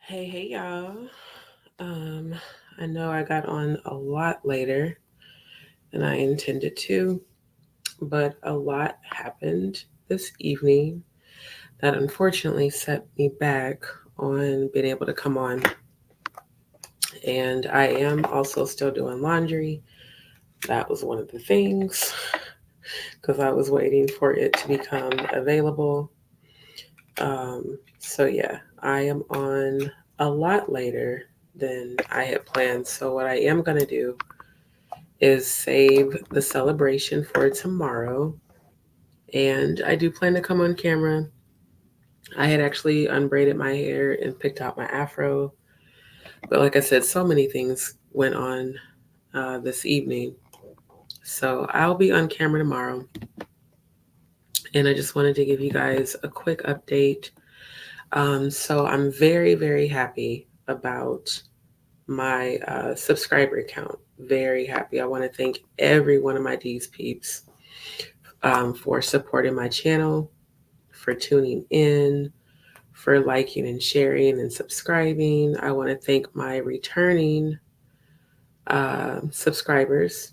Hey, y'all. Um, I know I got on a lot later than I intended to, but a lot happened this evening that unfortunately set me back on being able to come on. And I am also still doing laundry. That was one of the things because I was waiting for it to become available. So, yeah, I am on a lot later than I had planned. So, what I am going to do is save the celebration for tomorrow. And I do plan to come on camera. I had actually unbraided my hair and picked out my afro. But like I said, so many things went on this evening. So I'll be on camera tomorrow. And I just wanted to give you guys a quick update. So I'm very, very happy about my subscriber count. Very happy. I want to thank every one of my DzPeepz for supporting my channel, for tuning in, for liking and sharing and subscribing. I want to thank my returning subscribers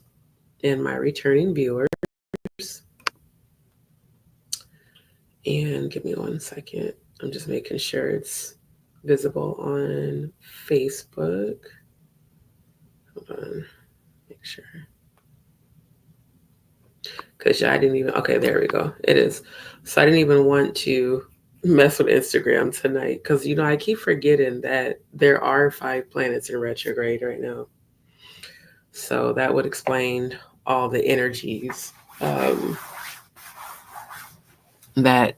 and my returning viewers. And give me one second. I'm just making sure it's visible on Facebook. Hold on, make sure. Because I didn't even, okay, there we go. It is. So I didn't even want to mess with Instagram tonight because, I keep forgetting that there are 5 planets in retrograde right now. So that would explain all the energies that,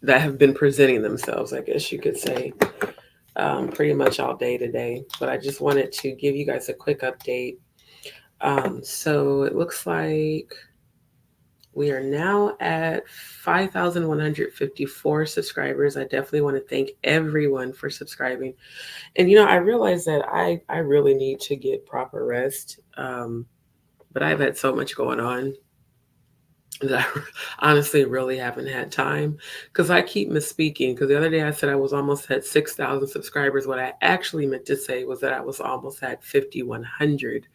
that have been presenting themselves, I guess you could say, pretty much all day today. But I just wanted to give you guys a quick update. So it looks like we are now at 5,154 subscribers. I definitely want to thank everyone for subscribing. And, I realize that I really need to get proper rest. But I've had so much going on that I honestly really haven't had time because I keep misspeaking. Because the other day I said I was almost at 6,000 subscribers. What I actually meant to say was that I was almost at 5,100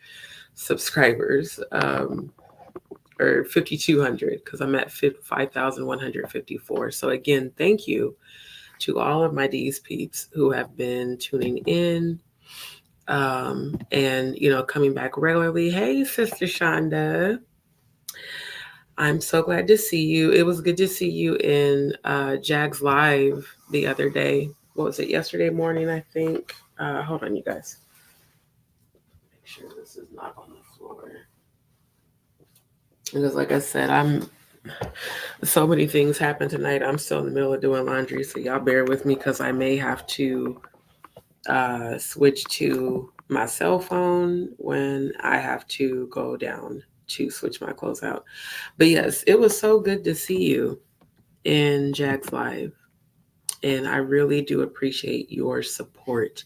subscribers, or 5,200 because I'm at 5,154. So again, thank you to all of my DzPeepz who have been tuning in, and coming back regularly. Hey, Sister Shonda. I'm so glad to see you. It was good to see you in Jag's live the other day. What was it? Yesterday morning, I think. Hold on, you guys. Make sure this is not on the floor. Because, like I said, so many things happened tonight. I'm still in the middle of doing laundry, so y'all bear with me because I may have to switch to my cell phone when I have to go down to switch my clothes out. But yes, it was so good to see you in Jack's live. And I really do appreciate your support,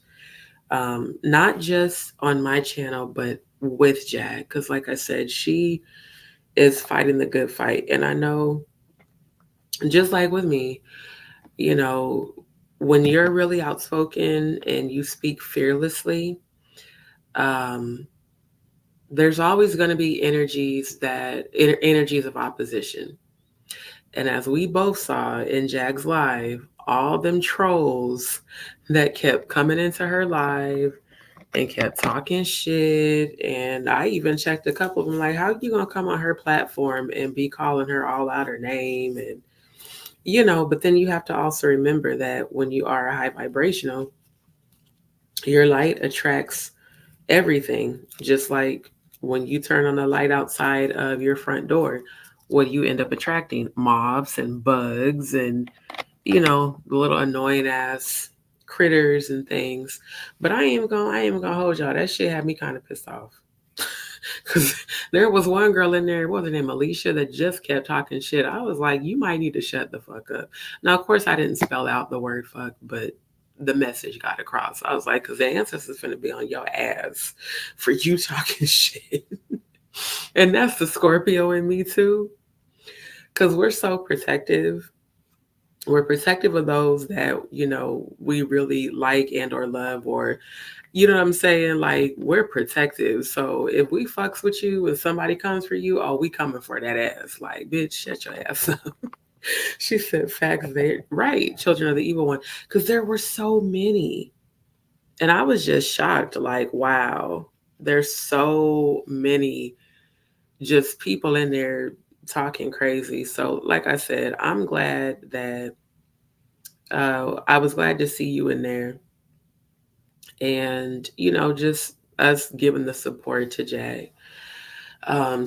not just on my channel, but with Jag. Because, like I said, she is fighting the good fight. And I know, just like with me, you know, when you're really outspoken and you speak fearlessly, um, there's always going to be energies of opposition. And as we both saw in Jag's live, all them trolls that kept coming into her live and kept talking shit. And I even checked a couple of them, like, how you gonna come on her platform and be calling her all out her name? And but then you have to also remember that when you are a high vibrational, your light attracts everything. Just like when you turn on the light outside of your front door, what do you end up attracting? Moths and bugs and the little annoying ass critters and things. But I ain't even gonna hold y'all. That shit had me kind of pissed off. Cause there was one girl in there, what was her name, Alicia, that just kept talking shit. I was like, you might need to shut the fuck up. Now, of course, I didn't spell out the word fuck, but the message got across. I was like, because the ancestors finna be on your ass for you talking shit. And that's the Scorpio in me too. Because we're so protective We're protective of those that, we really like and or love, or, you know what I'm saying? Like, we're protective. So if we fucks with you and somebody comes for you, oh, we coming for that ass. Like, bitch, shut your ass up. She said, facts, they right, children of the evil one. Because there were so many. And I was just shocked, like, wow, there's so many just people in there talking crazy. So, like I said, I'm glad that I was glad to see you in there, and just us giving the support to Jag.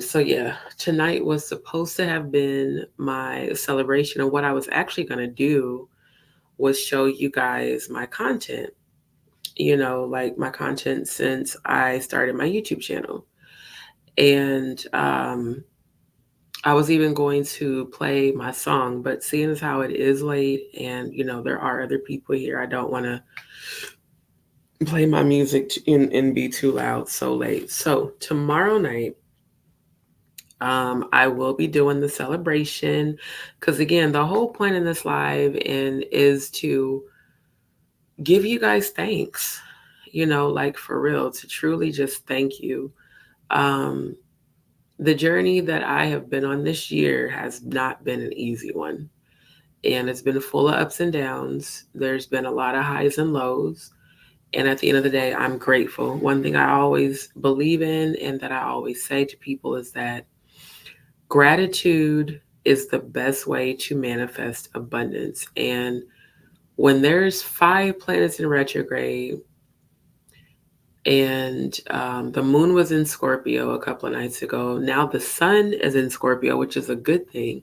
So yeah, tonight was supposed to have been my celebration, and what I was actually gonna do was show you guys my content. Like my content since I started my YouTube channel, and I was even going to play my song, but seeing as how it is late, and there are other people here, I don't want to play my music and be too loud so late. So tomorrow night, I will be doing the celebration, because again, the whole point in this live and is to give you guys thanks. Like for real, to truly just thank you. Um, the journey that I have been on this year has not been an easy one, and it's been full of ups and downs. There's been a lot of highs and lows. And at the end of the day, I'm grateful. One thing I always believe in and that I always say to people is that gratitude is the best way to manifest abundance. And when there's 5 planets in retrograde, and the moon was in Scorpio a couple of nights ago, now the sun is in Scorpio, which is a good thing.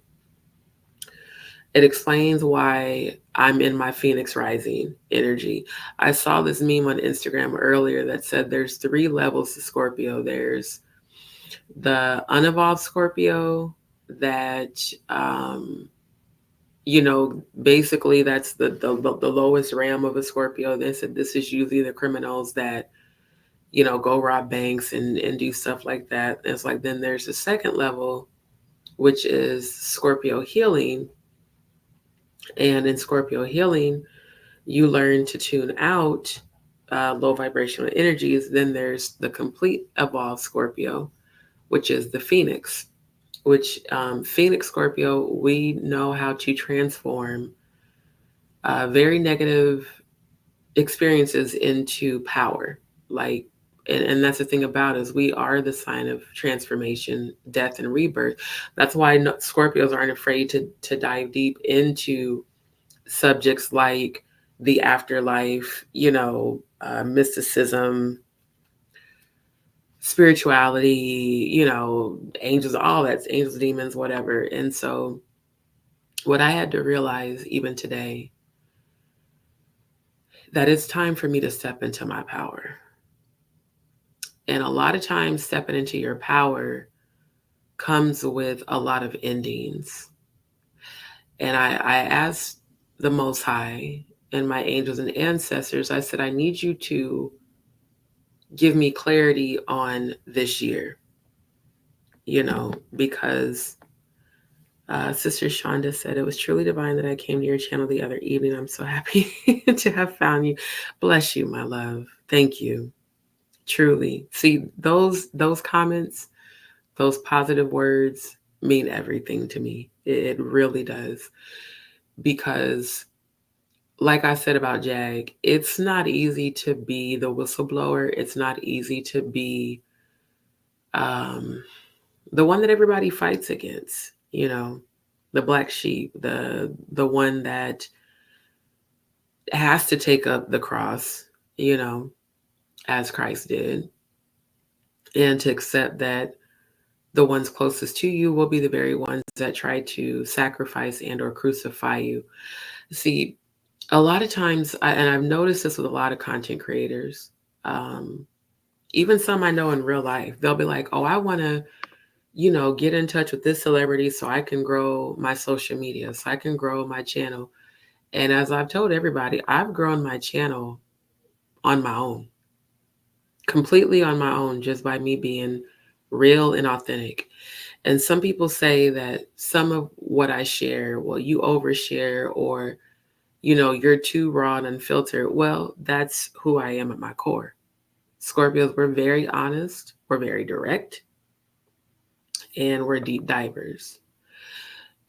It explains why I'm in my Phoenix rising energy. I saw this meme on Instagram earlier that said there's 3 levels to Scorpio. There's the unevolved Scorpio that, basically that's the lowest ram of a Scorpio. They said this is usually the criminals that, go rob banks and do stuff like that. And it's like, then there's the second level, which is Scorpio healing. And in Scorpio healing, you learn to tune out low vibrational energies. Then there's the complete evolved Scorpio, which is the Phoenix, which Phoenix Scorpio, we know how to transform very negative experiences into power. Like, and that's the thing about us. We are the sign of transformation, death, and rebirth. That's why Scorpios aren't afraid to dive deep into subjects like the afterlife, mysticism, spirituality, angels, all that's angels, demons, whatever. And so, what I had to realize even today, that it's time for me to step into my power. And a lot of times, stepping into your power comes with a lot of endings. And I asked the Most High and my angels and ancestors, I said, I need you to give me clarity on this year, because Sister Shonda said it was truly divine that I came to your channel the other evening. I'm so happy to have found you. Bless you, my love. Thank you. Truly. See, those comments, those positive words mean everything to me. It really does. Because like I said about Jag, it's not easy to be the whistleblower. It's not easy to be um, the one that everybody fights against, the black sheep, the one that has to take up the cross, as Christ did, and to accept that the ones closest to you will be the very ones that try to sacrifice and or crucify you. See, a lot of times, and I've noticed this with a lot of content creators, um, even some I know in real life, they'll be like, oh, I want to, get in touch with this celebrity so I can grow my social media, so I can grow my channel. And as I've told everybody, I've grown my channel on my own, completely on my own, just by me being real and authentic. And some people say that some of what I share, well, you overshare, or, you're too raw and unfiltered. Well, that's who I am at my core. Scorpios, we're very honest, we're very direct, and we're deep divers.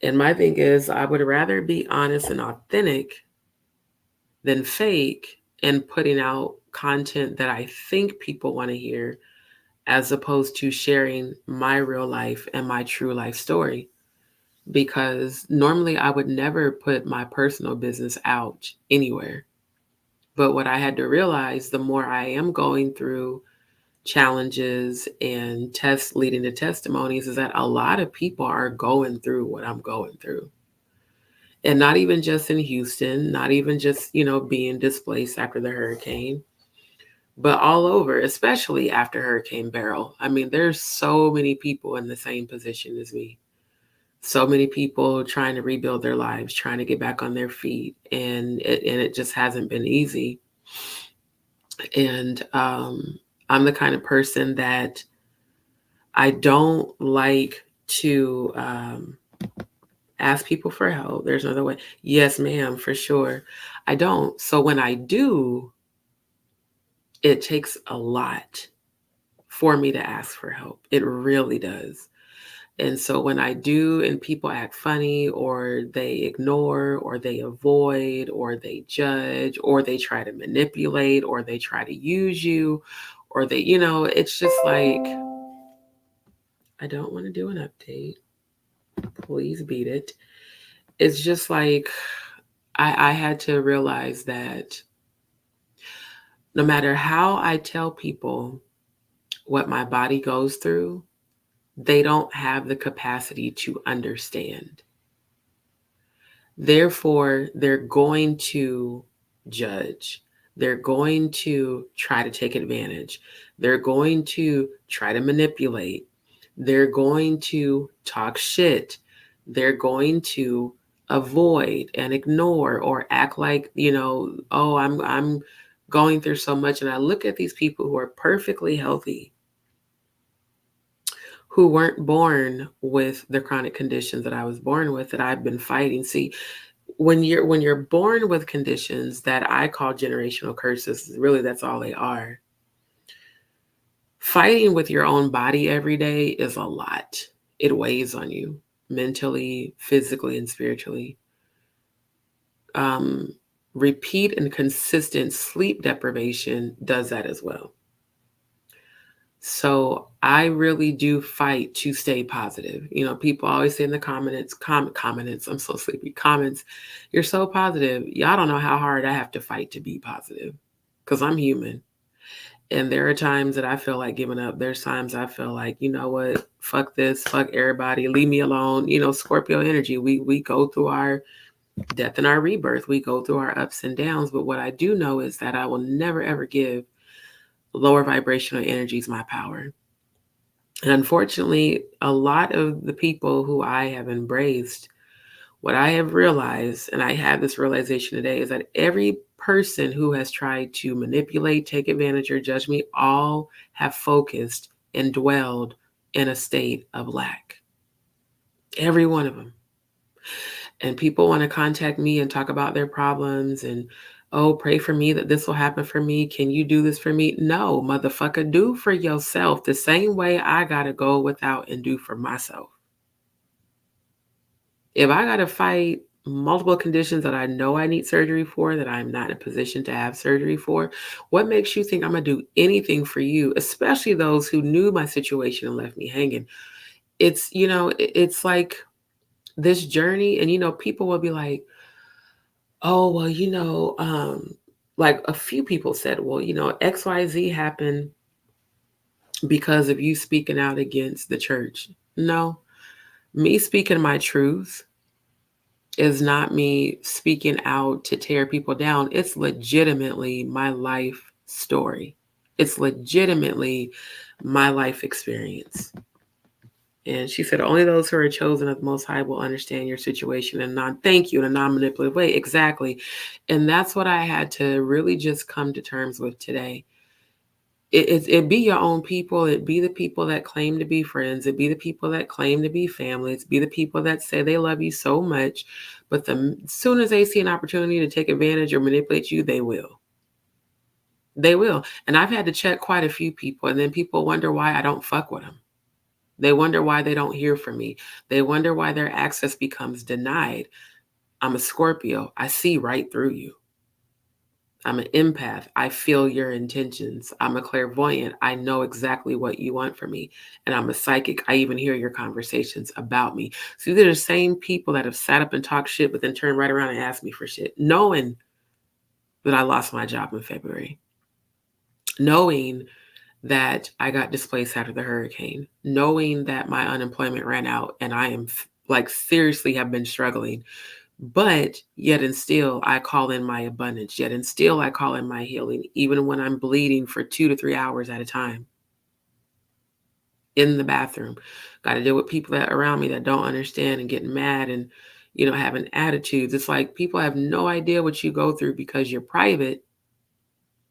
And my thing is, I would rather be honest and authentic than fake and putting out content that I think people want to hear, as opposed to sharing my real life and my true life story. Because normally I would never put my personal business out anywhere. But what I had to realize, the more I am going through challenges and tests leading to testimonies, is that a lot of people are going through what I'm going through. And not even just in Houston, not even just, being displaced after the hurricane, but all over, especially after Hurricane Beryl. I mean, there's so many people in the same position as me. So many people trying to rebuild their lives, trying to get back on their feet, and it just hasn't been easy. And I'm the kind of person that I don't like to ask people for help. There's another way. Yes, ma'am, for sure. I don't. So when I do, it takes a lot for me to ask for help. It really does. And so when I do and people act funny, or they ignore, or they avoid, or they judge, or they try to manipulate, or they try to use you, or they, it's just like, I don't want to do an update. Please beat it. It's just like, I had to realize that no matter how I tell people what my body goes through, they don't have the capacity to understand. Therefore, they're going to judge. They're going to try to take advantage. They're going to try to manipulate. They're going to talk shit. They're going to avoid and ignore, or act like, oh, I'm going through so much. And I look at these people who are perfectly healthy, who weren't born with the chronic conditions that I was born with, that I've been fighting. See, when you're born with conditions that I call generational curses, really that's all they are. Fighting with your own body every day is a lot. It weighs on you mentally, physically, and spiritually. Um, Repeat and consistent sleep deprivation does that as well. So I really do fight to stay positive. People always say in the comments, I'm so sleepy. Comments, you're so positive. Y'all don't know how hard I have to fight to be positive, because I'm human. And there are times that I feel like giving up. There's times I feel like, you know what, fuck this, fuck everybody, leave me alone. Scorpio energy. We go through our death and our rebirth. We go through our ups and downs. But what I do know is that I will never ever give lower vibrational energies my power. And unfortunately, a lot of the people who I have embraced, what I have realized, and I had this realization today, is that every person who has tried to manipulate, take advantage, or judge me, all have focused and dwelled in a state of lack. Every one of them. And people want to contact me and talk about their problems and, oh, pray for me that this will happen for me. Can you do this for me? No, motherfucker, do for yourself the same way I got to go without and do for myself. If I got to fight multiple conditions that I know I need surgery for, that I'm not in a position to have surgery for, what makes you think I'm going to do anything for you, especially those who knew my situation and left me hanging? It's like this journey, and people will be like, oh, well, like a few people said, well, XYZ happened because of you speaking out against the church. No, me speaking my truth is not me speaking out to tear people down. It's legitimately my life story. It's legitimately my life experience. And she said, only those who are chosen of the Most High will understand your situation and thank you in a non-manipulative way. Exactly. And that's what I had to really just come to terms with today. It be your own people. It be the people that claim to be friends. It be the people that claim to be family. It's be the people that say they love you so much, but as soon as they see an opportunity to take advantage or manipulate you, they will. They will. And I've had to check quite a few people, and then people wonder why I don't fuck with them. They wonder why they don't hear from me. They wonder why their access becomes denied. I'm a Scorpio. I see right through you. I'm an empath. I feel your intentions. I'm a clairvoyant. I know exactly what you want from me. And I'm a psychic. I even hear your conversations about me. So these are the same people that have sat up and talked shit, but then turned right around and asked me for shit, knowing that I lost my job in February, knowing that I got displaced after the hurricane, knowing that my unemployment ran out and I am like seriously have been struggling. But yet and still, I call in my abundance. Yet and still, I call in my healing, even when I'm bleeding for 2 to 3 hours at a time in the bathroom. Got to deal with people that around me that don't understand and get mad and, having attitudes. It's like people have no idea what you go through because you're private.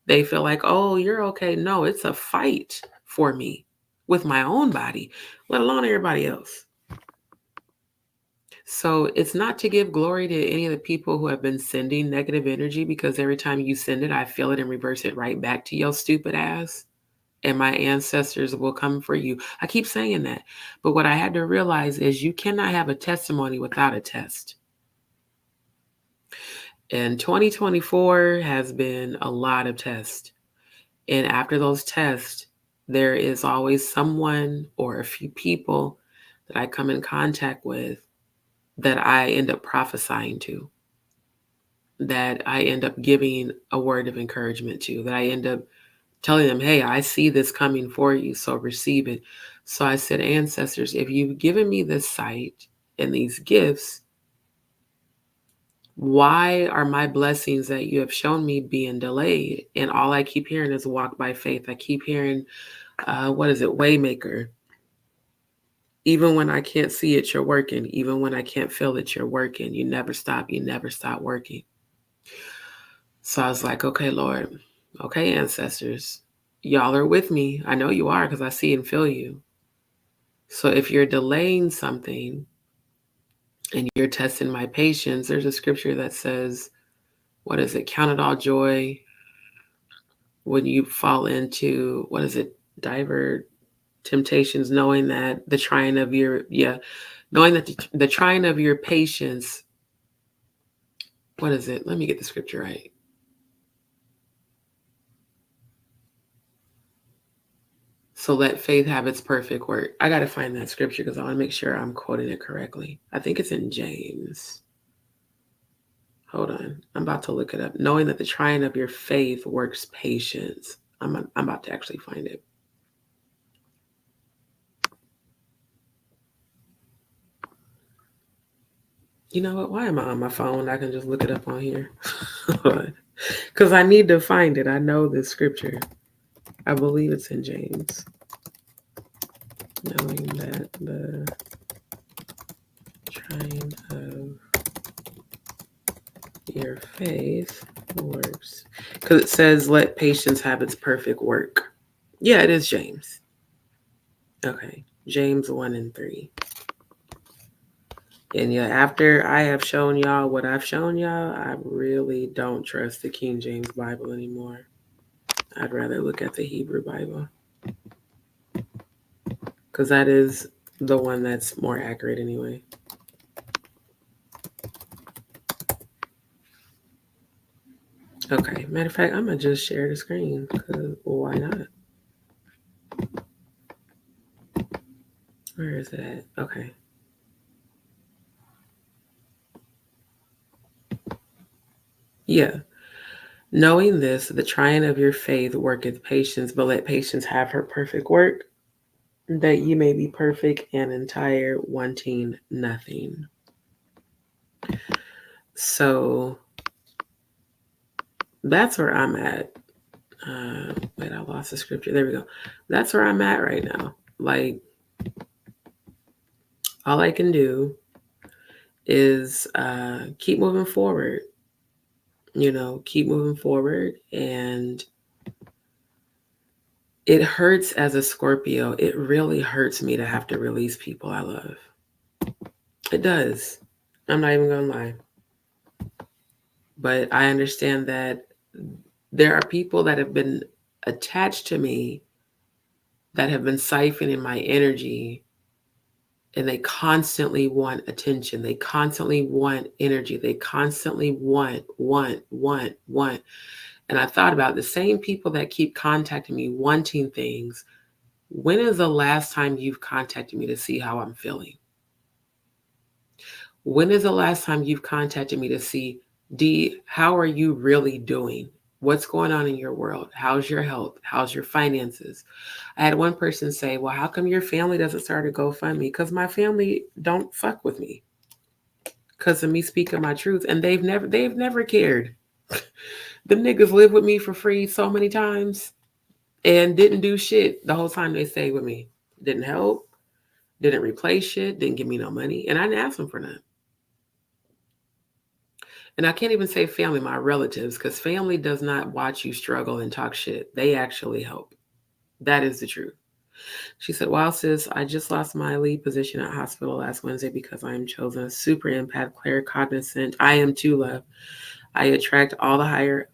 They feel like, oh, you're okay. No, it's a fight for me with my own body, let alone everybody else. So it's not to give glory to any of the people who have been sending negative energy, because every time you send it, I feel it and reverse it right back to your stupid ass. And my ancestors will come for you. I keep saying that. But what I had to realize is you cannot have a testimony without a test. And 2024 has been a lot of tests. And after those tests, there is always someone or a few people that I come in contact with that I end up prophesying to, that I end up giving a word of encouragement to, that I end up telling them, hey, I see this coming for you, so receive it. So I said, ancestors, if you've given me this sight and these gifts, why are my blessings that you have shown me being delayed? And all I keep hearing is walk by faith. I keep hearing, Waymaker. Even when I can't see it, you're working. Even when I can't feel it, you're working. You never stop. You never stop working. So I was like, okay, Lord, okay, ancestors, y'all are with me. I know you are because I see and feel you. So if you're delaying something and you're testing my patience, there's a scripture that says, what is it? Count it all joy when you fall into, Divert temptations, knowing that the trying of your, knowing that the trying of your patience, what is it? Let me get the scripture right. So let faith have its perfect work. I got to find that scripture because I want to make sure I'm quoting it correctly. I think it's in James. Hold on. I'm about to look it up. Knowing that the trying of your faith works patience. I'm about to actually find it. You know what? Why am I on my phone? I can just look it up on here. Because I need to find it. I know this scripture. I believe it's in James. Knowing that the trying of your faith works. Because it says, let patience have its perfect work. Yeah, it is James. Okay. James 1 and 3. And yeah, after I have shown y'all what I've shown y'all, I really don't trust the King James Bible anymore. I'd rather look at the Hebrew Bible. Because that is the one that's more accurate anyway. Okay, matter of fact, I'm going to just share the screen because why not? Where is it at? Okay. Yeah. Knowing this, the trying of your faith worketh patience, but let patience have her perfect work, that you may be perfect and entire, wanting nothing. So that's where I'm at. Wait, I lost the scripture. There we go. That's where I'm at right now. Like, all I can do is keep moving forward. Keep moving forward and It hurts as a Scorpio. It really hurts me to have to release people I love. It does. I'm not even going to lie. But I understand that there are people that have been attached to me that have been siphoning my energy, and they constantly want attention. They constantly want energy. They constantly want. And I thought about the same people that keep contacting me wanting things. When is the last time you've contacted me to see how I'm feeling? When is the last time you've contacted me to see, D, how are you really doing? What's going on in your world? How's your health? How's your finances? I had one person say, well, how come your family doesn't start a GoFundMe? Because my family don't fuck with me because of me speaking my truth. And they've never cared. Them niggas lived with me for free so many times and didn't do shit the whole time they stayed with me. Didn't help, didn't replace shit, didn't give me no money. And I didn't ask them for none. And I can't even say family, my relatives, because family does not watch you struggle and talk shit. They actually help. That is the truth. She said, wow, sis, I just lost my lead position at hospital last Wednesday because I am chosen a super empath, claircognizant. I am too, love. I attracted all the higher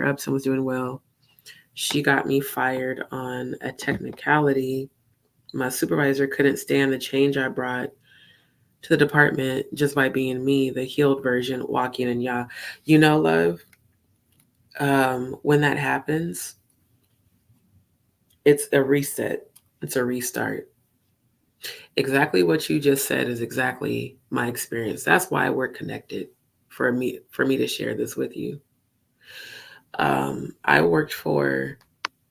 ups and was doing well. She got me fired on a technicality. My supervisor couldn't stand the change I brought to the department just by being me, the healed version, walking in ya. You know, love, when that happens, it's a reset. It's a restart. Exactly what you just said is exactly my experience. That's why we're connected, for me to share this with you. I worked for,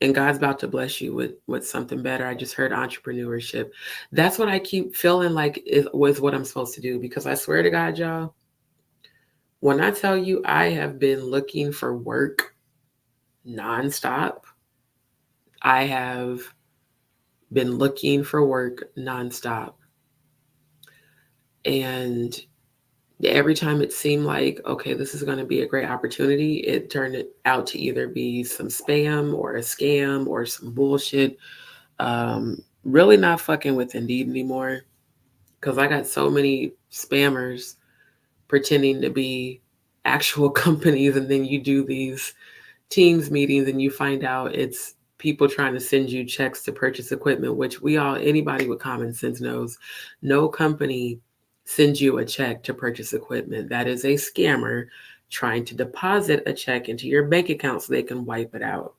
and God's about to bless you with something better. I just heard entrepreneurship. That's what I keep feeling like was what I'm supposed to do, because I swear to God, y'all, when I tell you I have been looking for work nonstop, I have been looking for work nonstop. And every time it seemed like, okay, this is going to be a great opportunity, it turned out to either be some spam or a scam or some bullshit. Really not fucking with Indeed anymore, because I got so many spammers pretending to be actual companies, and then you do these Teams meetings and you find out it's people trying to send you checks to purchase equipment, which anybody with common sense knows, no company sends you a check to purchase equipment. That is a scammer trying to deposit a check into your bank account so they can wipe it out,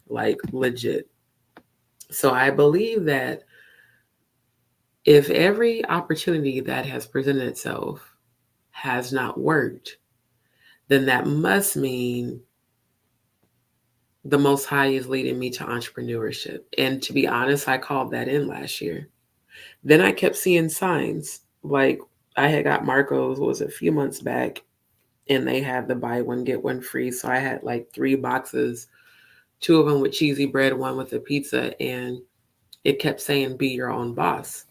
like legit. So I believe that if every opportunity that has presented itself has not worked, then that must mean the Most High is leading me to entrepreneurship. And to be honest, I called that in last year. Then I kept seeing signs. Like I had got Marco's, what was it, a few months back, and they had the buy one, get one free. So I had like 3 boxes, 2 of them with cheesy bread, one with a pizza. And it kept saying, be your own boss.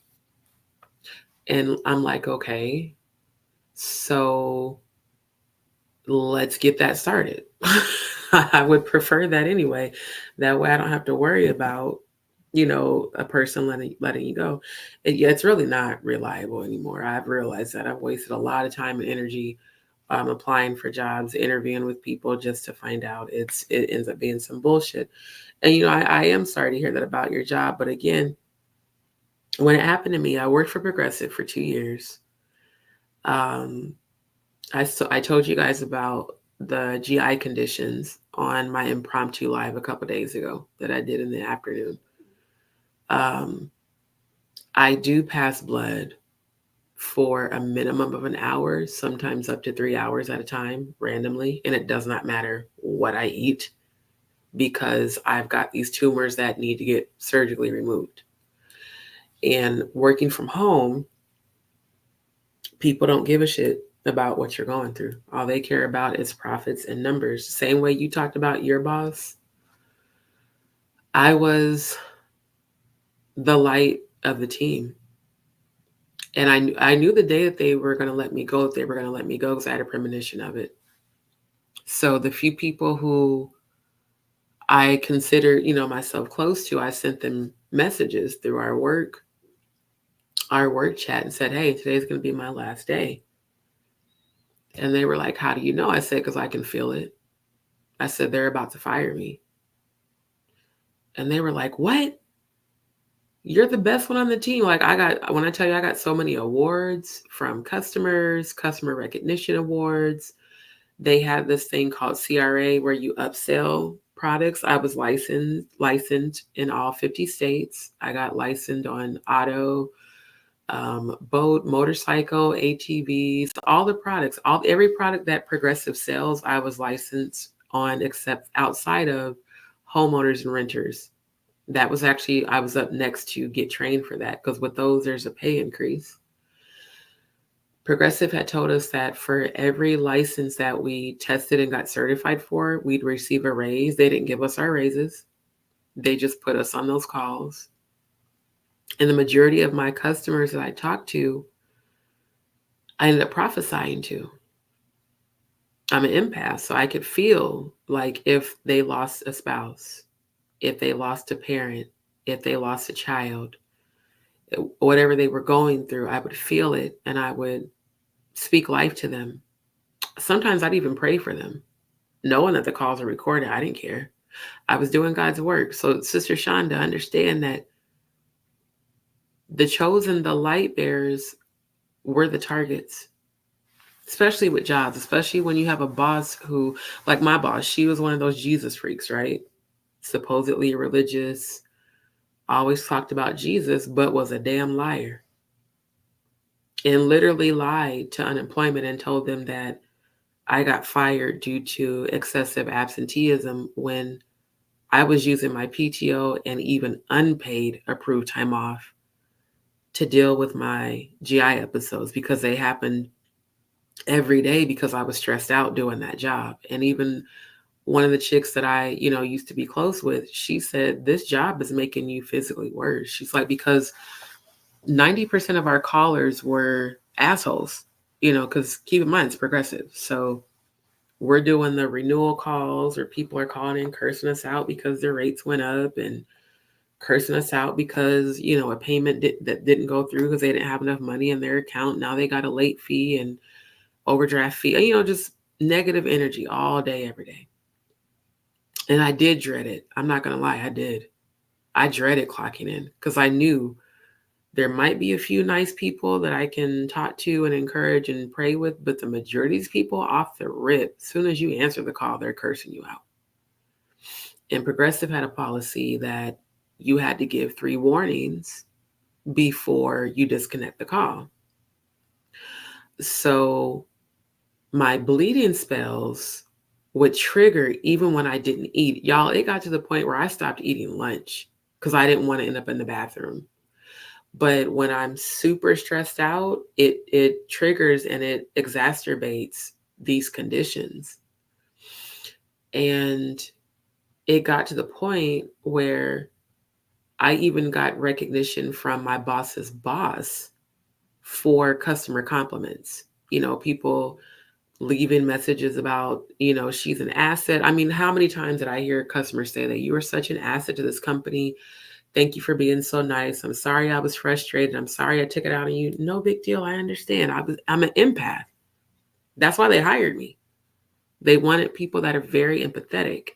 And I'm like, okay, so let's get that started. I would prefer that anyway. That way I don't have to worry about, a person letting you go. Yeah, it's really not reliable anymore. I've realized that I've wasted a lot of time and energy applying for jobs, interviewing with people just to find out it ends up being some bullshit. And I am sorry to hear that about your job. But again, when it happened to me, I worked for Progressive for 2 years. Um, I told you guys about the GI conditions on my impromptu live a couple days ago that I did in the afternoon. Um, I do pass blood for a minimum of an hour, sometimes up to 3 hours at a time, randomly, and it does not matter what I eat because I've got these tumors that need to get surgically removed. And working from home, people don't give a shit about what you're going through. All they care about is profits and numbers. Same way you talked about your boss. I was the light of the team. And I knew the day that they were going to let me go, if they were going to let me go, because I had a premonition of it. So the few people who I consider, myself close to, I sent them messages through our work chat and said, hey, today's going to be my last day. And they were like, how do you know? I said, because I can feel it. I said, they're about to fire me. And they were like, what? You're the best one on the team. Like when I tell you, I got so many awards from customers, customer recognition awards. They had this thing called CRA where you upsell products. I was licensed in all 50 states. I got licensed on auto, boat, motorcycle, ATVs, all the products, every product that Progressive sells, I was licensed on, except outside of homeowners and renters. That was actually, I was up next to get trained for that, because with those, there's a pay increase. Progressive had told us that for every license that we tested and got certified for, we'd receive a raise. They didn't give us our raises. They just put us on those calls. And the majority of my customers that I talked to, I ended up prophesying to. I'm an empath, so I could feel like if they lost a spouse, if they lost a parent, if they lost a child, whatever they were going through, I would feel it and I would speak life to them. Sometimes I'd even pray for them, knowing that the calls are recorded. I didn't care. I was doing God's work. So, Sister Shonda, understand that the chosen, the light bearers, were the targets, especially with jobs, especially when you have a boss who, like my boss, she was one of those Jesus freaks, right? Supposedly religious, always talked about Jesus, but was a damn liar. And literally lied to unemployment and told them that I got fired due to excessive absenteeism when I was using my PTO and even unpaid approved time off to deal with my GI episodes, because they happened every day because I was stressed out doing that job. And even one of the chicks that I, used to be close with, she said, this job is making you physically worse. She's like, because 90% of our callers were assholes, because keep in mind, it's Progressive. So we're doing the renewal calls, or people are calling in cursing us out because their rates went up, and cursing us out because, a payment that didn't go through because they didn't have enough money in their account. Now they got a late fee and overdraft fee, just negative energy all day, every day. And I did dread it. I'm not going to lie. I did. I dreaded clocking in because I knew there might be a few nice people that I can talk to and encourage and pray with, but the majority of these people, off the rip, as soon as you answer the call, they're cursing you out. And Progressive had a policy that you had to give 3 warnings before you disconnect the call. So my bleeding spells would trigger even when I didn't eat. Y'all, it got to the point where I stopped eating lunch because I didn't want to end up in the bathroom. But when I'm super stressed out, it triggers and it exacerbates these conditions. And it got to the point where I even got recognition from my boss's boss for customer compliments. People leaving messages about, she's an asset. I mean, how many times did I hear customers say that you are such an asset to this company? Thank you for being so nice. I'm sorry I was frustrated. I'm sorry I took it out on you. No big deal. I understand. I'm an empath. That's why they hired me. They wanted people that are very empathetic.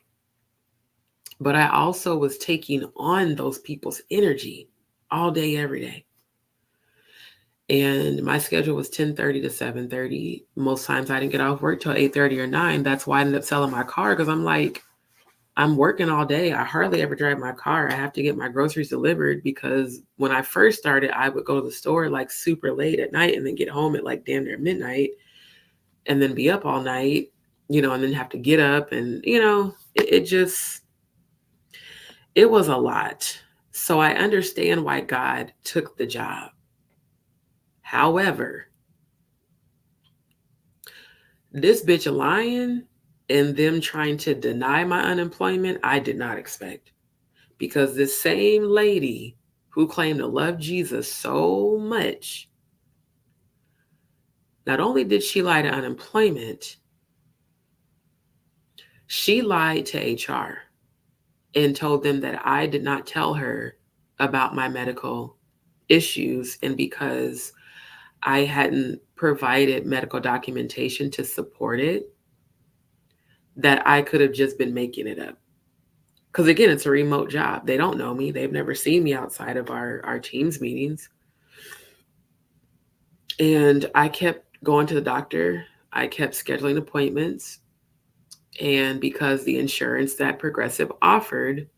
But I also was taking on those people's energy all day, every day. And my schedule was 10:30 to 7:30. Most times I didn't get off work till 8:30 or 9. That's why I ended up selling my car, because I'm like, I'm working all day. I hardly ever drive my car. I have to get my groceries delivered, because when I first started, I would go to the store like super late at night and then get home at like damn near midnight and then be up all night, and then have to get up, and, it was a lot. So I understand why God took the job. However, this bitch lying and them trying to deny my unemployment, I did not expect. Because this same lady who claimed to love Jesus so much, not only did she lie to unemployment, she lied to HR. and told them that I did not tell her about my medical issues. And because I hadn't provided medical documentation to support it, that I could have just been making it up. Because again, it's a remote job. They don't know me. They've never seen me outside of our team's meetings. And I kept going to the doctor. I kept scheduling appointments. And because the insurance that Progressive offered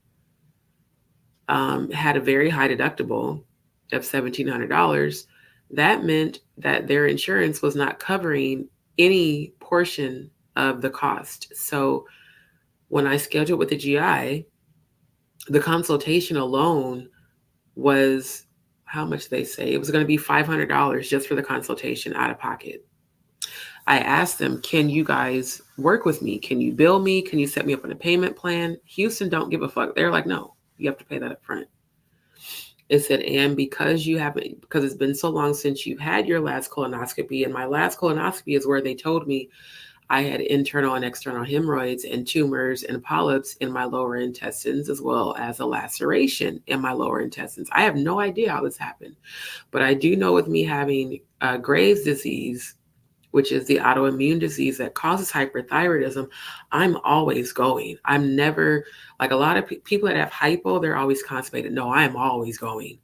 had a very high deductible of $1,700, that meant that their insurance was not covering any portion of the cost. So when I scheduled with the GI, the consultation alone was how much they say it was going to be $500 just for the consultation out of pocket. I asked them, can you guys work with me? Can you bill me? Can you set me up on a payment plan? Houston don't give a fuck. They're like, no, you have to pay that up front. It said, and because it's been so long since you had your last colonoscopy, and my last colonoscopy is where they told me I had internal and external hemorrhoids and tumors and polyps in my lower intestines, as well as a laceration in my lower intestines. I have no idea how this happened, but I do know with me having Graves' disease, which is the autoimmune disease that causes hyperthyroidism, I'm always going. I'm never, like a lot of people that have hypo, they're always constipated. No, I am always going.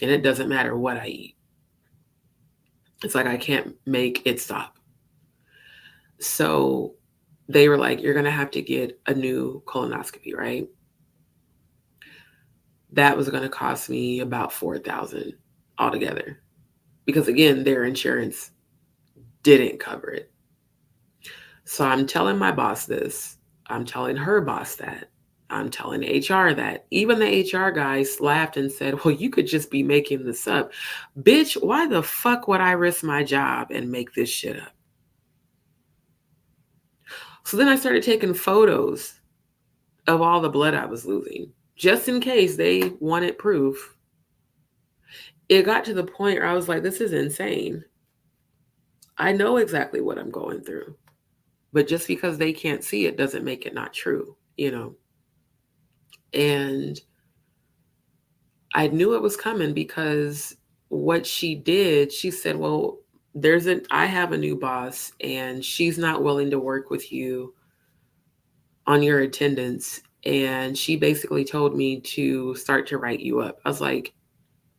And it doesn't matter what I eat. It's like I can't make it stop. So they were like, you're going to have to get a new colonoscopy, right? That was going to cost me about $4,000 altogether. Because again, their insurance didn't cover it. So I'm telling my boss this. I'm telling her boss that. I'm telling HR that. Even the HR guy laughed and said, well, you could just be making this up. Bitch, why the fuck would I risk my job and make this shit up? So then I started taking photos of all the blood I was losing, just in case they wanted proof. It got to the point where I was like, this is insane. I know exactly what I'm going through. But just because they can't see it doesn't make it not true, you know? And I knew it was coming because what she did, she said, well, I have a new boss and she's not willing to work with you on your attendance. And she basically told me to start to write you up. I was like,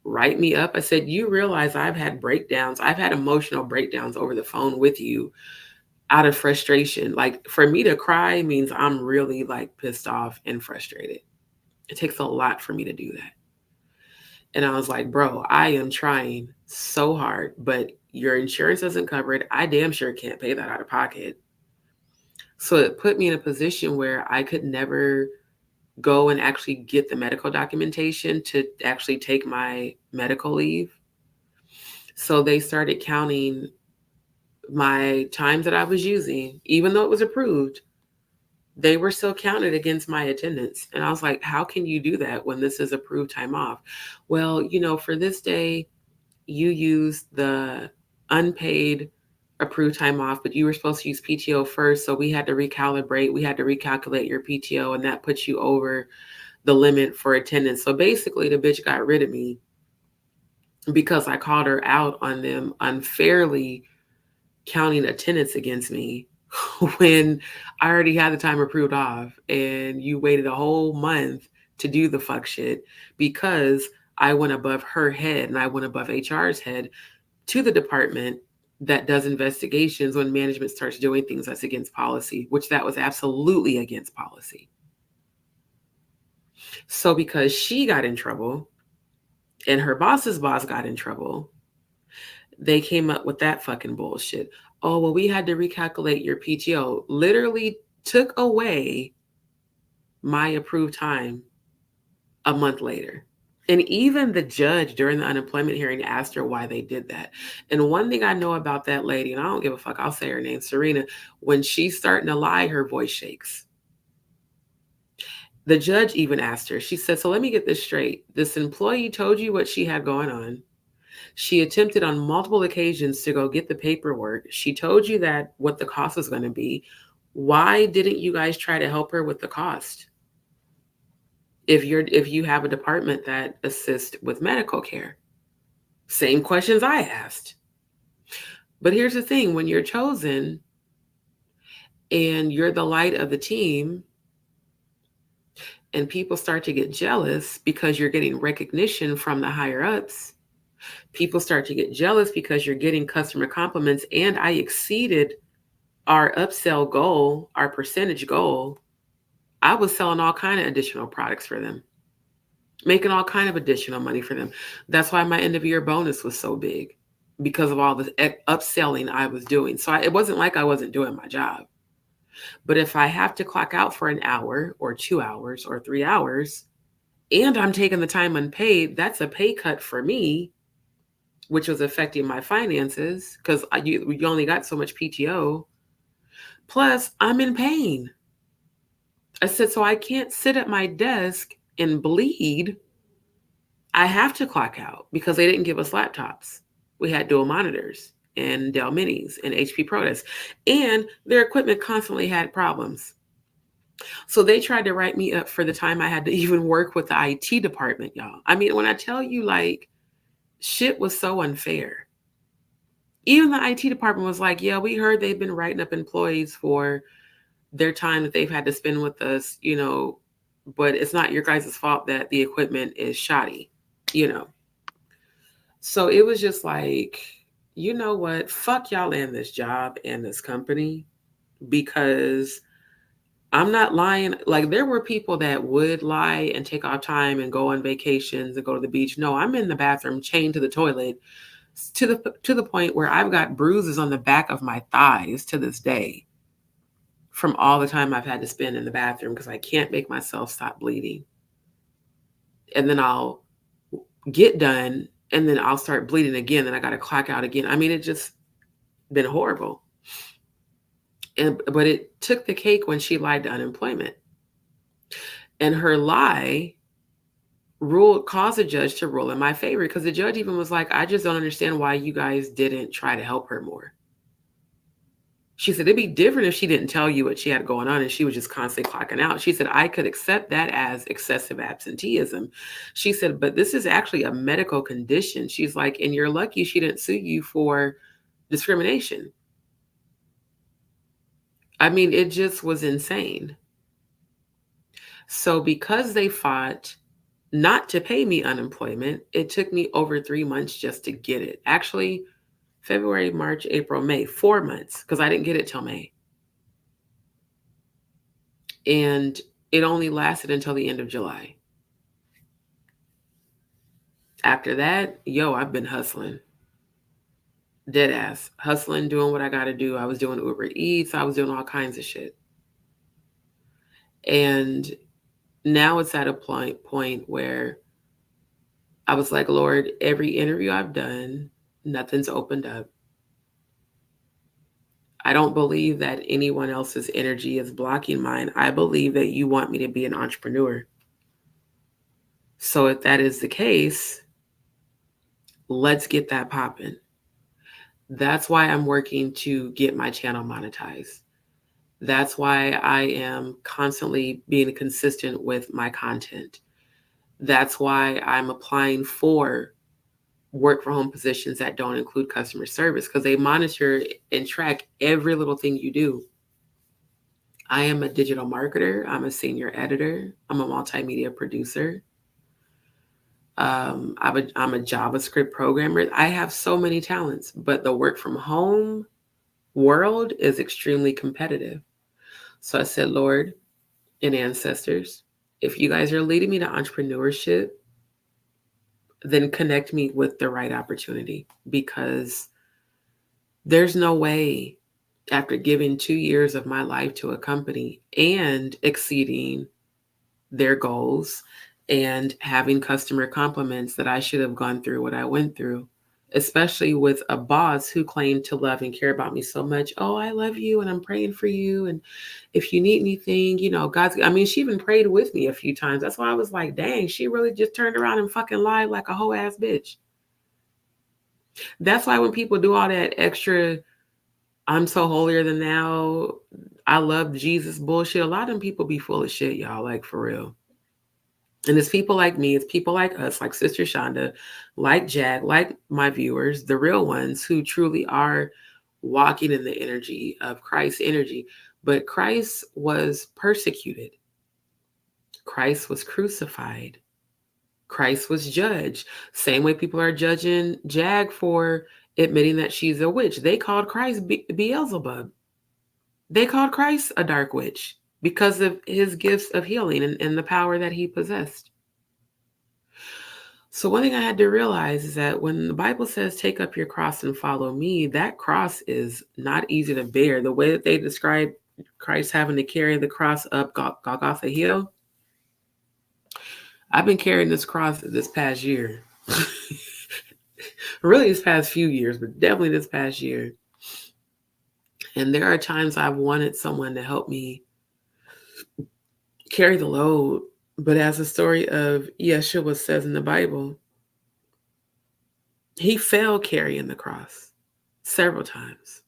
write me up? I said, you realize I've had breakdowns. I've had emotional breakdowns over the phone with you out of frustration. Like for me to cry means I'm really like pissed off and frustrated. It takes a lot for me to do that. And I was like, bro, I am trying so hard, but your insurance doesn't cover it. I damn sure can't pay that out of pocket. So it put me in a position where I could never go and actually get the medical documentation to actually take my medical leave. So they started counting my times that I was using, even though it was approved, they were still counted against my attendance. And I was like, how can you do that when this is approved time off? Well, you know, for this day, you used the unpaid approved time off, but you were supposed to use PTO first. So we had to recalibrate. We had to recalculate your PTO, and that puts you over the limit for attendance. So basically, the bitch got rid of me because I called her out on them unfairly counting attendance against me when I already had the time approved off, and you waited a whole month to do the fuck shit because I went above her head and I went above HR's head to the department that does investigations when management starts doing things that's against policy, which that was absolutely against policy. So because she got in trouble and her boss's boss got in trouble, they came up with that fucking bullshit. Oh, well, we had to recalculate your PTO. Literally took away my approved time a month later. And even the judge during the unemployment hearing asked her why they did that. And one thing I know about that lady, and I don't give a fuck, I'll say her name, Serena, when she's starting to lie, her voice shakes. The judge even asked her, she said, so let me get this straight. This employee told you what she had going on. She attempted on multiple occasions to go get the paperwork. She told you that what the cost was going to be. Why didn't you guys try to help her with the cost? If you have a department that assists with medical care, same questions I asked. But here's the thing, when you're chosen and you're the light of the team and people start to get jealous because you're getting recognition from the higher ups, people start to get jealous because you're getting customer compliments, and I exceeded our upsell goal, our percentage goal. I was selling all kind of additional products for them, making all kind of additional money for them. That's why my end of year bonus was so big, because of all the upselling I was doing. So it wasn't like I wasn't doing my job. But if I have to clock out for an hour or 2 hours or 3 hours, and I'm taking the time unpaid, that's a pay cut for me, which was affecting my finances because you only got so much PTO. Plus, I'm in pain. I said, so I can't sit at my desk and bleed. I have to clock out because they didn't give us laptops. We had dual monitors and Dell Minis and HP ProDesk, and their equipment constantly had problems. So they tried to write me up for the time I had to even work with the IT department, y'all. I mean, when I tell you, like, shit was so unfair. Even the IT department was like, yeah, we heard they've been writing up employees for their time that they've had to spend with us, but it's not your guys' fault that the equipment is shoddy, you know. So it was just like, you know what? Fuck y'all and this job and this company, because I'm not lying. Like, there were people that would lie and take off time and go on vacations and go to the beach. No, I'm in the bathroom chained to the toilet to the point where I've got bruises on the back of my thighs to this day from all the time I've had to spend in the bathroom because I can't make myself stop bleeding. And then I'll get done and then I'll start bleeding again and I got to clock out again. I mean, it just been horrible. But it took the cake when she lied to unemployment. And her lie caused the judge to rule in my favor, because the judge even was like, I just don't understand why you guys didn't try to help her more. She said, it'd be different if she didn't tell you what she had going on and she was just constantly clocking out. She said, I could accept that as excessive absenteeism. She said, but this is actually a medical condition. She's like, and you're lucky she didn't sue you for discrimination. I mean, it just was insane. So because they fought not to pay me unemployment, it took me over 3 months just to get it. Actually, February, March, April, May, 4 months, because I didn't get it till May. And it only lasted until the end of July. After that, I've been hustling. Dead ass. Hustling, doing what I got to do. I was doing Uber Eats. I was doing all kinds of shit. And now it's at a point where I was like, Lord, every interview I've done, nothing's opened up. I don't believe that anyone else's energy is blocking mine. I believe that you want me to be an entrepreneur. So if that is the case, let's get that popping. That's why I'm working to get my channel monetized. That's why I am constantly being consistent with my content. That's why I'm applying for work from home positions that don't include customer service, because they monitor and track every little thing you do. I am a digital marketer. I'm a senior editor. I'm a multimedia producer. I'm a JavaScript programmer. I have so many talents, but the work from home world is extremely competitive. So I said, Lord and ancestors, if you guys are leading me to entrepreneurship, then connect me with the right opportunity, because there's no way, after giving 2 years of my life to a company and exceeding their goals and having customer compliments, that I should have gone through what I went through, especially with a boss who claimed to love and care about me so much. Oh, I love you and I'm praying for you. And if you need anything, she even prayed with me a few times. That's why I was like, dang, she really just turned around and fucking lied like a whole ass bitch. That's why when people do all that extra, I'm so holier than thou, I love Jesus bullshit, a lot of them people be full of shit, y'all, like, for real. And it's people like me, it's people like us, like Sister Shonda, like Jack, like my viewers, the real ones who truly are walking in the energy of Christ's energy. But Christ was persecuted, Christ was crucified, Christ was judged. Same way people are judging Jag for admitting that she's a witch. They called Christ Beelzebub. They called Christ a dark witch because of his gifts of healing and the power that he possessed. So, one thing I had to realize is that when the Bible says, take up your cross and follow me, that cross is not easy to bear. The way that they describe Christ having to carry the cross up Golgotha Hill, I've been carrying this cross this past year. Really, this past few years, but definitely this past year. And there are times I've wanted someone to help me carry the load. But as the story of Yeshua says in the Bible, he fell carrying the cross several times.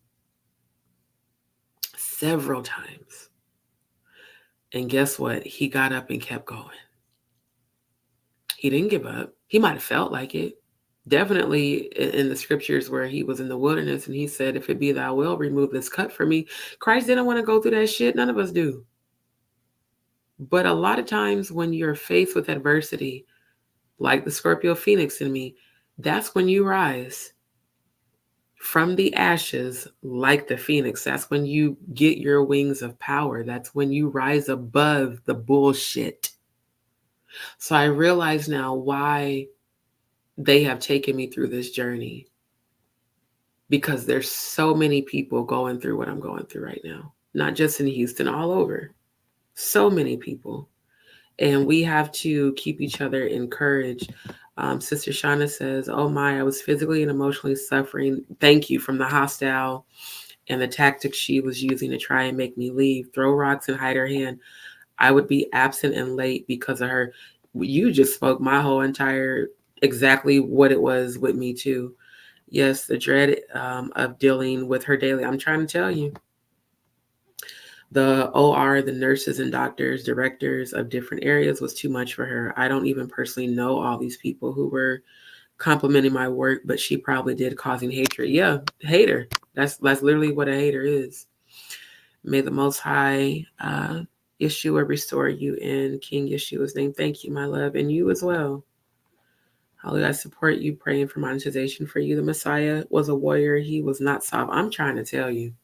Several times. And guess what? He got up and kept going. He didn't give up. He might have felt like it. Definitely in the scriptures where he was in the wilderness and he said, if it be thy will, remove this cut for me. Christ didn't want to go through that shit. None of us do. But a lot of times when you're faced with adversity, like the Scorpio Phoenix in me, that's when you rise from the ashes like the phoenix. That's when you get your wings of power. That's when you rise above the bullshit. So I realize now why they have taken me through this journey, because there's so many people going through what I'm going through right now, not just in Houston, all over. So many people. And we have to keep each other encouraged. Sister Shauna says, oh my, I was physically and emotionally suffering. Thank you, from the hostile and the tactics she was using to try and make me leave, throw rocks and hide her hand. I would be absent and late because of her. You just spoke my whole entire, exactly what it was with me too. Yes, the dread of dealing with her daily. I'm trying to tell you. The OR, the nurses and doctors, directors of different areas was too much for her. I don't even personally know all these people who were complimenting my work, but she probably did, causing hatred. Yeah, hater. That's literally what a hater is. May the Most High Yeshua restore you in King Yeshua's name. Thank you, my love, and you as well. Hallelujah. I support you, praying for monetization for you. The Messiah was a warrior. He was not soft. I'm trying to tell you.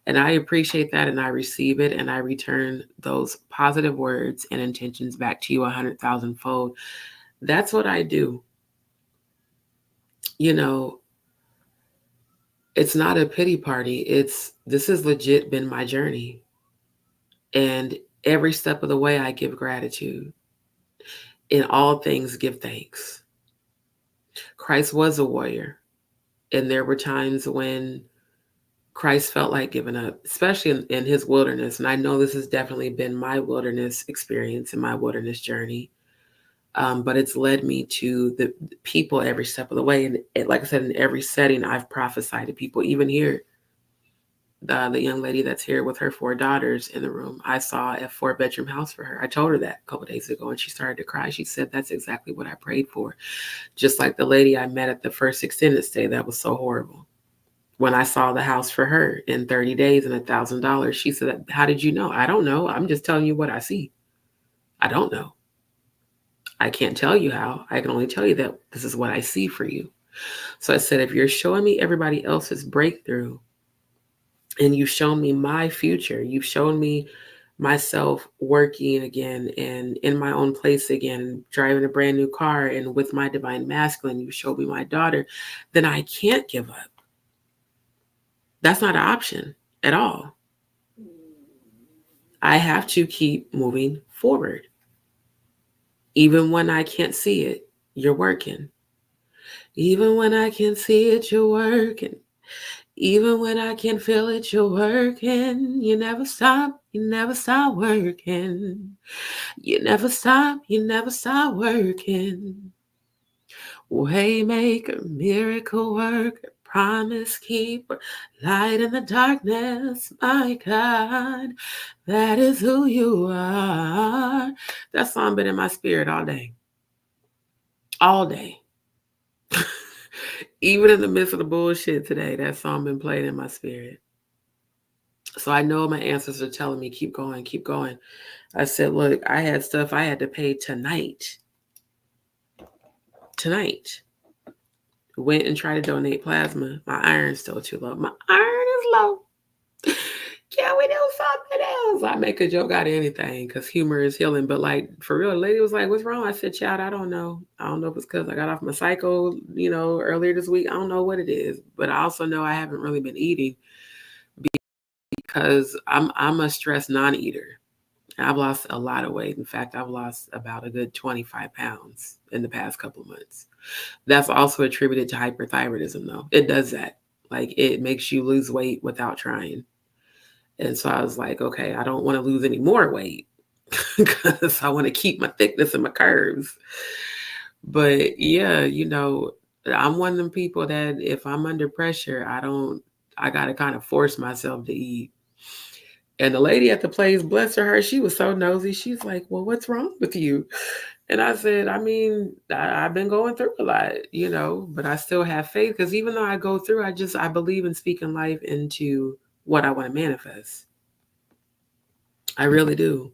And I appreciate that, and I receive it, and I return those positive words and intentions back to you 100,000 fold. That's what I do. You know, it's not a pity party. This has legit been my journey. And every step of the way, I give gratitude. In all things, give thanks. Christ was a warrior. And there were times when Christ felt like giving up, especially in his wilderness. And I know this has definitely been my wilderness experience and my wilderness journey. But it's led me to the people every step of the way. And like I said, in every setting, I've prophesied to people. Even here, the young lady that's here with her 4 daughters in the room, I saw a 4-bedroom house for her. I told her that a couple of days ago, and she started to cry. She said, that's exactly what I prayed for. Just like the lady I met at the first extended stay, that was so horrible. When I saw the house for her in 30 days and $1,000, she said, how did you know? I don't know. I'm just telling you what I see. I don't know. I can't tell you how. I can only tell you that this is what I see for you. So I said, if you're showing me everybody else's breakthrough and you've shown me my future, you've shown me myself working again and in my own place again, driving a brand new car and with my divine masculine, you showed me my daughter, then I can't give up. That's not an option at all. I have to keep moving forward. Even when I can't see it, you're working. Even when I can't see it, you're working. Even when I can't feel it, you're working. You never stop working. You never stop working. Waymaker, miracle worker, promise keeper, light in the darkness, my God, that is who you are. That song been in my spirit all day. All day. Even in the midst of the bullshit today, that song been playing in my spirit. So I know my ancestors are telling me, keep going, keep going. I said, look, I had stuff I had to pay tonight. Went and tried to donate plasma. My iron's still too low. My iron is low. Can we do something else? I make a joke out of anything because humor is healing. But like for real, the lady was like, what's wrong? I said, child, I don't know. I don't know if it's because I got off my cycle, earlier this week. I don't know what it is. But I also know I haven't really been eating because I'm a stress non-eater. I've lost a lot of weight. In fact, I've lost about a good 25 pounds in the past couple of months. That's also attributed to hyperthyroidism, though. It does that. Like, it makes you lose weight without trying. And so I was like, okay, I don't want to lose any more weight because I want to keep my thickness and my curves. But yeah, I'm one of them people that if I'm under pressure, I got to kind of force myself to eat. And the lady at the place, bless her heart, she was so nosy. She's like, well, what's wrong with you? And I said, I mean, I've been going through a lot, but I still have faith because even though I go through, I believe in speaking life into what I want to manifest. I really do.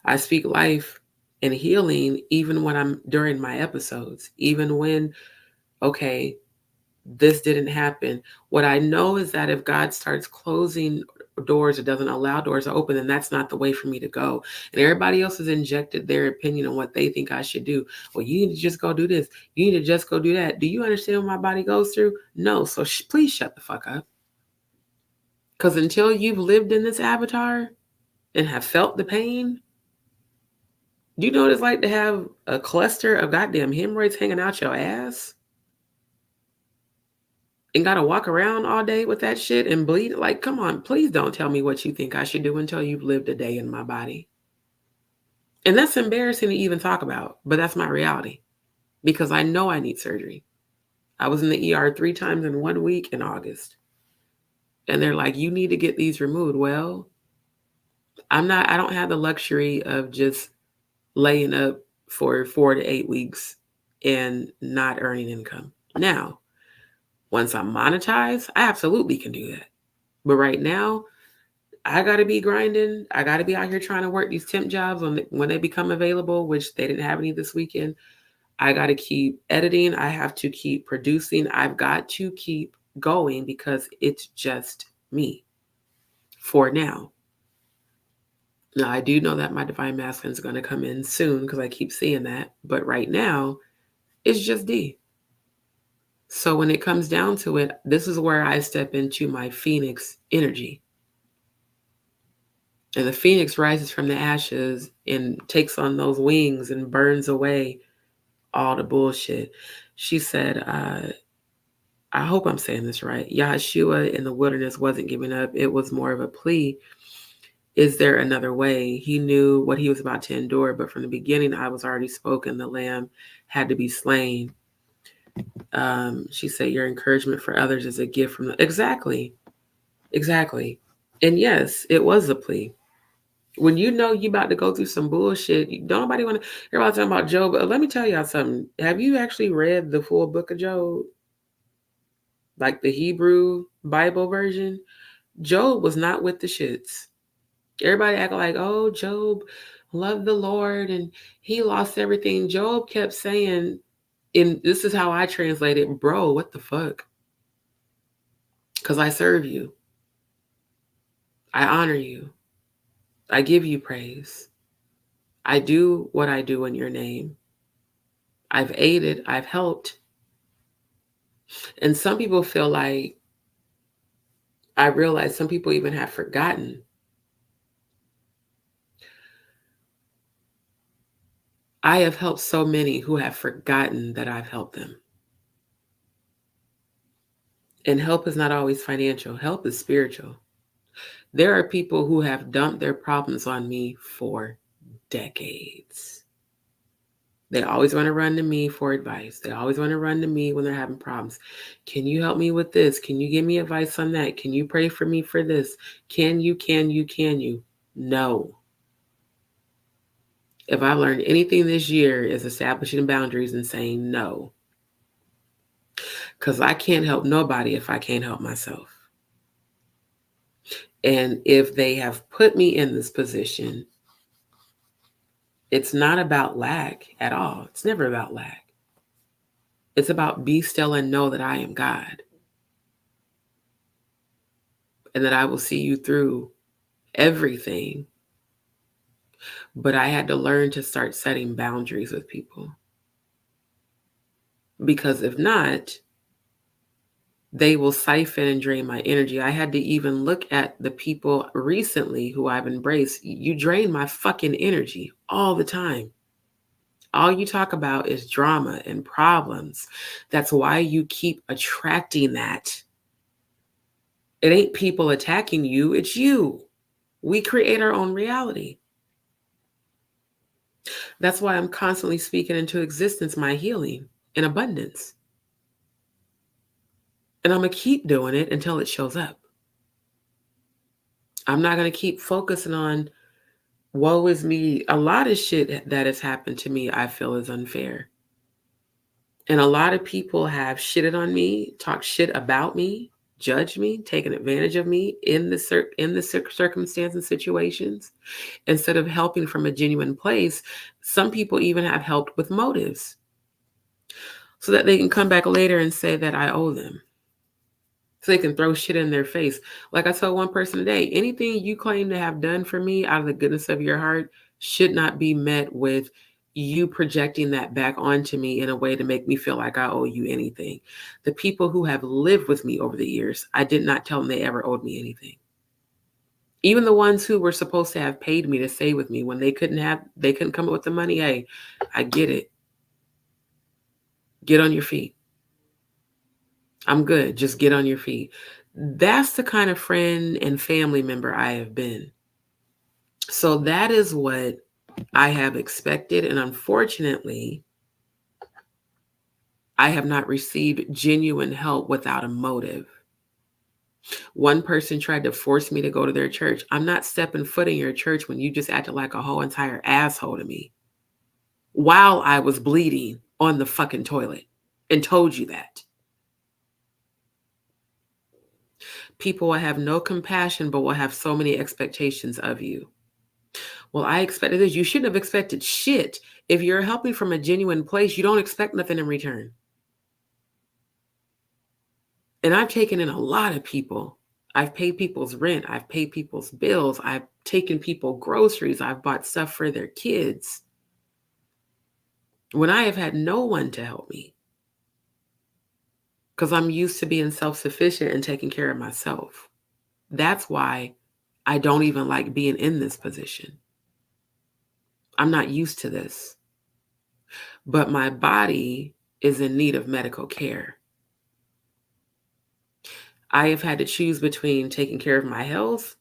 I speak life and healing even when I'm during my episodes, even when, okay, this didn't happen. What I know is that if God starts closing doors or doesn't allow doors to open, then that's not the way for me to go. And everybody else has injected their opinion on what they think I should do. Well, you need to just go do this. You need to just go do that. Do you understand what my body goes through? No. So please shut the fuck up. Because until you've lived in this avatar and have felt the pain, do you know what it's like to have a cluster of goddamn hemorrhoids hanging out your ass? And gotta walk around all day with that shit and bleed? Like, come on, please don't tell me what you think I should do until you've lived a day in my body. And that's embarrassing to even talk about, but that's my reality because I know I need surgery. I was in the ER 3 times in 1 week in August. And they're like, you need to get these removed. Well, I don't have the luxury of just laying up for 4 to 8 weeks and not earning income. Now, once I'm monetized, I absolutely can do that. But right now, I got to be grinding. I got to be out here trying to work these temp jobs when they become available, which they didn't have any this weekend. I got to keep editing. I have to keep producing. I've got to keep going because it's just me for now. Now, I do know that my divine masculine is going to come in soon because I keep seeing that. But right now, it's just D. So when it comes down to it, this is where I step into my Phoenix energy. And the Phoenix rises from the ashes and takes on those wings and burns away all the bullshit. She said, I hope I'm saying this right. Yahshua in the wilderness wasn't giving up. It was more of a plea. Is there another way? He knew what he was about to endure, but from the beginning, I was already spoken. The lamb had to be slain. She said, your encouragement for others is a gift from the... Exactly. And yes, it was a plea. When you know you about to go through some bullshit, don't nobody want to... Everybody talking about Job. Let me tell y'all something. Have you actually read the full book of Job? Like the Hebrew Bible version? Job was not with the shits. Everybody act like, oh, Job loved the Lord and he lost everything. Job kept saying, and this is how I translate it, bro, what the fuck? Because I serve you. I honor you. I give you praise. I do what I do in your name. I've aided, I've helped. And some people feel like, I realize some people even have forgotten. I have helped so many who have forgotten that I've helped them. And help is not always financial. Help is spiritual. There are people who have dumped their problems on me for decades. They always want to run to me for advice. They always want to run to me when they're having problems. Can you help me with this? Can you give me advice on that? Can you pray for me for this? Can you? No. If I learned anything this year is establishing boundaries and saying no. Because I can't help nobody if I can't help myself. And if they have put me in this position, it's not about lack at all. It's never about lack. It's about be still and know that I am God and that I will see you through everything. But I had to learn to start setting boundaries with people. Because if not, they will siphon and drain my energy. I had to even look at the people recently who I've embraced. You drain my fucking energy all the time. All you talk about is drama and problems. That's why you keep attracting that. It ain't people attacking you, it's you. We create our own reality. That's why I'm constantly speaking into existence my healing in abundance. And I'm going to keep doing it until it shows up. I'm not going to keep focusing on woe is me. A lot of shit that has happened to me, I feel is unfair. And a lot of people have shitted on me, talked shit about me, judged me, taken advantage of me in the circumstances and situations. Instead of helping from a genuine place, some people even have helped with motives so that they can come back later and say that I owe them. So they can throw shit in their face. Like I told one person today, anything you claim to have done for me out of the goodness of your heart should not be met with you projecting that back onto me in a way to make me feel like I owe you anything. The people who have lived with me over the years, I did not tell them they ever owed me anything. Even the ones who were supposed to have paid me to stay with me when they couldn't come up with the money. Hey, I get it. Get on your feet. I'm good. Just get on your feet. That's the kind of friend and family member I have been. So that is what I have expected. And unfortunately, I have not received genuine help without a motive. One person tried to force me to go to their church. I'm not stepping foot in your church when you just acted like a whole entire asshole to me while I was bleeding on the fucking toilet and told you that. People will have no compassion, but will have so many expectations of you. Well, I expected this. You shouldn't have expected shit. If you're helping from a genuine place, you don't expect nothing in return. And I've taken in a lot of people. I've paid people's rent. I've paid people's bills. I've taken people groceries. I've bought stuff for their kids when I have had no one to help me because I'm used to being self-sufficient and taking care of myself. That's why I don't even like being in this position. I'm not used to this. But my body is in need of medical care. I have had to choose between taking care of my health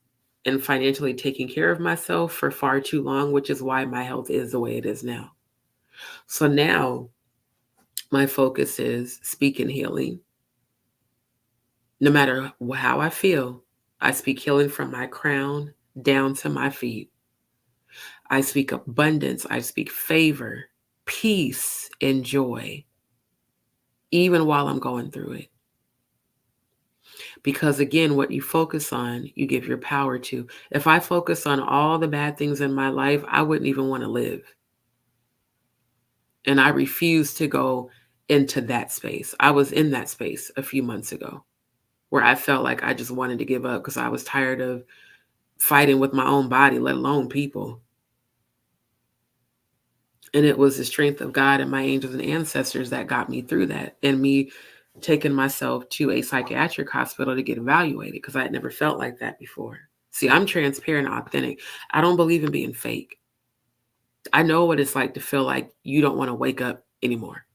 and financially taking care of myself for far too long, which is why my health is the way it is now. So now my focus is speaking healing. No matter how I feel, I speak healing from my crown down to my feet. I speak abundance. I speak favor, peace, and joy, even while I'm going through it. Because again, what you focus on, you give your power to. If I focus on all the bad things in my life, I wouldn't even want to live. And I refuse to go into that space. I was in that space a few months ago where I felt like I just wanted to give up because I was tired of fighting with my own body, let alone people. And it was the strength of God and my angels and ancestors that got me through that, and me taking myself to a psychiatric hospital to get evaluated because I had never felt like that before. See, I'm transparent and authentic. I don't believe in being fake. I know what it's like to feel like you don't want to wake up anymore.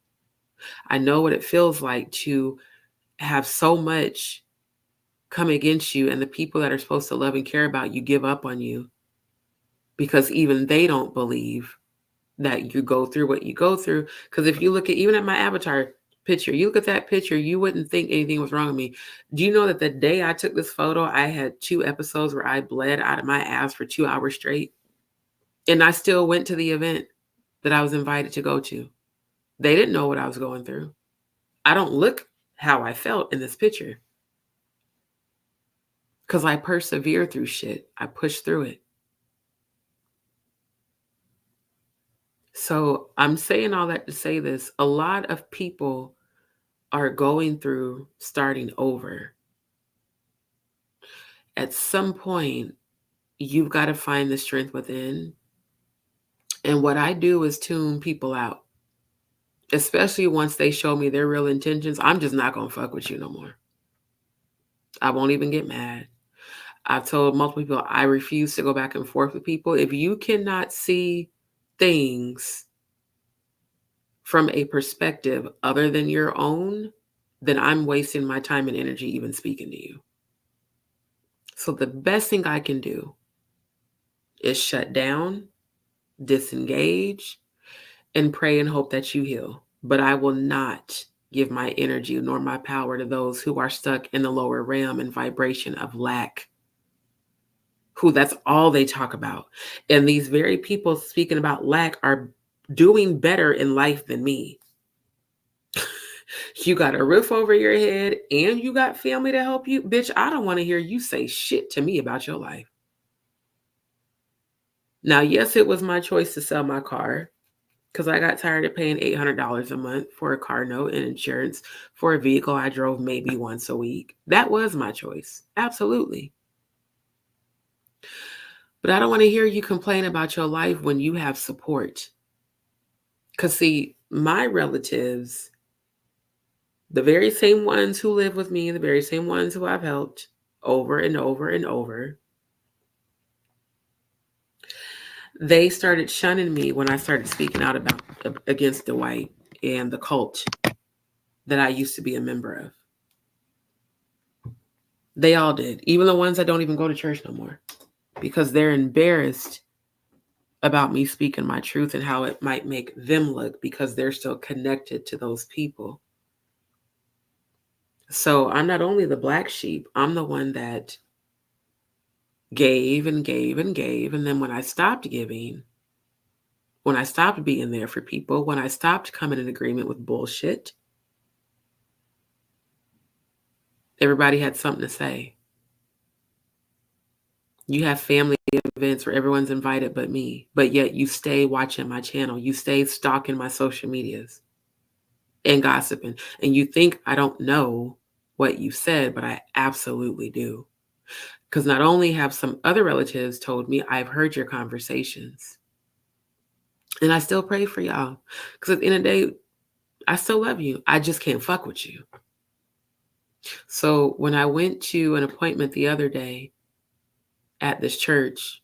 I know what it feels like to have so much come against you and the people that are supposed to love and care about you give up on you because even they don't believe that you go through what you go through. Because if you look at, even at my avatar picture, you look at that picture, you wouldn't think anything was wrong with me. Do you know that the day I took this photo, I had 2 episodes where I bled out of my ass for 2 hours straight? And I still went to the event that I was invited to go to. They didn't know what I was going through. I don't look how I felt in this picture because I persevered through shit. I pushed through it. So I'm saying all that to say this. A lot of people are going through starting over. At some point, you've got to find the strength within. And what I do is tune people out, especially once they show me their real intentions. I'm just not going to fuck with you no more. I won't even get mad. I've told multiple people I refuse to go back and forth with people. If you cannot see things from a perspective other than your own, then I'm wasting my time and energy even speaking to you. So the best thing I can do is shut down, disengage, and pray and hope that you heal. But I will not give my energy nor my power to those who are stuck in the lower realm and vibration of lack, who that's all they talk about. And these very people speaking about lack are doing better in life than me. You got a roof over your head and you got family to help you. Bitch, I don't want to hear you say shit to me about your life. Now, yes, it was my choice to sell my car because I got tired of paying $800 a month for a car note and insurance for a vehicle I drove maybe once a week. That was my choice. Absolutely. But I don't want to hear you complain about your life when you have support. Because, see, my relatives, the very same ones who live with me, the very same ones who I've helped over and over and over, they started shunning me when I started speaking out against the white and the cult that I used to be a member of. They all did, even the ones that don't even go to church no more, because they're embarrassed about me speaking my truth and how it might make them look because they're still connected to those people. So I'm not only the black sheep, I'm the one that gave and gave and gave. And then when I stopped giving, when I stopped being there for people, when I stopped coming in agreement with bullshit, everybody had something to say. You have family events where everyone's invited but me, but yet you stay watching my channel. You stay stalking my social medias and gossiping. And you think I don't know what you said, but I absolutely do. Because not only have some other relatives told me, I've heard your conversations. And I still pray for y'all. Because at the end of the day, I still love you. I just can't fuck with you. So when I went to an appointment the other day at this church,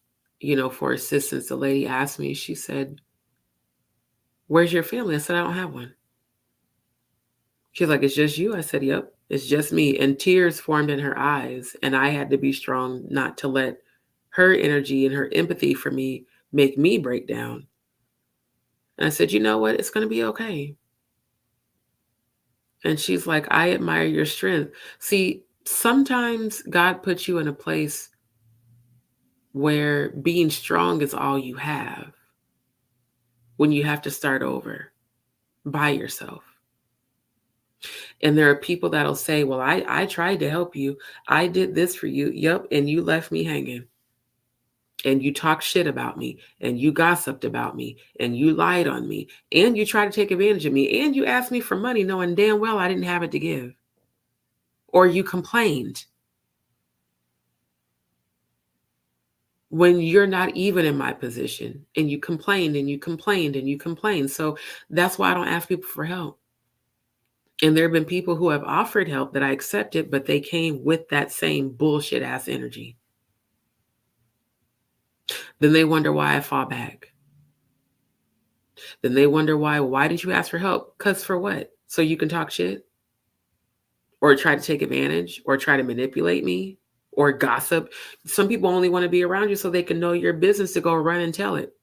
for assistance, the lady asked me, she said, "Where's your family?" I said, "I don't have one." She's like, "It's just you?" I said, "Yep, it's just me." And tears formed in her eyes. And I had to be strong not to let her energy and her empathy for me make me break down. And I said, "You know what? It's going to be okay." And she's like, "I admire your strength." See, sometimes God puts you in a place where being strong is all you have when you have to start over by yourself. And there are people that'll say, "Well, I tried to help you. I did this for you." Yep. And you left me hanging. And you talked shit about me. And you gossiped about me. And you lied on me. And you tried to take advantage of me. And you asked me for money knowing damn well I didn't have it to give. Or you complained when you're not even in my position. And you complained and you complained and you complained. So that's why I don't ask people for help. And there have been people who have offered help that I accepted, but they came with that same bullshit ass energy. Then they wonder why I fall back. Then they wonder why did you ask for help? Because for what? So you can talk shit? Or try to take advantage? Or try to manipulate me? Or gossip? Some people only want to be around you so they can know your business to go run and tell it.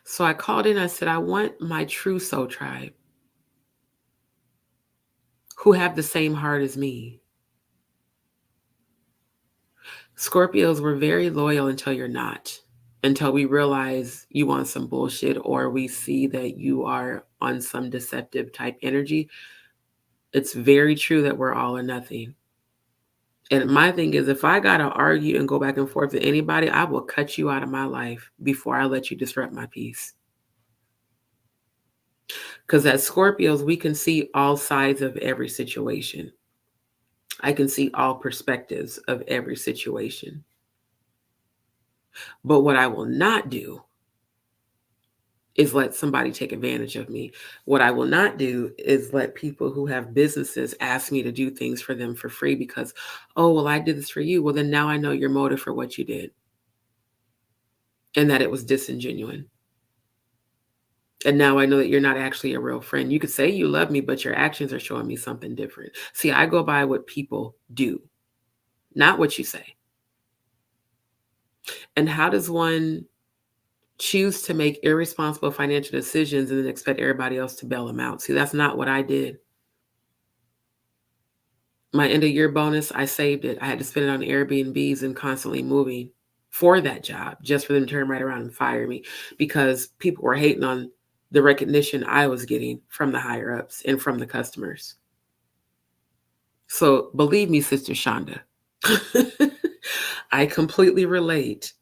So I called in, I said, I want my true soul tribe who have the same heart as me. Scorpios were very loyal until you're not, until we realize you want some bullshit or we see that you are on some deceptive type energy. It's very true that we're all or nothing. And my thing is, if I got to argue and go back and forth with anybody, I will cut you out of my life before I let you disrupt my peace. Because as Scorpios, we can see all sides of every situation. I can see all perspectives of every situation. But what I will not do is let somebody take advantage of me. What I will not do is let people who have businesses ask me to do things for them for free because, oh, well, I did this for you. Well, then now I know your motive for what you did and that it was disingenuous. And now I know that you're not actually a real friend. You could say you love me, but your actions are showing me something different. See, I go by what people do, not what you say. And how does one choose to make irresponsible financial decisions and then expect everybody else to bail them out? See, that's not what I did. My end of year bonus, I saved it. I had to spend it on Airbnbs and constantly moving for that job just for them to turn right around and fire me because people were hating on the recognition I was getting from the higher ups and from the customers. So believe me, Sister Shonda, I completely relate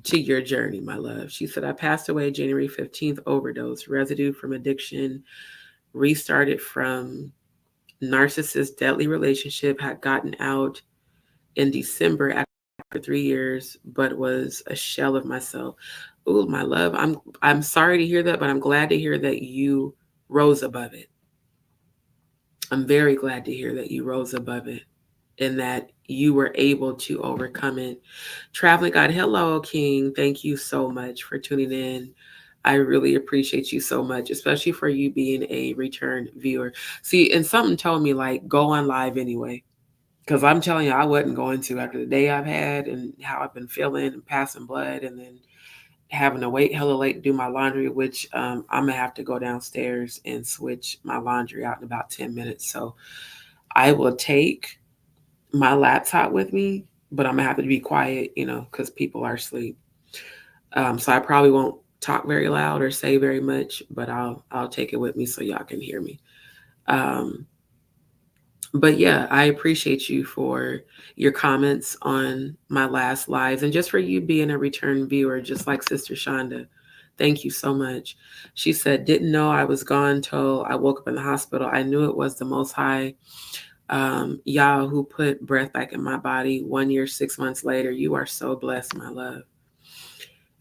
to your journey, my love. She said, I passed away January 15th, overdose, residue from addiction, restarted from narcissist deadly relationship, had gotten out in December after 3 years, but was a shell of myself. Ooh, my love, I'm sorry to hear that, but I'm glad to hear that you rose above it. I'm very glad to hear that you rose above it and that you were able to overcome it. Traveling God, hello, King. Thank you so much for tuning in. I really appreciate you so much, especially for you being a return viewer. See, and something told me like go on live anyway. Because I'm telling you, I wasn't going to after the day I've had and how I've been feeling and passing blood and then having to wait hella late to do my laundry, which I'm going to have to go downstairs and switch my laundry out in about 10 minutes. So I will take my laptop with me, but I'm going to have to be quiet, because people are asleep. So I probably won't talk very loud or say very much, but I'll take it with me so y'all can hear me. But yeah, I appreciate you for your comments on my last lives and just for you being a return viewer, just like Sister Shonda. Thank you so much. She said, didn't know I was gone till I woke up in the hospital. I knew it was the Most High, Yah, who put breath back in my body 1 year, 6 months later. You are so blessed, my love.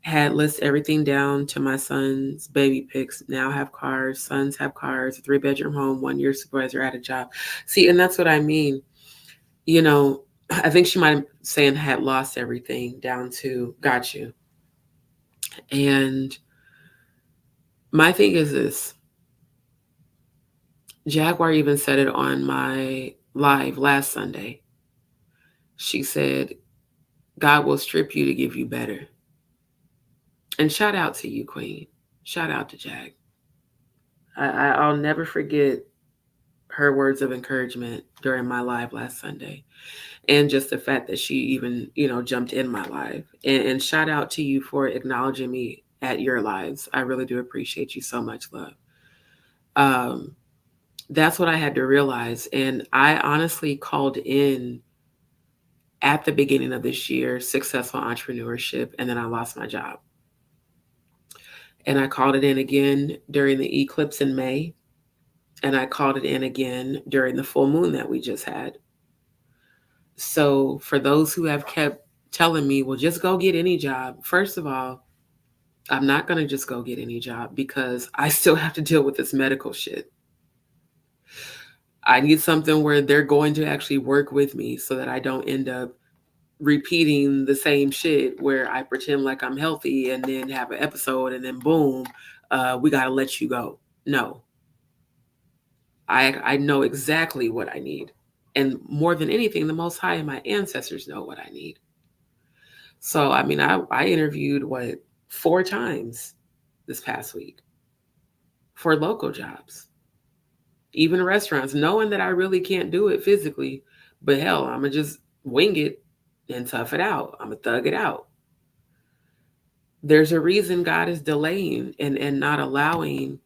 Had list everything down to my son's baby pics. Now have cars, sons have cars, a 3-bedroom home, 1 year supervisor at a job. See, and that's what I mean. I think she might have saying had lost everything down to got you. And my thing is this. Jaguar even said it on my live last Sunday. She said, God will strip you to give you better. And shout out to you, Queen. Shout out to Jag. I'll never forget her words of encouragement during my live last Sunday. And just the fact that she even, jumped in my live. And shout out to you for acknowledging me at your lives. I really do appreciate you so much, love. That's what I had to realize. And I honestly called in at the beginning of this year, successful entrepreneurship, and then I lost my job. And I called it in again during the eclipse in May. And I called it in again during the full moon that we just had. So for those who have kept telling me, well, just go get any job. First of all, I'm not going to just go get any job because I still have to deal with this medical shit. I need something where they're going to actually work with me so that I don't end up repeating the same shit where I pretend like I'm healthy and then have an episode and then boom, we got to let you go. No, I know exactly what I need. And more than anything, the Most High and my ancestors know what I need. So, I interviewed 4 times this past week for local jobs, even restaurants, knowing that I really can't do it physically. But hell, I'm going to just wing it and tough it out. I'm going to thug it out. There's a reason God is delaying and not allowing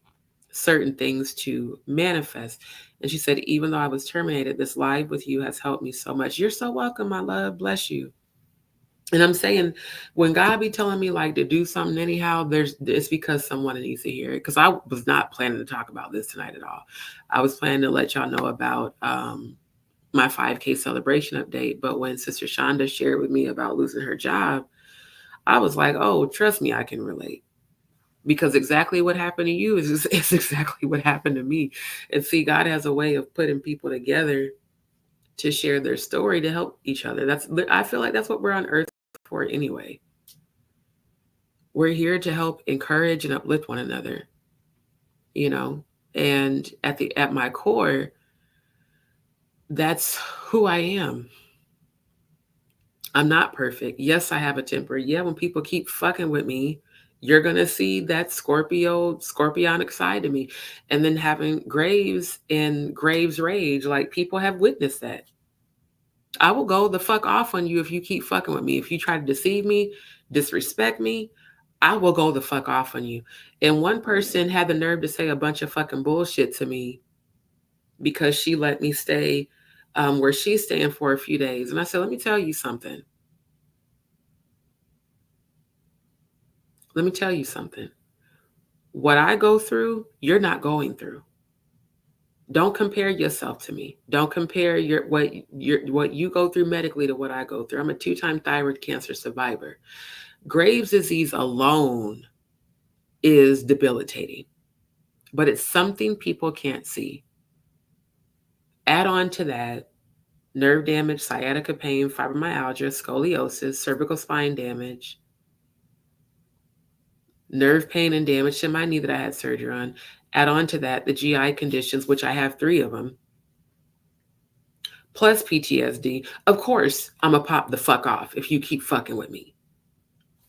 certain things to manifest. And she said, even though I was terminated, this live with you has helped me so much. You're so welcome, my love. Bless you. And I'm saying, when God be telling me like to do something anyhow, it's because someone needs to hear it. Because I was not planning to talk about this tonight at all. I was planning to let y'all know about my 5K celebration update. But when Sister Shonda shared with me about losing her job, I was like, oh, trust me, I can relate. Because exactly what happened to you is exactly what happened to me. And see, God has a way of putting people together to share their story to help each other. I feel like that's what we're on earth for anyway. We're here to help encourage and uplift one another, you know? And at my core, that's who I am. I'm not perfect. Yes, I have a temper. Yeah, when people keep fucking with me, you're going to see that scorpionic side to me. And then having Graves and Graves rage, like people have witnessed that. I will go the fuck off on you if you keep fucking with me. If you try to deceive me, disrespect me, I will go the fuck off on you. And one person had the nerve to say a bunch of fucking bullshit to me because she let me stay where she's staying for a few days. And I said, let me tell you something. Let me tell you something. What I go through, you're not going through. Don't compare yourself to me. Don't compare what you go through medically to what I go through. I'm a 2-time thyroid cancer survivor. Graves' disease alone is debilitating, but it's something people can't see. Add on to that nerve damage, sciatica pain, fibromyalgia, scoliosis, cervical spine damage, nerve pain and damage to my knee that I had surgery on. Add on to that the GI conditions, which I have 3 of them, plus PTSD. Of course, I'm going to pop the fuck off if you keep fucking with me.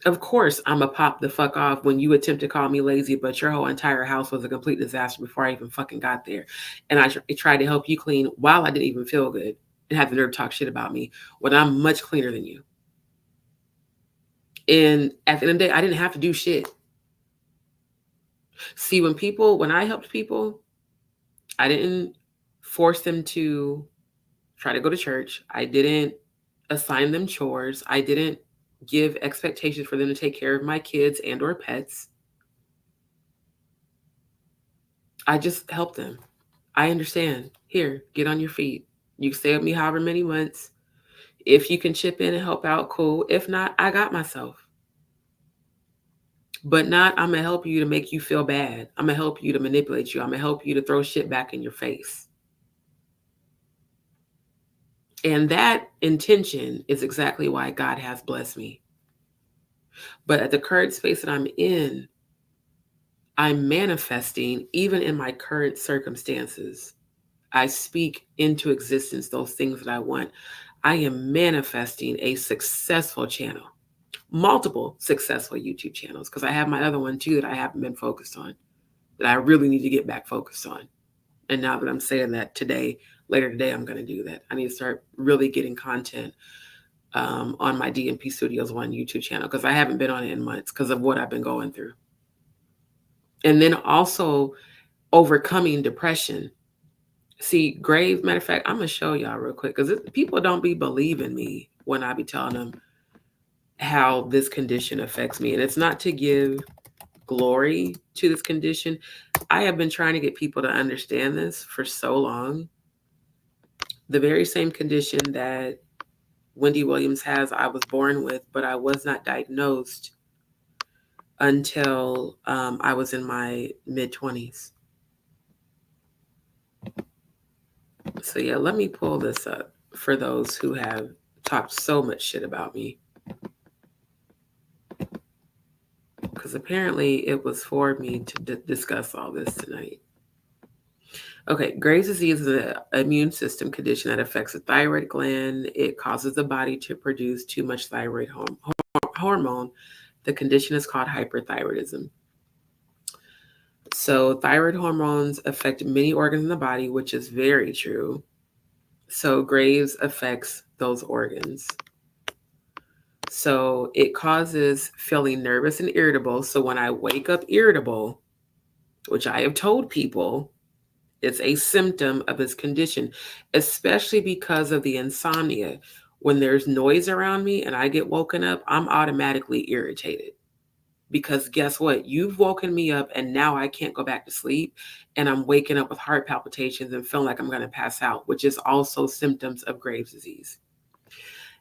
Of course, I'm going to pop the fuck off when you attempt to call me lazy, but your whole entire house was a complete disaster before I even fucking got there. And I tried to help you clean while I didn't even feel good and have the nerve to talk shit about me when I'm much cleaner than you. And at the end of the day, I didn't have to do shit. See, when I helped people, I didn't force them to try to go to church. I didn't assign them chores. I didn't give expectations for them to take care of my kids and or pets. I just helped them. I understand. Here, get on your feet. You can stay with me however many months. If you can chip in and help out, cool. If not, I got myself. But not, I'm going to help you to make you feel bad. I'm going to help you to manipulate you. I'm going to help you to throw shit back in your face. And that intention is exactly why God has blessed me. But at the current space that I'm in, I'm manifesting, even in my current circumstances. I speak into existence those things that I want. I am manifesting a successful channel, multiple successful YouTube channels, because I have my other one too that I haven't been focused on, that I really need to get back focused on. And now that I'm saying that later today, I'm going to do that. I need to start really getting content on my DnP Studios 1 YouTube channel, because I haven't been on it in months because of what I've been going through. And then also overcoming depression. See, Graves, matter of fact, I'm going to show y'all real quick, because people don't be believing me when I be telling them how this condition affects me. And it's not to give glory to this condition. I have been trying to get people to understand this for so long. The very same condition that Wendy Williams has, I was born with, but I was not diagnosed until I was in my mid-20s. So yeah, let me pull this up for those who have talked so much shit about me. Because apparently it was for me to discuss all this tonight. Okay, Graves' disease is an immune system condition that affects the thyroid gland. It causes the body to produce too much thyroid hormone. The condition is called hyperthyroidism. So, thyroid hormones affect many organs in the body, which is very true. So, Graves affects those organs. So, it causes feeling nervous and irritable. So, when I wake up irritable, which I have told people, it's a symptom of this condition, especially because of the insomnia. When there's noise around me and I get woken up, I'm automatically irritated. Because guess what? You've woken me up and now I can't go back to sleep. And I'm waking up with heart palpitations and feeling like I'm going to pass out, which is also symptoms of Graves' disease.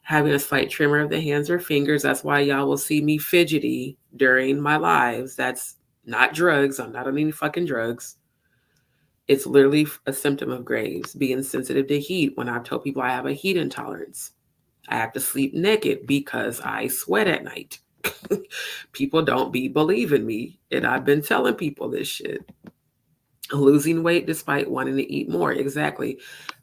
Having a slight tremor of the hands or fingers. That's why y'all will see me fidgety during my lives. That's not drugs. I'm not on any fucking drugs. It's literally a symptom of Graves. Being sensitive to heat. When I've told people I have a heat intolerance, I have to sleep naked because I sweat at night. People don't be believing me. And I've been telling people this shit. Losing weight despite wanting to eat more. Exactly.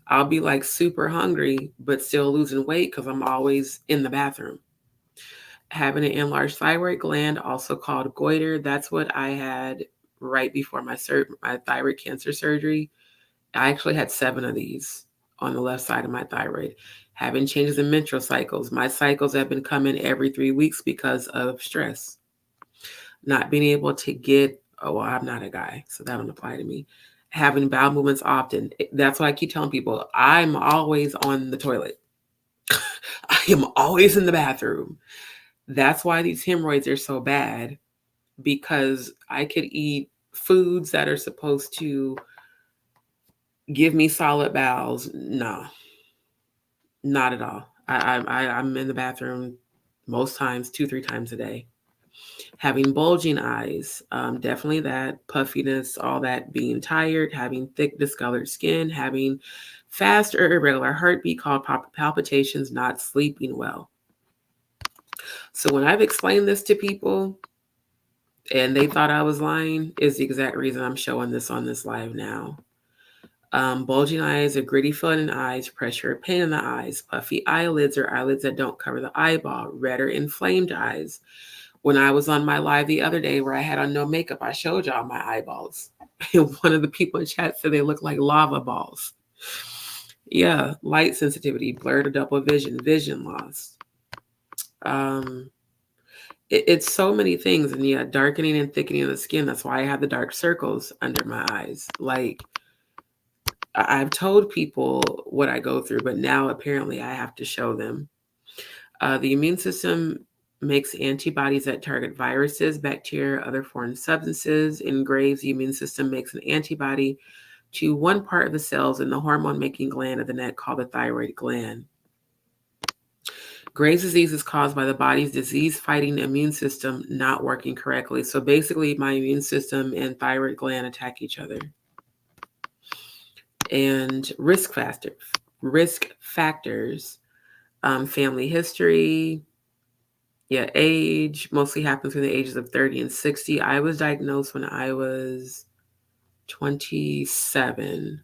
I'll be like super hungry, but still losing weight because I'm always in the bathroom. Having an enlarged thyroid gland, also called goiter. That's what I had right before my thyroid cancer surgery. I actually had 7 of these on the left side of my thyroid. Having changes in menstrual cycles. My cycles have been coming every 3 weeks because of stress. Not being able to get, oh, well, I'm not a guy, so that don't apply to me. Having bowel movements often. That's why I keep telling people I'm always on the toilet. I am always in the bathroom. That's why these hemorrhoids are so bad, because I could eat foods that are supposed to give me solid bowels. No, not at all. I'm in the bathroom most times, 2-3 times a day. Having bulging eyes, definitely that. Puffiness, all that. Being tired, having thick discolored skin, having fast or irregular heartbeat called palpitations, not sleeping well. So when I've explained this to people and they thought I was lying, is the exact reason I'm showing this on this live now. Bulging eyes, a gritty feeling in eyes, pressure or pain in the eyes, puffy eyelids or eyelids that don't cover the eyeball, red or inflamed eyes. When I was on my live the other day where I had on no makeup, I showed y'all my eyeballs. And one of the people in chat said they look like lava balls. Yeah, light sensitivity, blurred or double vision, vision loss. It's so many things. And yeah, darkening and thickening of the skin. That's why I have the dark circles under my eyes. Like, I've told people what I go through, but now apparently I have to show them. The immune system makes antibodies that target viruses, bacteria, other foreign substances. In Graves, the immune system makes an antibody to one part of the cells in the hormone-making gland of the neck called the thyroid gland. Graves' disease is caused by the body's disease-fighting immune system not working correctly. So basically, my immune system and thyroid gland attack each other. And risk factors, family history, age mostly happens between the ages of 30 and 60. I was diagnosed when I was 27.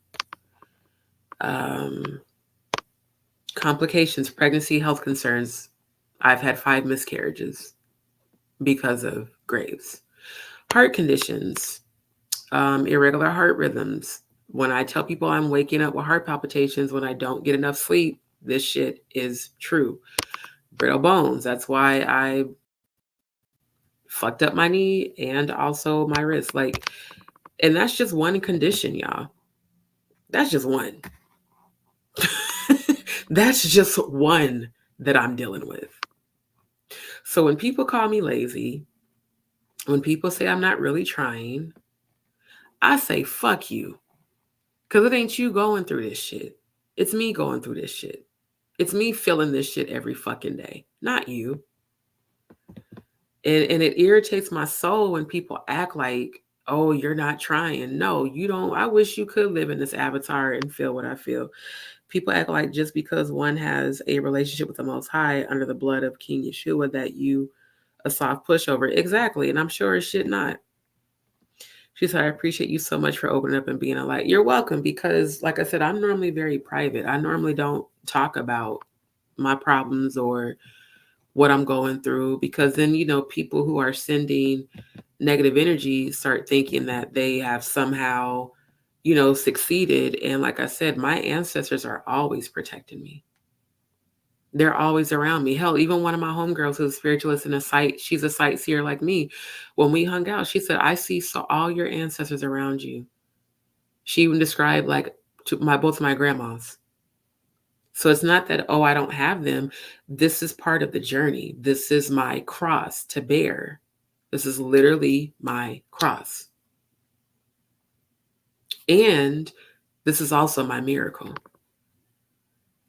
Complications, pregnancy, health concerns. I've had 5 miscarriages because of Graves. Heart conditions, irregular heart rhythms. When I tell people I'm waking up with heart palpitations when I don't get enough sleep, this shit is true. Brittle bones. That's why I fucked up my knee and also my wrist. Like, and that's just one condition, y'all. That's just one. That's just one that I'm dealing with. So when people call me lazy, when people say I'm not really trying, I say, fuck you. Because it ain't you going through this shit. It's me going through this shit. It's me feeling this shit every fucking day, not you. And it irritates my soul when people act like, oh, you're not trying. No, you don't. I wish you could live in this avatar and feel what I feel. People act like just because one has a relationship with the Most High under the blood of King Yeshua that you a soft pushover. Exactly. And I'm sure it should not. She said, I appreciate you so much for opening up and being a light. You're welcome, because like I said, I'm normally very private. I normally don't talk about my problems or what I'm going through, because then, people who are sending negative energy start thinking that they have somehow, succeeded. And like I said, my ancestors are always protecting me. They're always around me. Hell, even one of my homegirls who's a spiritualist and she's a sightseer like me. When we hung out, she said, I see all your ancestors around you. She even described like both of my grandmas. So it's not that, oh, I don't have them. This is part of the journey. This is my cross to bear. This is literally my cross. And this is also my miracle.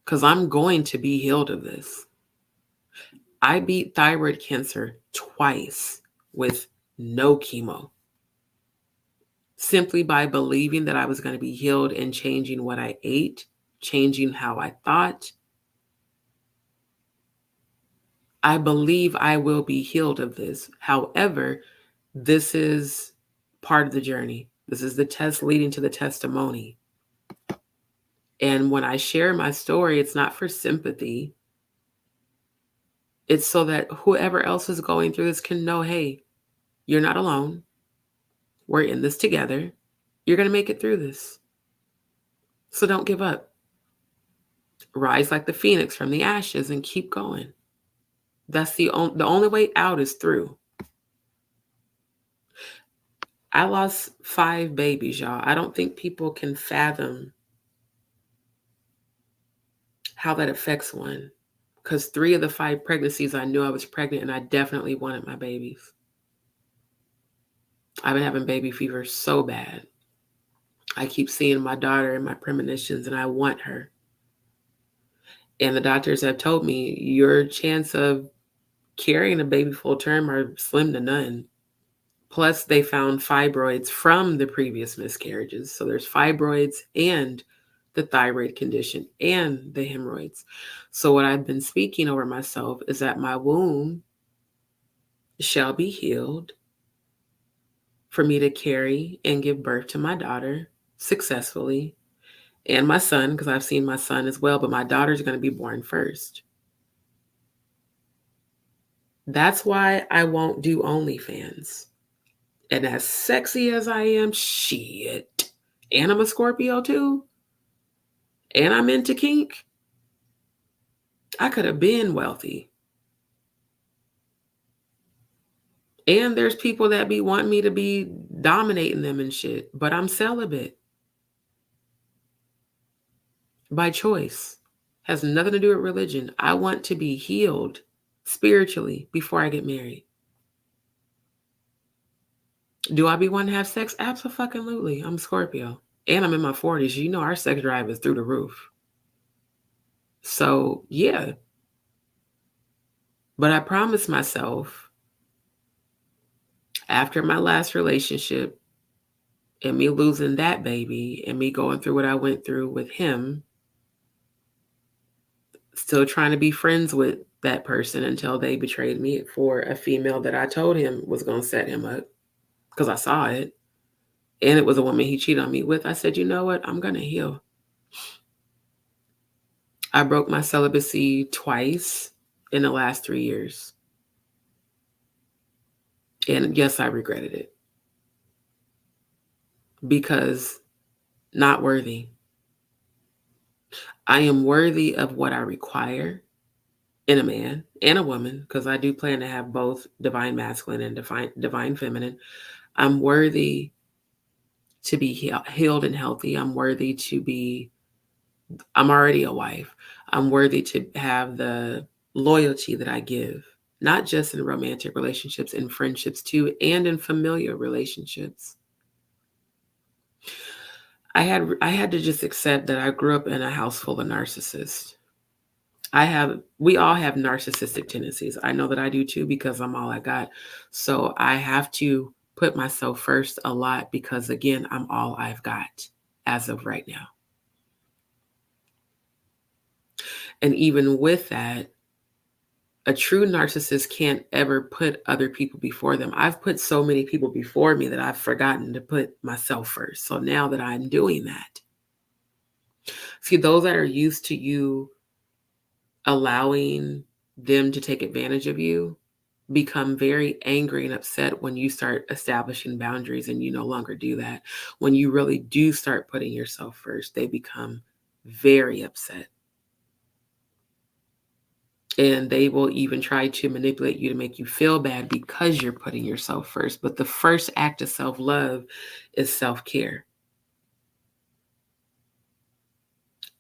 Because I'm going to be healed of this. I beat thyroid cancer twice with no chemo. Simply by believing that I was going to be healed and changing what I ate, changing how I thought. I believe I will be healed of this. However, this is part of the journey. This is the test leading to the testimony. And when I share my story, it's not for sympathy. It's so that whoever else is going through this can know, hey, you're not alone. We're in this together. You're going to make it through this. So don't give up. Rise like the phoenix from the ashes and keep going. That's the only way out is through. I lost 5 babies, y'all. I don't think people can fathom how that affects one. Because 3 of the 5 pregnancies, I knew I was pregnant and I definitely wanted my babies. I've been having baby fever so bad. I keep seeing my daughter in my premonitions and I want her. And the doctors have told me your chance of carrying a baby full term are slim to none. Plus, they found fibroids from the previous miscarriages. So there's fibroids and the thyroid condition and the hemorrhoids. So what I've been speaking over myself is that my womb shall be healed for me to carry and give birth to my daughter successfully, and my son, because I've seen my son as well, but my daughter's going to be born first. That's why I won't do OnlyFans. And as sexy as I am, shit. And I'm a Scorpio too. And I'm into kink. I could have been wealthy. And there's people that be wanting me to be dominating them and shit. But I'm celibate. By choice. Has nothing to do with religion. I want to be healed spiritually before I get married. Do I be wanting to have sex? Absolutely. I'm Scorpio. And I'm in my 40s. You know our sex drive is through the roof. So, yeah. But I promised myself after my last relationship and me losing that baby and me going through what I went through with him, still trying to be friends with that person until they betrayed me for a female that I told him was going to set him up because I saw it. And it was a woman he cheated on me with. I said, you know what? I'm going to heal. I broke my celibacy twice in the last 3 years. And yes, I regretted it. Because not worthy. I am worthy of what I require in a man and a woman, because I do plan to have both divine masculine and divine feminine. I'm worthy to be healed and healthy. I'm worthy I'm already a wife. I'm worthy to have the loyalty that I give, not just in romantic relationships, in friendships too, and in familial relationships. I had to just accept that I grew up in a house full of narcissists. We all have narcissistic tendencies. I know that I do too, because I'm all I got. So I have to put myself first a lot because, again, I'm all I've got as of right now. And even with that, a true narcissist can't ever put other people before them. I've put so many people before me that I've forgotten to put myself first. So now that I'm doing that, see, those that are used to you allowing them to take advantage of you become very angry and upset when you start establishing boundaries and you no longer do that. When you really do start putting yourself first, they become very upset. And they will even try to manipulate you to make you feel bad because you're putting yourself first. But the first act of self-love is self-care.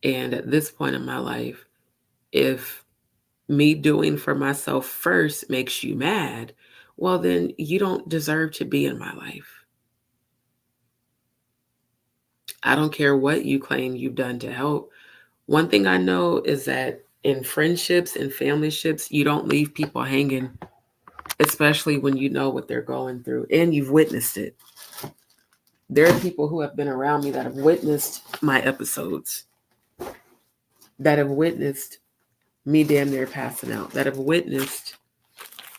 And at this point in my life, if me doing for myself first makes you mad, well, then you don't deserve to be in my life. I don't care what you claim you've done to help. One thing I know is that in friendships and familyships, you don't leave people hanging, especially when you know what they're going through and you've witnessed it. There are people who have been around me that have witnessed my episodes, that have witnessed me damn near passing out, that have witnessed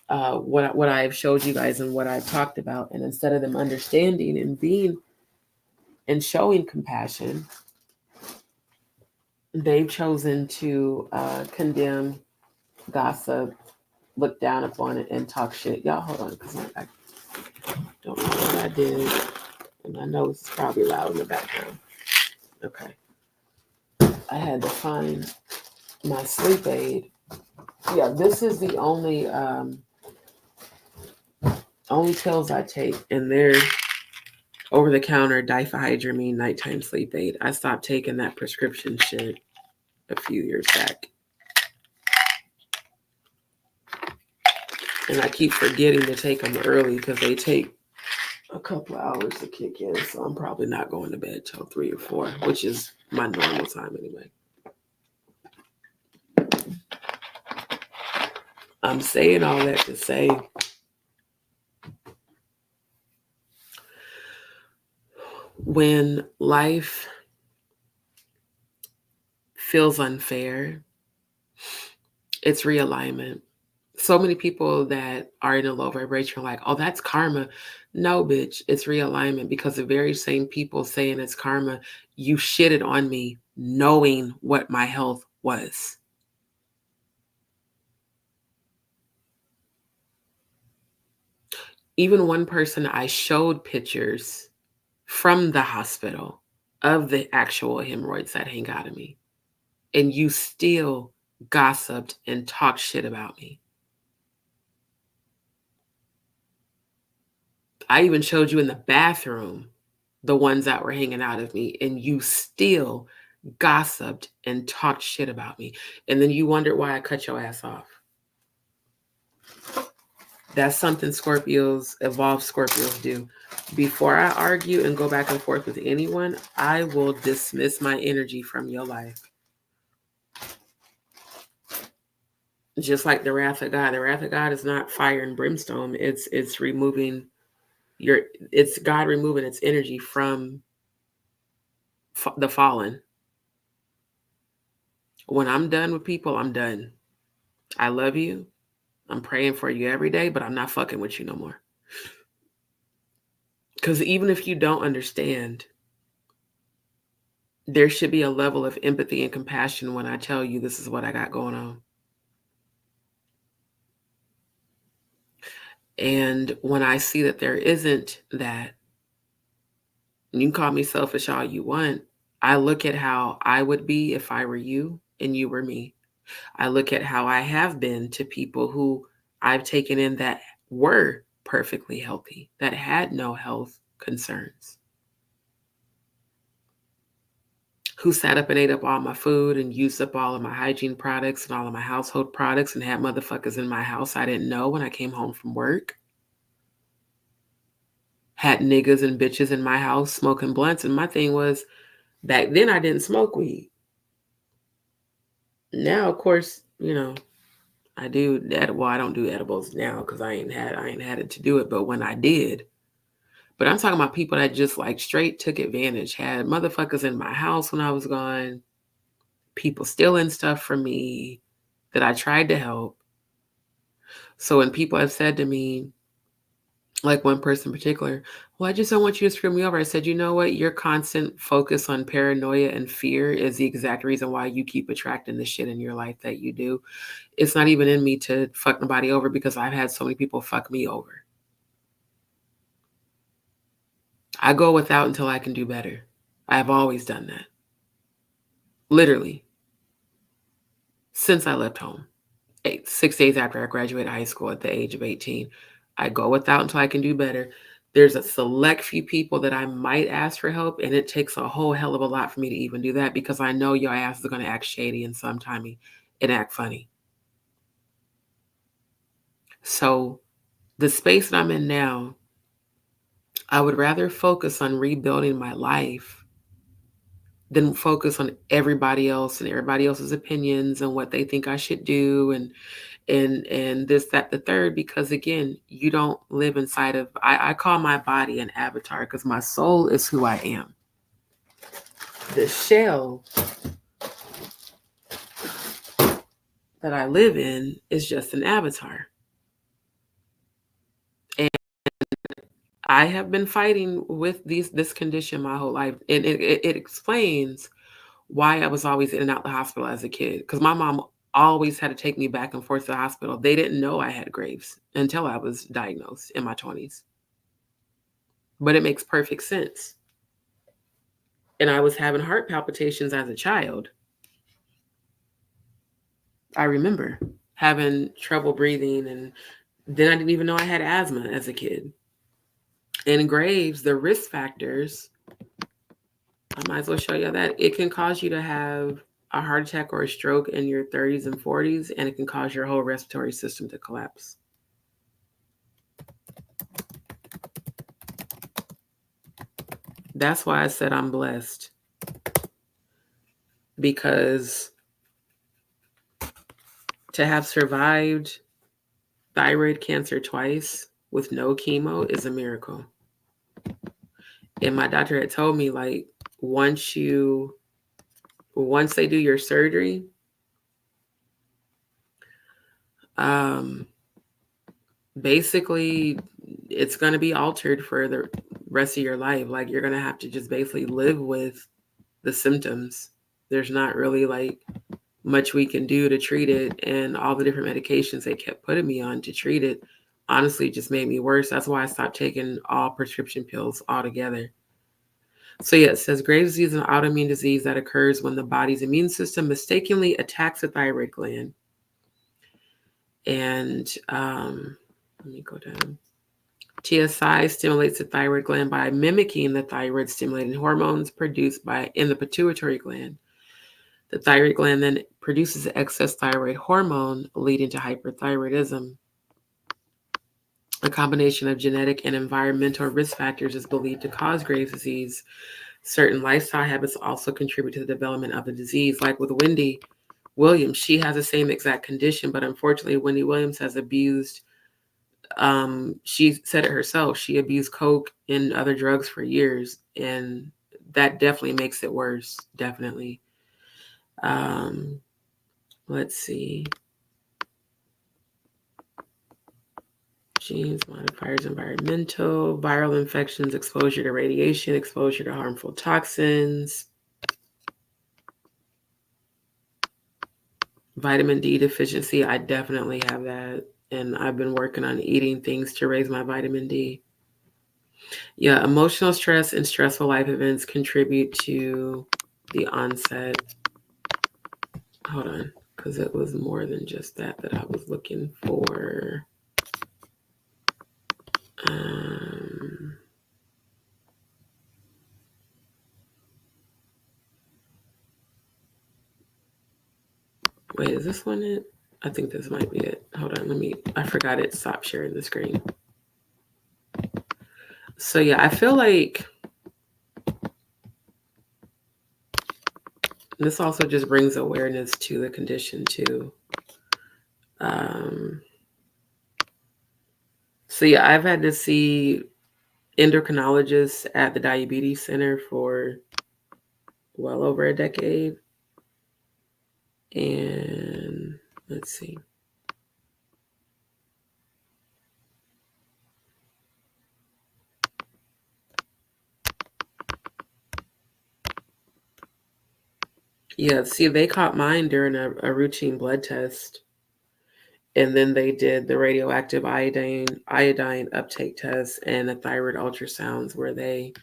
what I have showed you guys and what I've talked about. And instead of them understanding and being and showing compassion, they've chosen to condemn, gossip, look down upon it, and talk shit. Y'all hold on, because I don't know what I did. And I know it's probably loud in the background. Okay. I had to find my sleep aid. Yeah, this is the only pills I take, and they're over-the-counter diphenhydramine nighttime sleep aid. I stopped taking that prescription shit a few years back. And I keep forgetting to take them early because they take a couple of hours to kick in. So I'm probably not going to bed till 3 or 4, which is my normal time anyway. I'm saying all that to say when life feels unfair, it's realignment. So many people that are in a low vibration are like, oh, that's karma. No, bitch, it's realignment, because the very same people saying it's karma, you shitted on me knowing what my health was. Even one person, I showed pictures from the hospital of the actual hemorrhoids that hang out of me, and you still gossiped and talked shit about me. I even showed you in the bathroom the ones that were hanging out of me, and you still gossiped and talked shit about me. And then you wondered why I cut your ass off. That's something Scorpios, evolved Scorpios do. Before I argue and go back and forth with anyone, I will dismiss my energy from your life. Just like the wrath of God. The wrath of God is not fire and brimstone. It's removing it's God removing its energy from the fallen. When I'm done with people, I'm done. I love you. I'm praying for you every day, but I'm not fucking with you no more. Because even if you don't understand, there should be a level of empathy and compassion when I tell you this is what I got going on. And when I see that there isn't that, you can call me selfish all you want, I look at how I would be if I were you and you were me. I look at how I have been to people who I've taken in that were perfectly healthy, that had no health concerns, who sat up and ate up all my food and used up all of my hygiene products and all of my household products and had motherfuckers in my house I didn't know when I came home from work. Had niggas and bitches in my house smoking blunts. And my thing was, back then I didn't smoke weed. Now, of course, I do edible. I don't do edibles now because I ain't had it to do it. But when I did, but I'm talking about people that just like straight took advantage, had motherfuckers in my house when I was gone, people stealing stuff from me that I tried to help. So when people have said to me, Like one person in particular, well, I just don't want you to screw me over. I said, you know what? Your constant focus on paranoia and fear is the exact reason why you keep attracting the shit in your life that you do. It's not even in me to fuck nobody over because I've had so many people fuck me over. I go without until I can do better. I've always done that. Literally. Since I left home. 6 days after I graduated high school at the age of 18. I go without until I can do better. There's a select few people that I might ask for help, and it takes a whole hell of a lot for me to even do that because I know your ass is going to act shady and sometime and act funny. So the space that I'm in now, I would rather focus on rebuilding my life than focus on everybody else and everybody else's opinions and what they think I should do and this, that, the third, because again, you don't live inside of, I call my body an avatar because my soul is who I am. The shell that I live in is just an avatar. And I have been fighting with this condition my whole life. And it explains why I was always in and out the hospital as a kid. Because my mom always had to take me back and forth to the hospital. They didn't know I had Graves until I was diagnosed in my 20s. But it makes perfect sense. And I was having heart palpitations as a child. I remember having trouble breathing, and then I didn't even know I had asthma as a kid. In Graves, the risk factors, I might as well show you that. It can cause you to have a heart attack or a stroke in your 30s and 40s, and it can cause your whole respiratory system to collapse. That's why I said I'm blessed. Because to have survived thyroid cancer twice with no chemo is a miracle. And my doctor had told me, like, once they do your surgery, basically it's going to be altered for the rest of your life. Like, you're going to have to just basically live with the symptoms. There's not really like much we can do to treat it, and all the different medications they kept putting me on to treat it honestly just made me worse. That's why I stopped taking all prescription pills altogether. So yeah, it says Graves' disease is an autoimmune disease that occurs when the body's immune system mistakenly attacks the thyroid gland. And let me go down. TSI stimulates the thyroid gland by mimicking the thyroid stimulating hormones produced in the pituitary gland. The thyroid gland then produces excess thyroid hormone, leading to hyperthyroidism. A combination of genetic and environmental risk factors is believed to cause Graves' disease. Certain lifestyle habits also contribute to the development of the disease. Like with Wendy Williams, she has the same exact condition, but unfortunately, Wendy Williams has abused, she said it herself, she abused coke and other drugs for years, and that definitely makes it worse, definitely. Let's see. Genes, modifiers, environmental, viral infections, exposure to radiation, exposure to harmful toxins, vitamin D deficiency. I definitely have that, and I've been working on eating things to raise my vitamin D. Yeah, emotional stress and stressful life events contribute to the onset. Hold on, because it was more than just that I was looking for. Wait, is this one it? I think this might be it. Hold on, I forgot it. Stop sharing the screen. So yeah, I feel like this also just brings awareness to the condition too. So yeah, I've had to see endocrinologists at the diabetes center for well over a decade. And let's see. Yeah, see, they caught mine during a routine blood test, and then they did the radioactive iodine uptake test and a thyroid ultrasounds where they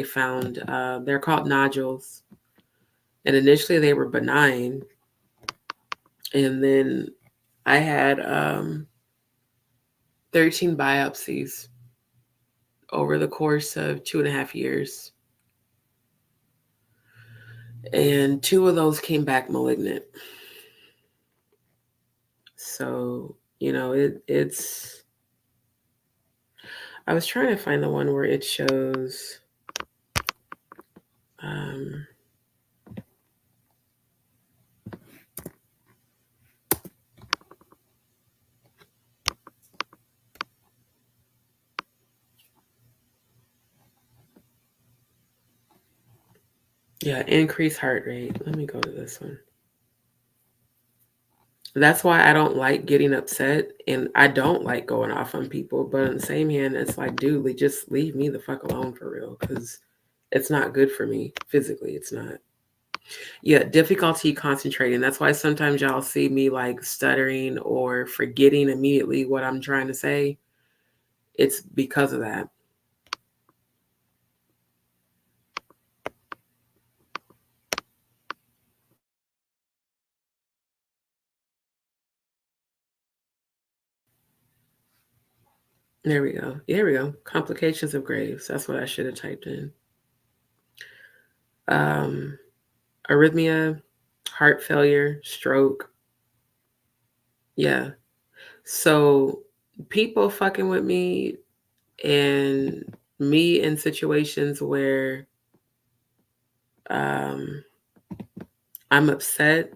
found they're called nodules, and initially they were benign, and then I had 13 biopsies over the course of 2.5 years, and two of those came back malignant. So it's. I was trying to find the one where it shows. Um, yeah, increased heart rate. Let me go to this one. That's why I don't like getting upset, and I don't like going off on people. But on the same hand, it's like, dude, just leave me the fuck alone for real, because it's not good for me physically. It's not. Yeah, difficulty concentrating. That's why sometimes y'all see me like stuttering or forgetting immediately what I'm trying to say. It's because of that. There we go. There we go. Complications of Graves. That's what I should have typed in. Um, arrhythmia, heart failure, stroke. Yeah. So people fucking with me and me in situations where um, I'm upset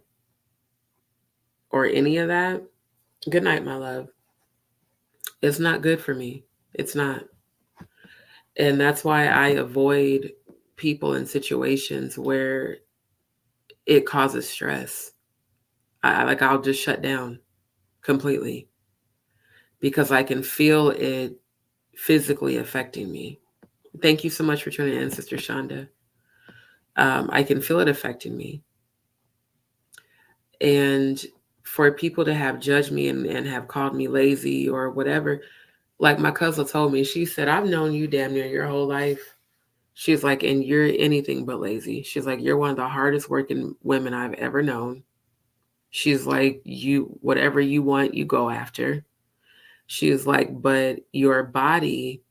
or any of that. Good night, my love. It's not good for me. It's not. And that's why I avoid people in situations where it causes stress. I'll just shut down completely because I can feel it physically affecting me. Thank you so much for tuning in, Sister Shonda. I can feel it affecting me. And for people to have judged me and have called me lazy or whatever, like my cousin told me, she said, I've known you damn near your whole life. She's like, and you're anything but lazy. She's like, you're one of the hardest working women I've ever known. She's like, whatever you want, you go after. She's like, but your body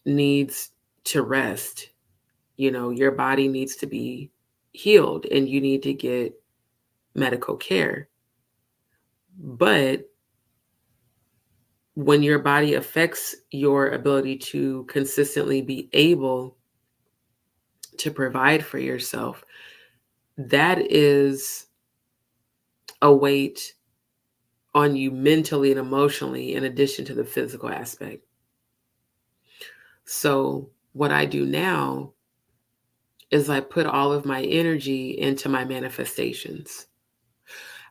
needs to rest. Your body needs to be healed and you need to get medical care. But when your body affects your ability to consistently be able to provide for yourself, that is a weight on you mentally and emotionally in addition to the physical aspect. So what I do now is I put all of my energy into my manifestations.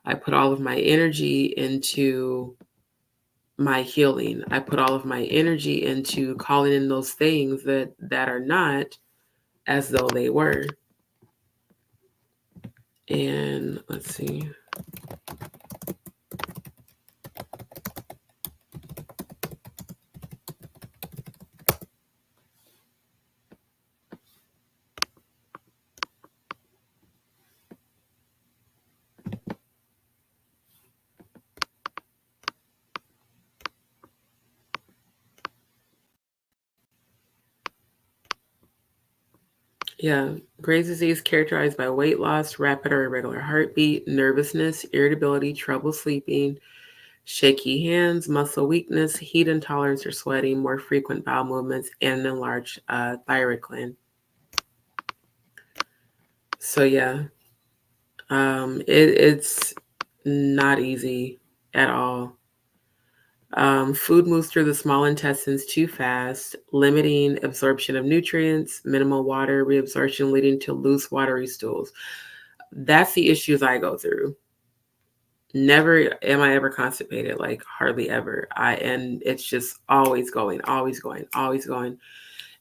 I put all of my energy into my healing. I put all of my energy into calling in those things that are not as though they were. And let's see. Yeah, Graves' disease characterized by weight loss, rapid or irregular heartbeat, nervousness, irritability, trouble sleeping, shaky hands, muscle weakness, heat intolerance or sweating, more frequent bowel movements, and an enlarged thyroid gland. So yeah, it's not easy at all. Food moves through the small intestines too fast, limiting absorption of nutrients, minimal water reabsorption, leading to loose, watery stools. That's the issues I go through. Never am I ever constipated, like hardly ever. And it's just always going, always going, always going.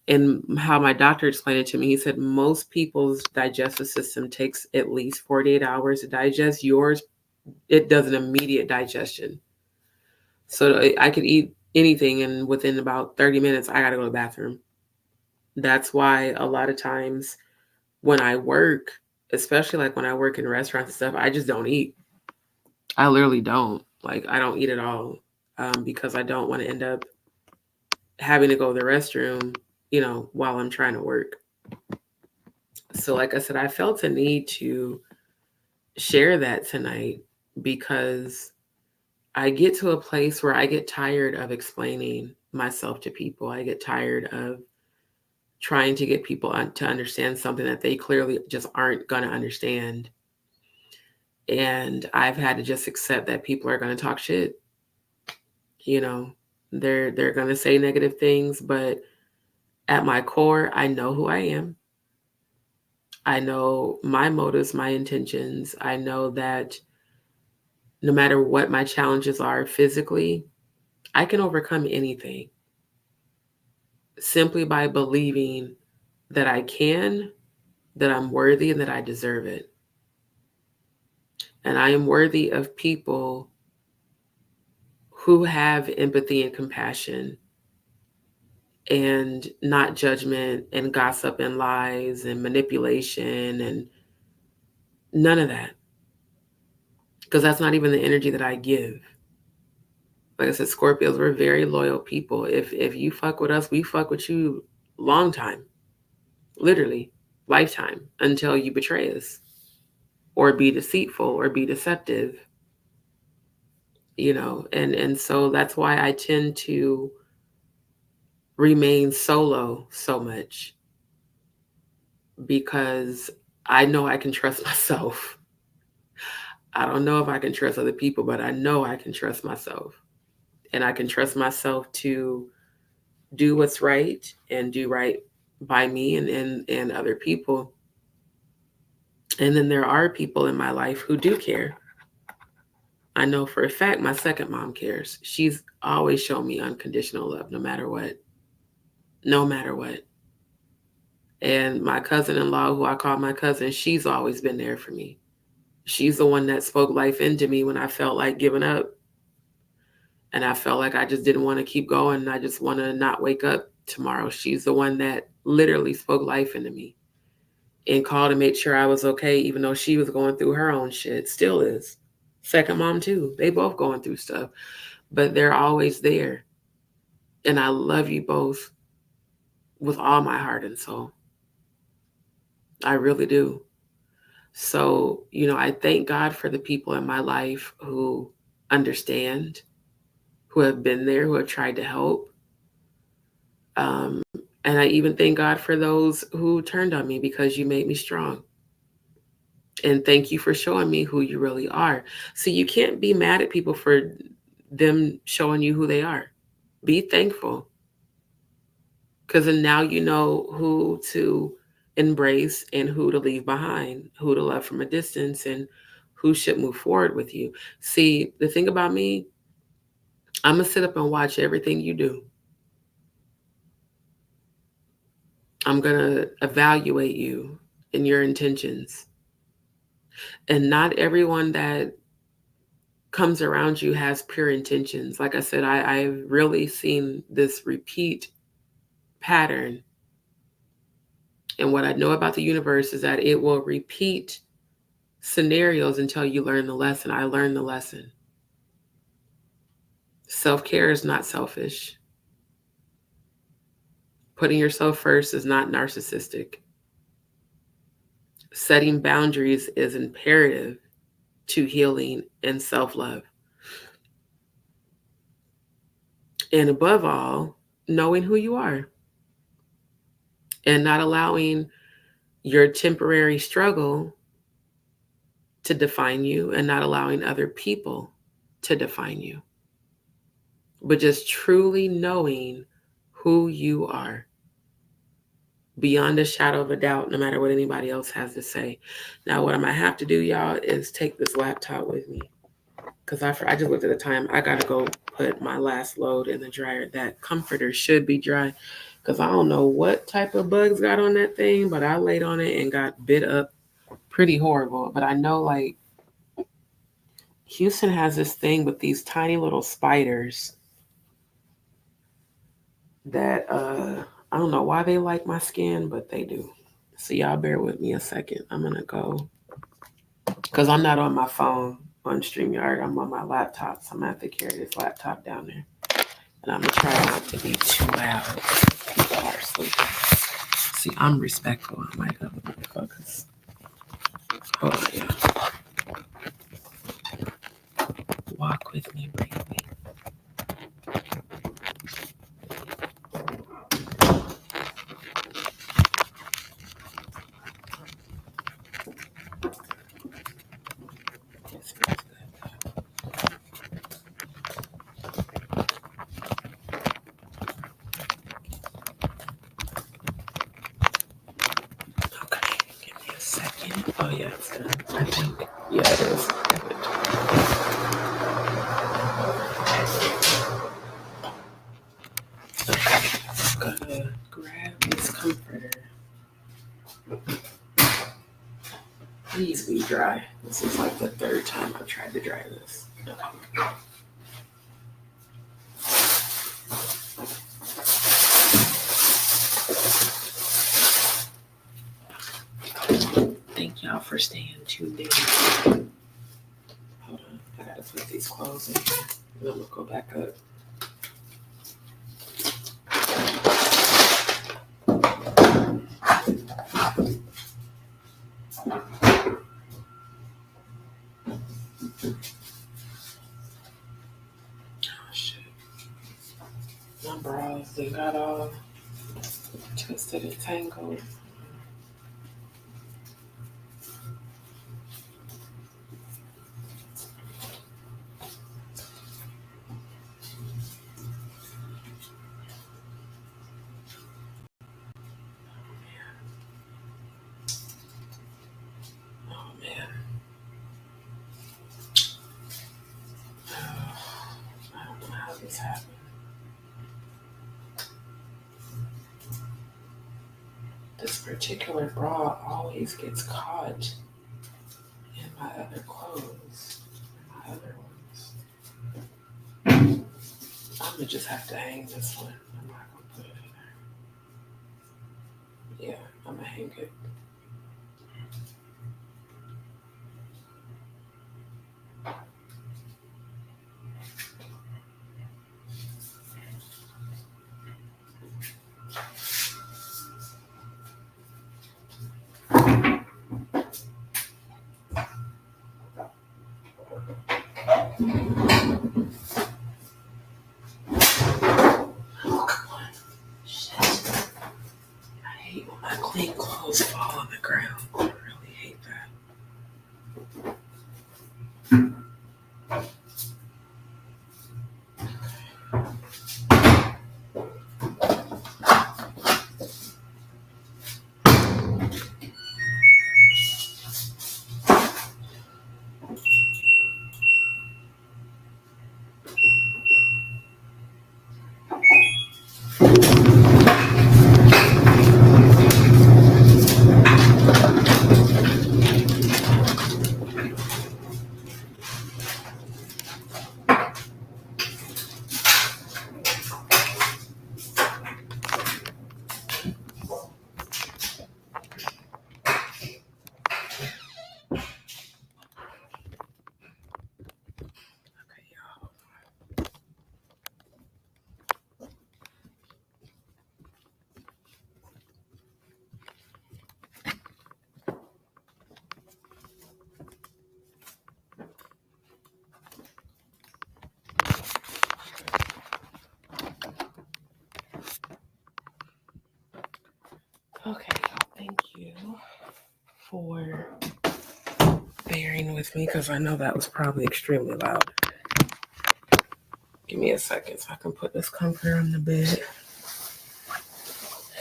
And how my doctor explained it to me, he said most people's digestive system takes at least 48 hours to digest. Yours, it does an immediate digestion. So I could eat anything, and within about 30 minutes, I got to go to the bathroom. That's why a lot of times when I work, especially like when I work in restaurants and stuff, I just don't eat. I literally don't. Like, I don't eat at all, because I don't want to end up having to go to the restroom, while I'm trying to work. So, like I said, I felt a need to share that tonight because I get to a place where I get tired of explaining myself to people. I get tired of trying to get people to understand something that they clearly just aren't going to understand. And I've had to just accept that people are going to talk shit. You know, they're going to say negative things, but at my core, I know who I am. I know my motives, my intentions. I know that no matter what my challenges are physically, I can overcome anything simply by believing that I can, that I'm worthy, and that I deserve it. And I am worthy of people who have empathy and compassion and not judgment and gossip and lies and manipulation and none of that. Because that's not even the energy that I give. Like I said, Scorpios, we're very loyal people. If you fuck with us, we fuck with you long time. Literally, lifetime, until you betray us or be deceitful or be deceptive. And so that's why I tend to remain solo so much, because I know I can trust myself. I don't know if I can trust other people, but I know I can trust myself. And I can trust myself to do what's right and do right by me and other people. And then there are people in my life who do care. I know for a fact my second mom cares. She's always shown me unconditional love no matter what. No matter what. And my cousin-in-law, who I call my cousin, she's always been there for me. She's the one that spoke life into me when I felt like giving up. And I felt like I just didn't want to keep going. And I just want to not wake up tomorrow. She's the one that literally spoke life into me and called to make sure I was okay, even though she was going through her own shit. Still is. Second mom, too. They both going through stuff. But they're always there. And I love you both with all my heart and soul. I really do. So, I thank God for the people in my life who understand, who have been there, who have tried to help. Um, and I even thank God for those who turned on me because you made me strong. And thank you for showing me who you really are. So you can't be mad at people for them showing you who they are. Be thankful, because then now you know who to embrace and who to leave behind, who to love from a distance, and who should move forward with you. See, the thing about me, I'm going to sit up and watch everything you do. I'm going to evaluate you and your intentions. And not everyone that comes around you has pure intentions. Like I said, I've really seen this repeat pattern. And what I know about the universe is that it will repeat scenarios until you learn the lesson. I learned the lesson. Self-care is not selfish. Putting yourself first is not narcissistic. Setting boundaries is imperative to healing and self-love. And above all, knowing who you are and not allowing your temporary struggle to define you and not allowing other people to define you, but just truly knowing who you are beyond a shadow of a doubt, no matter what anybody else has to say. Now, what I might have to do, y'all, is take this laptop with me. because I just looked at the time. I gotta go put my last load in the dryer. That comforter should be dry, because I don't know what type of bugs got on that thing, but I laid on it and got bit up pretty horrible. But I know like Houston has this thing with these tiny little spiders that I don't know why they like my skin, but they do. So y'all bear with me a second. I'm gonna go because I'm not on my phone on StreamYard. I'm on my laptop, so I'm gonna have to carry this laptop down there. And I'm gonna try not to be too loud. People are sleeping. See, I'm respectful. I'm like other motherfuckers. Hold on, yeah. Walk with me, baby. Okay, give me a second. Oh yeah, it's done. I think. Yeah, it is. Good. Okay, I'm gonna grab this comforter. Please be dry. This is like the third time I've tried to dry this. Okay. Thank y'all for staying tuned in. Hold on, I gotta put these clothes in here. And I'm gonna go back up. Oh shit. My bras, they got all twisted and tangled. Oh man. I don't know how this happened. This particular bra always gets caught in my other clothes. My other ones. I'm gonna just have to hang this one. I'm not gonna put it in there. Yeah, I'm gonna hang it. Oh, come on. Shit. I hate when my clean clothes fall on the ground. I really hate that. Okay, y'all. Okay, y'all. Thank you for bearing with me because I know that was probably extremely loud. Give me a second so I can put this comforter on the bed.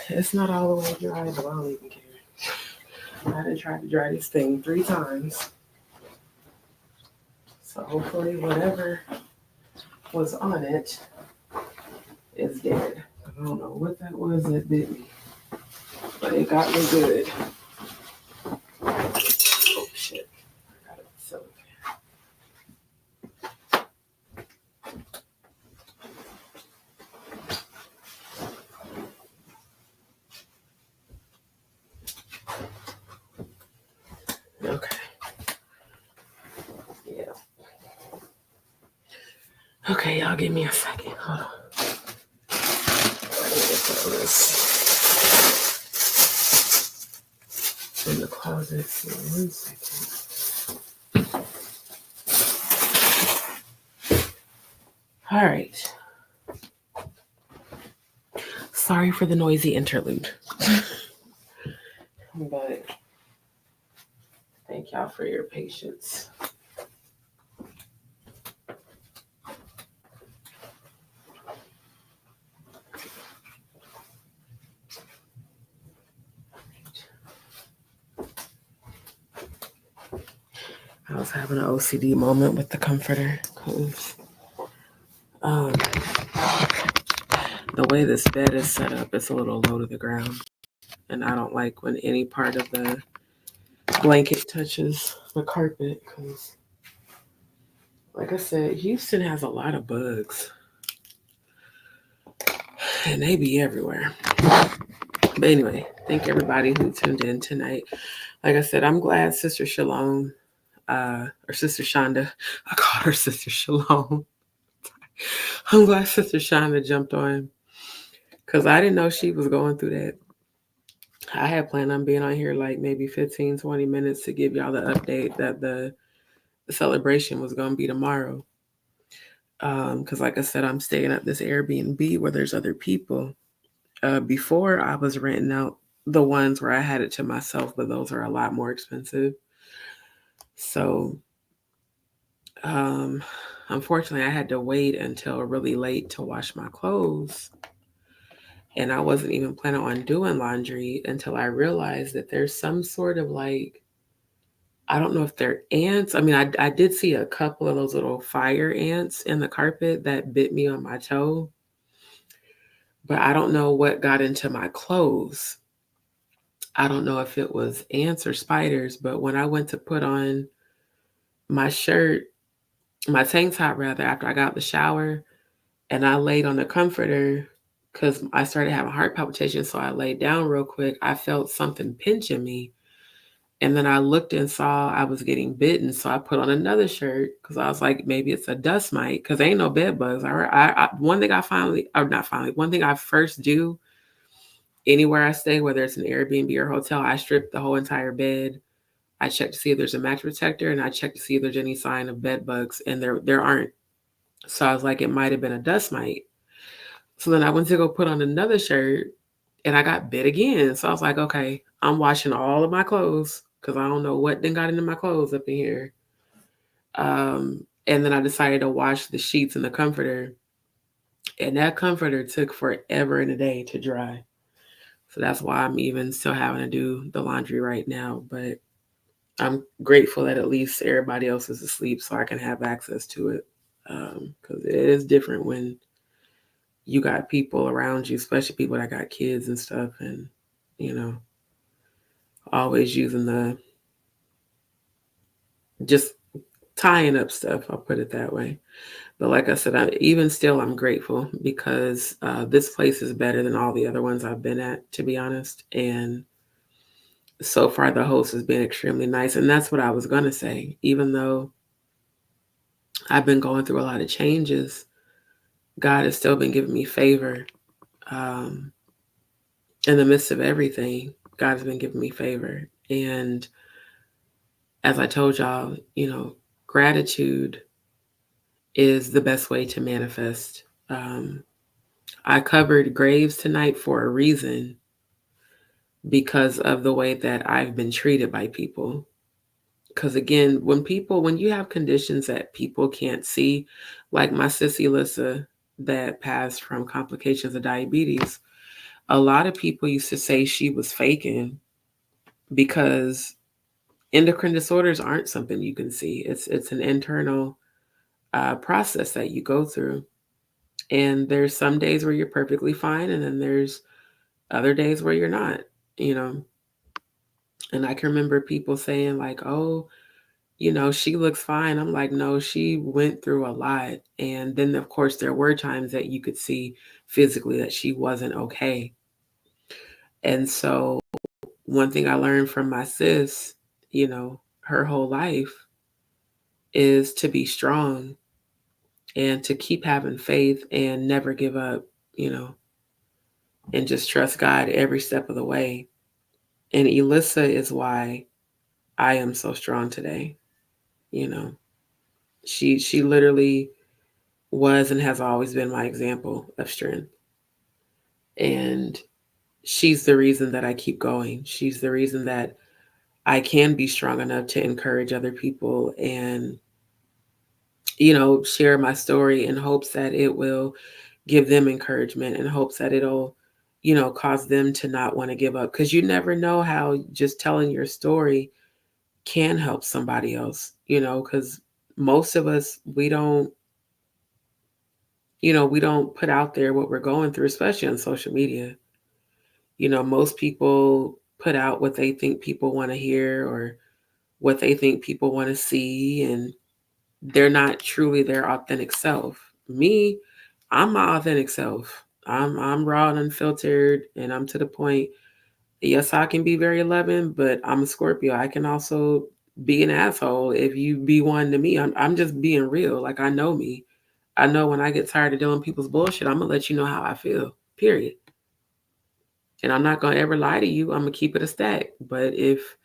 It's not all the way dry, but I don't even care. I done tried to dry this thing 3 times. So hopefully whatever was on it is dead. I don't know what that was that bit me, but it got me good. Oh shit. I got it. So okay. Yeah. Okay, y'all give me a second. Hold on. In the closet for 1 second. All right. Sorry for the noisy interlude. But thank y'all for your patience. I was having an OCD moment with the comforter because the way this bed is set up, it's a little low to the ground. And I don't like when any part of the blanket touches the carpet because, like I said, Houston has a lot of bugs. And they be everywhere. But anyway, thank everybody who tuned in tonight. Like I said, I'm glad Sister Shalom, or Sister Shonda, I call her Sister Shalom. I'm glad Sister Shonda jumped on because I didn't know she was going through that. I had planned on being on here like maybe 15, 20 minutes to give y'all the update that the celebration was going to be tomorrow. Because like I said, I'm staying at this Airbnb where there's other people. Before I was renting out the ones where I had it to myself, but those are a lot more expensive. So, unfortunately, I had to wait until really late to wash my clothes. And I wasn't even planning on doing laundry until I realized that there's some sort of like, I don't know if they're ants. I mean, I did see a couple of those little fire ants in the carpet that bit me on my toe, but I don't know what got into my clothes. I don't know if it was ants or spiders, but when I went to put on my shirt, my tank top rather, after I got out the shower and I laid on the comforter because I started having heart palpitations. So I laid down real quick. I felt something pinching me. And then I looked and saw I was getting bitten. So I put on another shirt because I was like, maybe it's a dust mite because ain't no bed bugs. One thing one thing I first do anywhere I stay, whether it's an Airbnb or hotel, I strip the whole entire bed. I check to see if there's a mattress protector and I check to see if there's any sign of bed bugs. And there aren't. So I was like, it might have been a dust mite. So then I went to go put on another shirt and I got bit again. So I was like, okay, I'm washing all of my clothes because I don't know what then got into my clothes up in here. And then I decided to wash the sheets and the comforter. And that comforter took forever and a day to dry. So that's why I'm even still having to do the laundry right now. But I'm grateful that at least everybody else is asleep so I can have access to it. Because it is different when you got people around you, especially people that got kids and stuff, and always using the just tying up stuff. I'll put it that way. But like I said, even still, I'm grateful because this place is better than all the other ones I've been at, to be honest. And so far, the host has been extremely nice. And that's what I was going to say. Even though I've been going through a lot of changes, God has still been giving me favor. In the midst of everything, God has been giving me favor. And as I told y'all, gratitude is the best way to manifest. I covered graves tonight for a reason because of the way that I've been treated by people. Because again, when you have conditions that people can't see, like my sissy Lissa that passed from complications of diabetes, a lot of people used to say she was faking because endocrine disorders aren't something you can see. It's an internal process that you go through. And there's some days where you're perfectly fine, and then there's other days where you're not, you know. And I can remember people saying, like, oh, she looks fine. I'm like, no, she went through a lot. And then, of course, there were times that you could see physically that she wasn't okay. And so, one thing I learned from my sis, her whole life is to be strong and to keep having faith and never give up, you know, and just trust God every step of the way. And Elissa is why I am so strong today. You know, she literally was and has always been my example of strength. And she's the reason that I keep going. She's the reason that I can be strong enough to encourage other people and, share my story in hopes that it will give them encouragement, in hopes that it'll, cause them to not want to give up. Because you never know how just telling your story can help somebody else, because most of us, we don't put out there what we're going through, especially on social media. Most people put out what they think people want to hear or what they think people want to see, and they're not truly their authentic self. Me, I'm my authentic self. I'm raw and unfiltered, and I'm to the point. Yes, I can be very loving, but I'm a Scorpio. I can also be an asshole if you be one to me. I'm just being real. Like, I know me. I know when I get tired of dealing with people's bullshit, I'm gonna let you know how I feel. Period. And I'm not gonna ever lie to you. I'm gonna keep it a stack. But if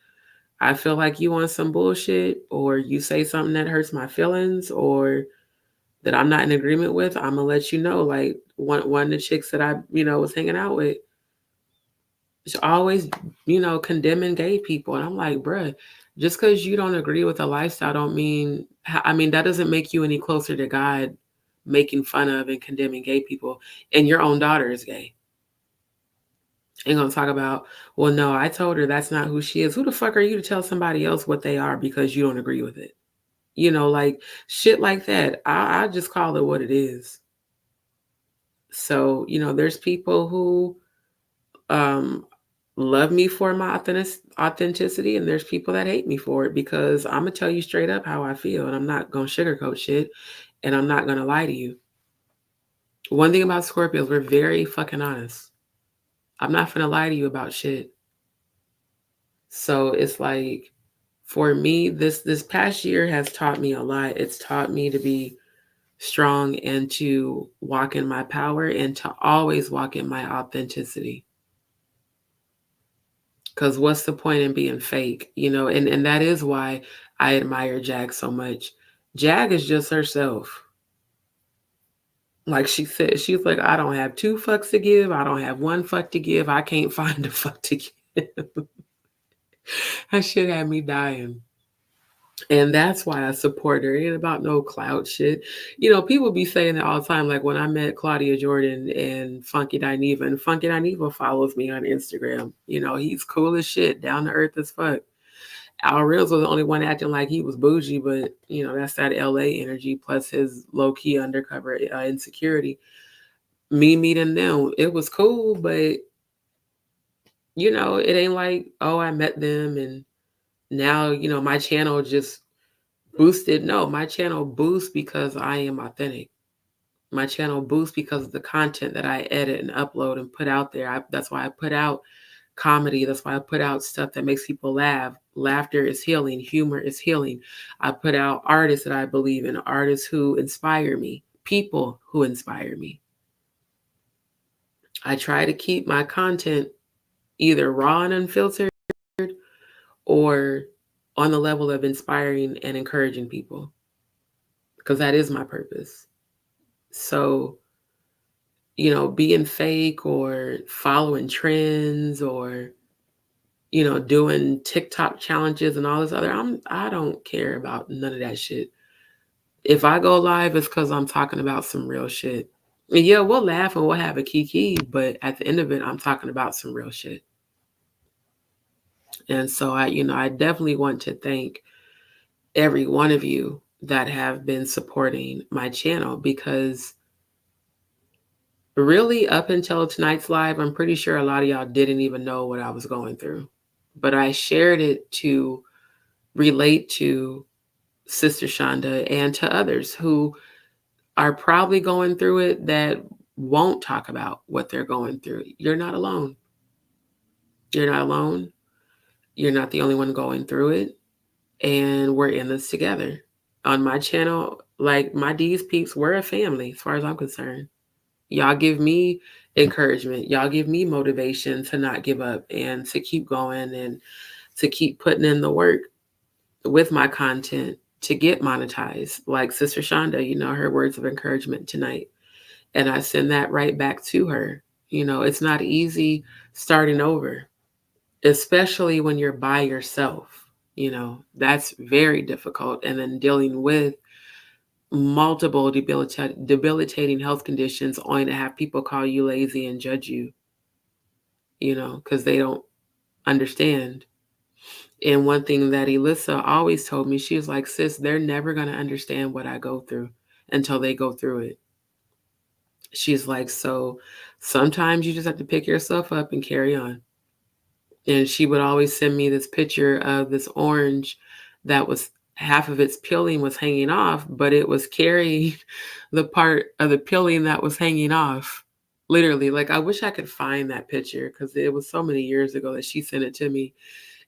I feel like you want some bullshit or you say something that hurts my feelings or that I'm not in agreement with, I'm gonna let you know. Like one of the chicks that I, was hanging out with, she's always, condemning gay people. And I'm like, bruh, just because you don't agree with a lifestyle don't mean, I mean, that doesn't make you any closer to God making fun of and condemning gay people. And your own daughter is gay. Ain't gonna talk about, well, no, I told her that's not who she is. Who the fuck are you to tell somebody else what they are because you don't agree with it? Like shit like that. I just call it what it is. So, there's people who um love me for my authenticity, and there's people that hate me for it because I'm gonna tell you straight up how I feel, and I'm not gonna sugarcoat shit, and I'm not gonna lie to you. One thing about Scorpios, we're very fucking honest. I'm not gonna lie to you about shit. So it's like, for me, this past year has taught me a lot. It's taught me to be strong and to walk in my power and to always walk in my authenticity. Because what's the point in being fake? And that is why I admire Jag so much. Jag is just herself. Like she said, she's like, I don't have 2 fucks to give. I don't have 1 fuck to give. I can't find a fuck to give. That shit had me dying. And that's why I support her. It ain't about no clout shit. People be saying it all the time. Like when I met Claudia Jordan and Funky Dineva, and Funky Dineva follows me on Instagram. He's cool as shit, down to earth as fuck. Al Reels was the only one acting like he was bougie, but that's that LA energy plus his low key undercover insecurity. Me meeting them, it was cool, but it ain't like, oh, I met them and now my channel just boosted. No, my channel boosts because I am authentic. My channel boosts because of the content that I edit and upload and put out there. That's why I put out comedy. That's why I put out stuff that makes people laugh. Laughter is healing. Humor is healing. I put out artists that I believe in, artists who inspire me, people who inspire me. I try to keep my content either raw and unfiltered or on the level of inspiring and encouraging people, because that is my purpose. So, being fake or following trends or, doing TikTok challenges and all this other, I don't care about none of that shit. If I go live, it's because I'm talking about some real shit. And yeah, we'll laugh and we'll have a kiki, but at the end of it, I'm talking about some real shit. And so I definitely want to thank every one of you that have been supporting my channel, because really up until tonight's live, I'm pretty sure a lot of y'all didn't even know what I was going through. But I shared it to relate to Sister Shonda and to others who are probably going through it that won't talk about what they're going through. You're not alone. You're not alone. You're not the only one going through it. And we're in this together. On my channel, like my DzPeepz, we're a family as far as I'm concerned. Y'all give me encouragement. Y'all give me motivation to not give up and to keep going and to keep putting in the work with my content to get monetized. Like Sister Shonda, her words of encouragement tonight. And I send that right back to her. It's not easy starting over, especially when you're by yourself. That's very difficult. And then dealing with multiple debilitating health conditions, only to have people call you lazy and judge you, because they don't understand. And one thing that Elissa always told me, she was like, sis, they're never going to understand what I go through until they go through it. She's like, so sometimes you just have to pick yourself up and carry on. And she would always send me this picture of this orange that was half of its peeling was hanging off, but it was carrying the part of the peeling that was hanging off. Literally, like I wish I could find that picture because it was so many years ago that she sent it to me.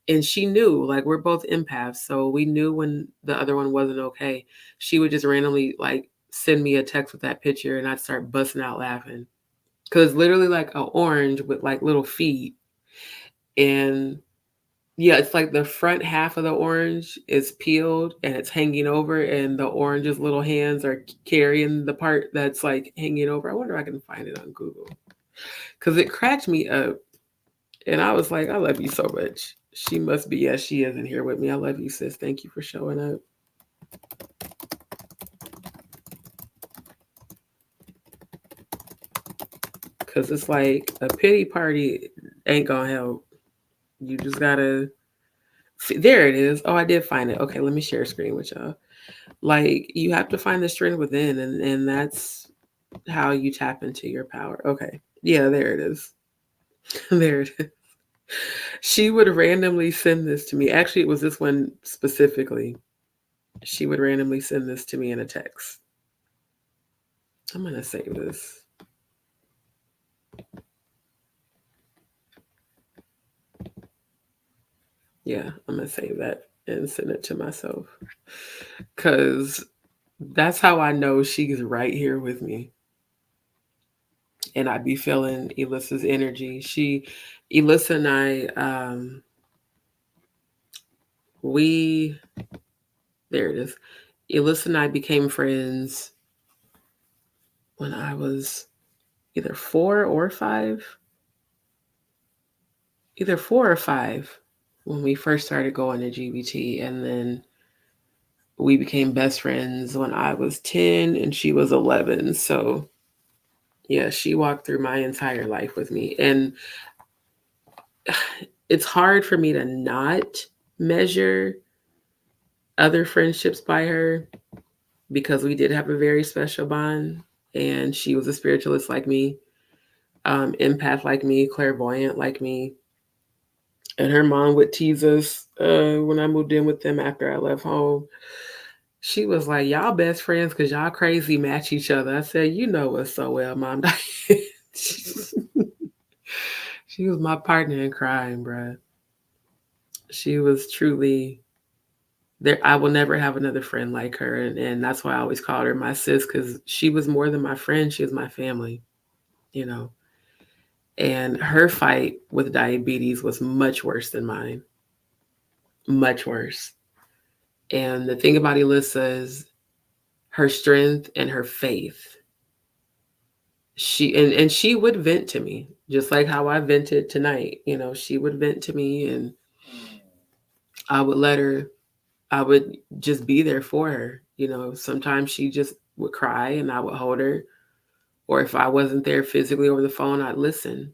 And she knew, like, we're both empaths, so we knew when the other one wasn't okay. She would just randomly like send me a text with that picture, and I'd start busting out laughing because literally like an orange with like little feet. And yeah, it's like the front half of the orange is peeled and it's hanging over, and the orange's little hands are carrying the part that's like hanging over. I wonder if I can find it on Google because it cracked me up. And I was like, I love you so much. She must be, yes, she isn't here with me. I love you, sis. Thank you for showing up. Because it's like a pity party ain't going to help. You just got to. There it is. Oh, I did find it. Okay, let me share a screen with y'all. Like, you have to find the strength within, and that's how you tap into your power. Okay. Yeah, there it is. There it is. She would randomly send this to me. Actually, it was this one specifically. She would randomly send this to me in a text. I'm going to save this. Yeah, I'm going to save that and send it to myself. Because that's how I know she's right here with me. And I'd be feeling Elissa's energy. Elissa and I, there it is. Elissa and I became friends when I was either 4 or 5. Either 4 or 5 when we first started going to GBT. And then we became best friends when I was 10 and she was 11. So yeah, she walked through my entire life with me. And it's hard for me to not measure other friendships by her because we did have a very special bond. And she was a spiritualist like me, empath like me, clairvoyant like me. And her mom would tease us when I moved in with them after I left home. She was like, y'all best friends because y'all crazy match each other. I said, you know us so well, Mom. She was my partner in crime, bruh. She was truly there. I will never have another friend like her. And that's why I always called her my sis, because she was more than my friend. She was my family, you know. And her fight with diabetes was much worse than mine. Much worse. And the thing about Elissa is her strength and her faith. And she would vent to me, just like how I vented tonight. She would vent to me, and I would let her. I would just be there for her. Sometimes she just would cry, and I would hold her. Or if I wasn't there physically over the phone, I'd listen,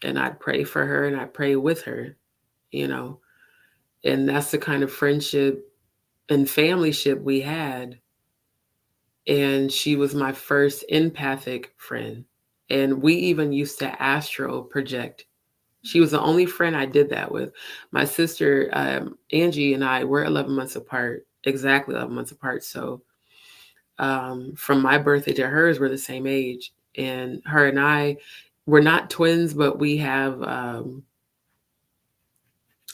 and I'd pray for her, and I'd pray with her. And that's the kind of friendship and familyship we had. And she was my first empathic friend. And we even used to astral project. She was the only friend I did that with. My sister, Angie, and I were 11 months apart, exactly 11 months apart. So from my birthday to hers, we're the same age. And her and I, we're not twins, but we have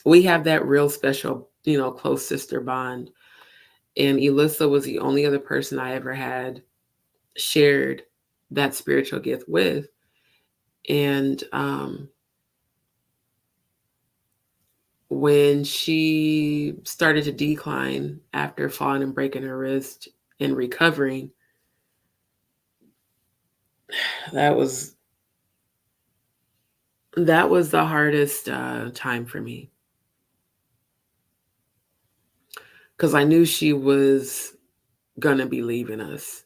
that real special, close sister bond. And Elissa was the only other person I ever had shared that spiritual gift with. And when she started to decline after falling and breaking her wrist and recovering, that was the hardest time for me, because I knew she was gonna be leaving us,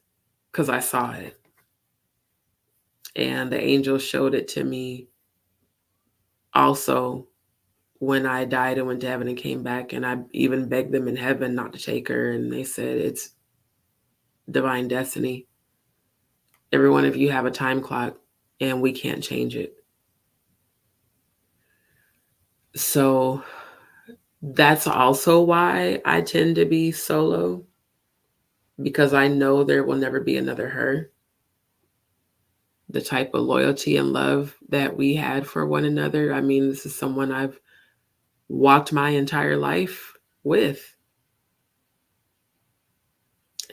because I saw it, and the angel showed it to me also when I died and went to heaven and came back. And I even begged them in heaven not to take her, and they said it's divine destiny. Every one of you have a time clock, and we can't change it. So that's also why I tend to be solo, because I know there will never be another her. The type of loyalty and love that we had for one another. I mean, this is someone I've walked my entire life with.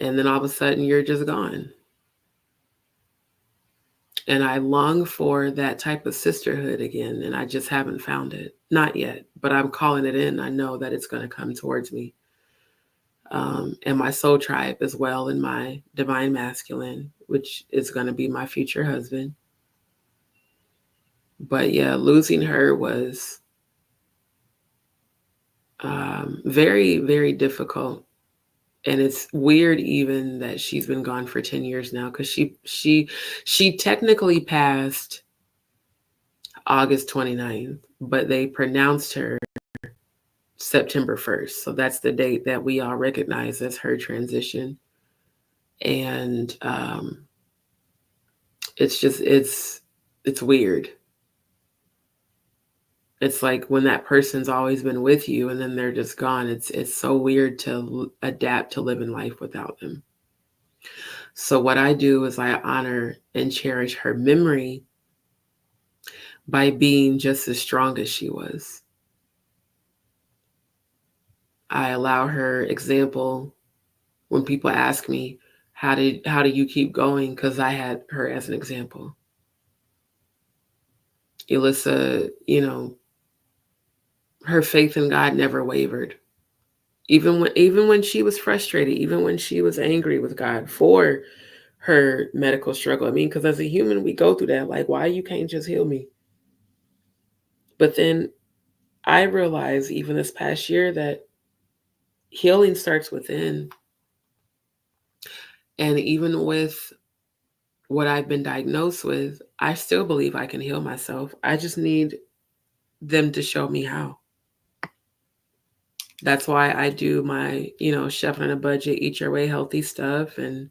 And then all of a sudden, you're just gone. And I long for that type of sisterhood again, and I just haven't found it. Not yet, but I'm calling it in. I know that it's going to come towards me. And my soul tribe as well, and my divine masculine, which is going to be my future husband. But yeah, losing her was very, very difficult. And it's weird even that she's been gone for 10 years now, because she technically passed August 29th, but they pronounced her September 1st. So that's the date that we all recognize as her transition. And it's weird. It's like when that person's always been with you and then they're just gone. It's so weird to adapt to living life without them. So what I do is I honor and cherish her memory by being just as strong as she was. I allow her example when people ask me, how do you keep going? Because I had her as an example. Elissa, her faith in God never wavered. Even when she was frustrated, even when she was angry with God for her medical struggle. I mean, because as a human, we go through that. Like, why you can't just heal me? But then I realized even this past year that healing starts within. And even with what I've been diagnosed with, I still believe I can heal myself. I just need them to show me how. That's why I do my, chef on a budget, eat your way healthy stuff. And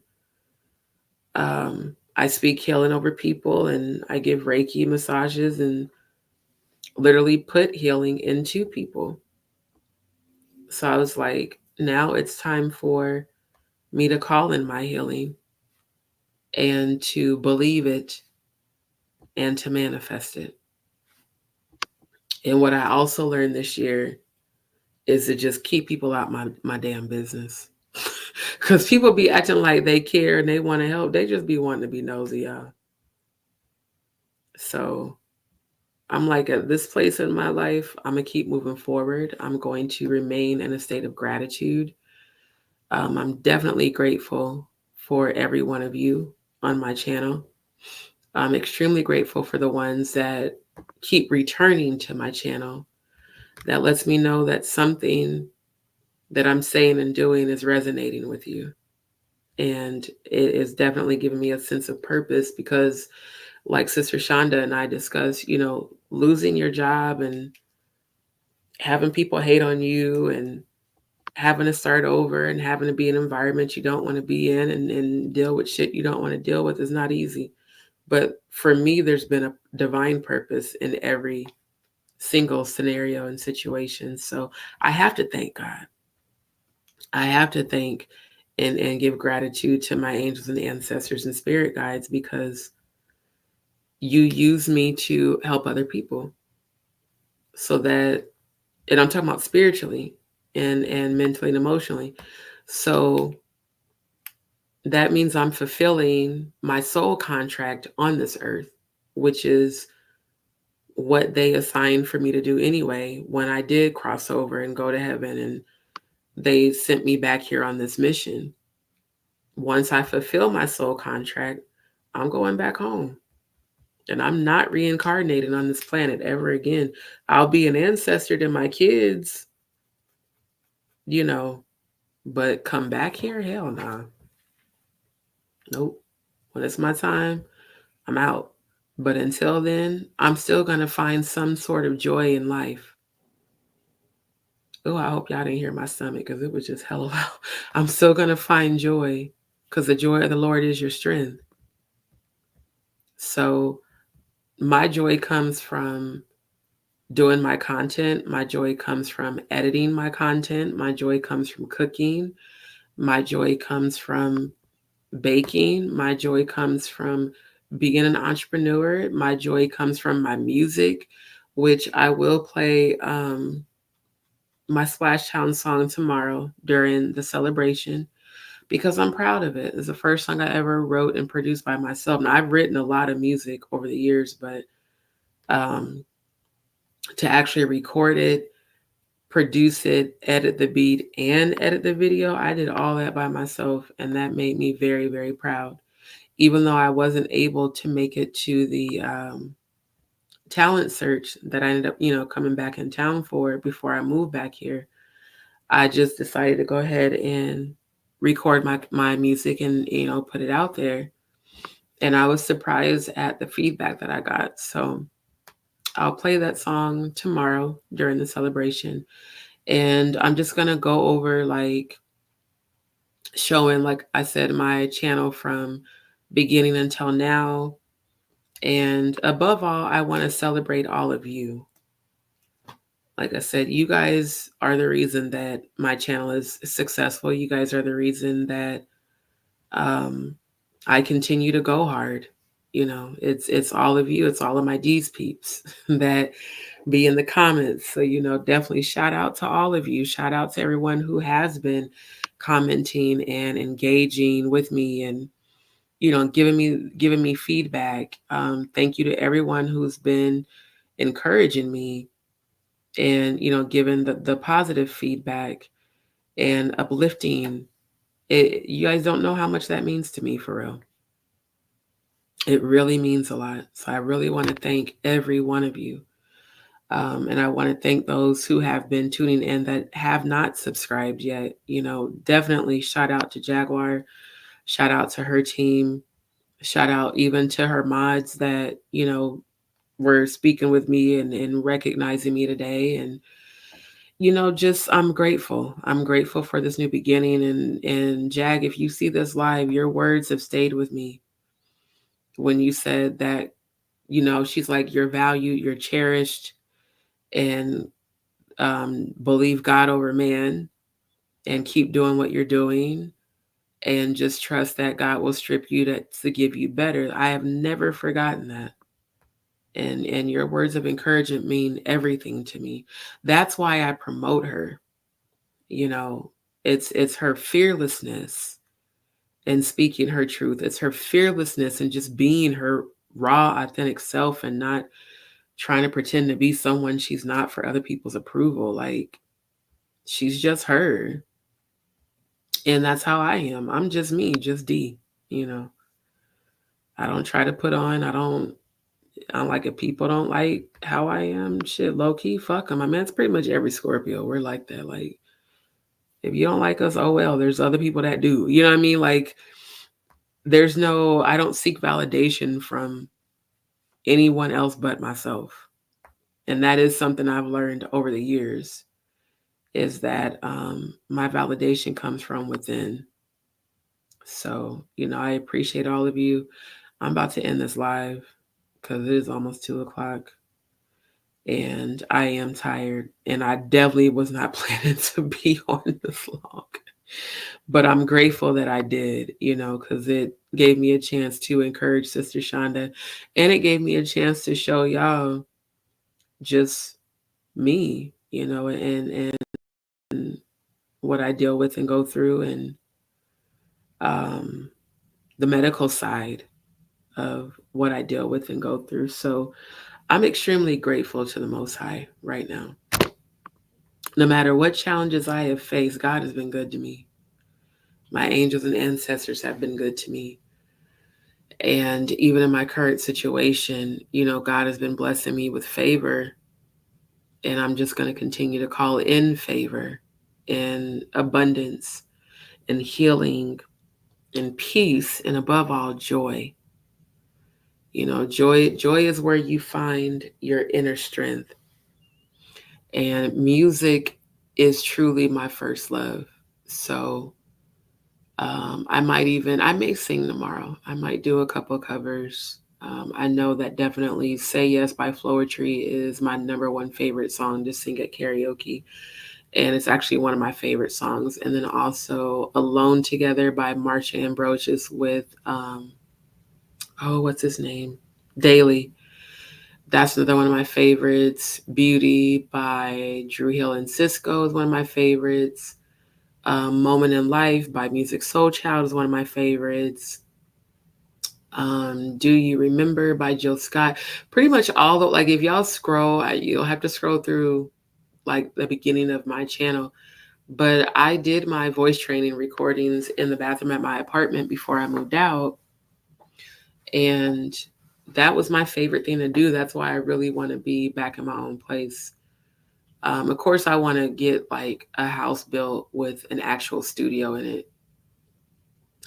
I speak healing over people, and I give Reiki massages and literally put healing into people. So I was like, now it's time for me to call in my healing and to believe it and to manifest it. And what I also learned this year is to just keep people out my damn business. Because people be acting like they care and they want to help. They just be wanting to be nosy, y'all. So I'm like, at this place in my life, I'm going to keep moving forward. I'm going to remain in a state of gratitude. I'm definitely grateful for every one of you on my channel. I'm extremely grateful for the ones that keep returning to my channel. That lets me know that something that I'm saying and doing is resonating with you. And it is definitely giving me a sense of purpose, because like Sister Shonda and I discussed, losing your job and having people hate on you and having to start over and having to be in an environment you don't want to be in and deal with shit you don't want to deal with is not easy. But for me, there's been a divine purpose in every single scenario and situation. So I have to thank God. I have to thank and give gratitude to my angels and ancestors and spirit guides because you use me to help other people so that, and I'm talking about spiritually and mentally and emotionally. So that means I'm fulfilling my soul contract on this earth, which is what they assigned for me to do anyway when I did cross over and go to heaven and they sent me back here on this mission. Once I fulfill my soul contract, I'm going back home and I'm not reincarnating on this planet ever again. I'll be an ancestor to my kids, you know, but come back here? Hell nah. Nope. When it's my time, I'm out. But until then, I'm still going to find some sort of joy in life. Oh, I hope y'all didn't hear my stomach because it was just hella loud. I'm still going to find joy because the joy of the Lord is your strength. So my joy comes from doing my content. My joy comes from editing my content. My joy comes from cooking. My joy comes from baking. My joy comes from being an entrepreneur. My joy comes from my music, which I will play my Splash Town song tomorrow during the celebration because I'm proud of it. It's the first song I ever wrote and produced by myself. Now, I've written a lot of music over the years, but um, to actually record it, produce it, edit the beat, and edit the video, I did all that by myself. And that made me very, very proud. Even though I wasn't able to make it to the talent search that I ended up, coming back in town for before I moved back here, I just decided to go ahead and record my music and put it out there. And I was surprised at the feedback that I got. So I'll play that song tomorrow during the celebration. And I'm just gonna go over like showing, like I said, my channel from beginning until now. And above all, I want to celebrate all of you. Like I said, you guys are the reason that my channel is successful. You guys are the reason that um, I continue to go hard. It's all of you. It's all of my DzPeepz that be in the comments. So definitely shout out to all of you. Shout out to everyone who has been commenting and engaging with me and giving me feedback. Thank you to everyone who's been encouraging me and giving the positive feedback and uplifting it. You guys don't know how much that means to me, for real. It really means a lot. So I really want to thank every one of you. And I want to thank those who have been tuning in that have not subscribed yet. Definitely shout out to Jaguar, shout out to her team, shout out even to her mods that were speaking with me and recognizing me today. And just I'm grateful. I'm grateful for this new beginning. And Jag, if you see this live, your words have stayed with me. When you said that, she's like, you're valued, you're cherished, and believe God over man, and keep doing what you're doing, and just trust that God will strip you to give you better. I have never forgotten that. And your words of encouragement mean everything to me. That's why I promote her. It's her fearlessness in speaking her truth. It's her fearlessness in just being her raw, authentic self and not trying to pretend to be someone she's not for other people's approval. Like, she's just her. And that's how I am. I'm just me, just D. You know, I don't try to put on, I'm like, if people don't like how I am, shit, low key, fuck them. I mean, it's pretty much every Scorpio. We're like that. Like, if you don't like us, oh well, there's other people that do. You know what I mean? Like, I don't seek validation from anyone else but myself. And that is something I've learned over the years. is that my validation comes from within. So, I appreciate all of you. I'm about to end this live because it is almost 2 o'clock and I am tired. And I definitely was not planning to be on this long. But I'm grateful that I did, because it gave me a chance to encourage Sister Shonda. And it gave me a chance to show y'all just me, and what I deal with and go through, and um, the medical side of what I deal with and go through. So I'm extremely grateful to the Most High right now. No matter what challenges I have faced, God has been good to me. My angels and ancestors have been good to me. And even in my current situation, God has been blessing me with favor. And I'm just going to continue to call in favor and abundance and healing and peace, and above all, joy. Joy is where you find your inner strength. And music is truly my first love. So I may sing tomorrow. I might do a couple of covers. I know that definitely Say Yes by Floetry is my number one favorite song to sing at karaoke. And it's actually one of my favorite songs. And then also Alone Together by Marsha Ambrosius with, what's his name? Daily. That's another one of my favorites. Beauty by Drew Hill and Cisco is one of my favorites. Moment in Life by Music Soul Child is one of my favorites. Do You Remember by Jill Scott. Pretty much all the, like, if y'all scroll, you'll have to scroll through like the beginning of my channel. But I did my voice training recordings in the bathroom at my apartment before I moved out. And that was my favorite thing to do. That's why I really want to be back in my own place. Of course, I want to get like a house built with an actual studio in it,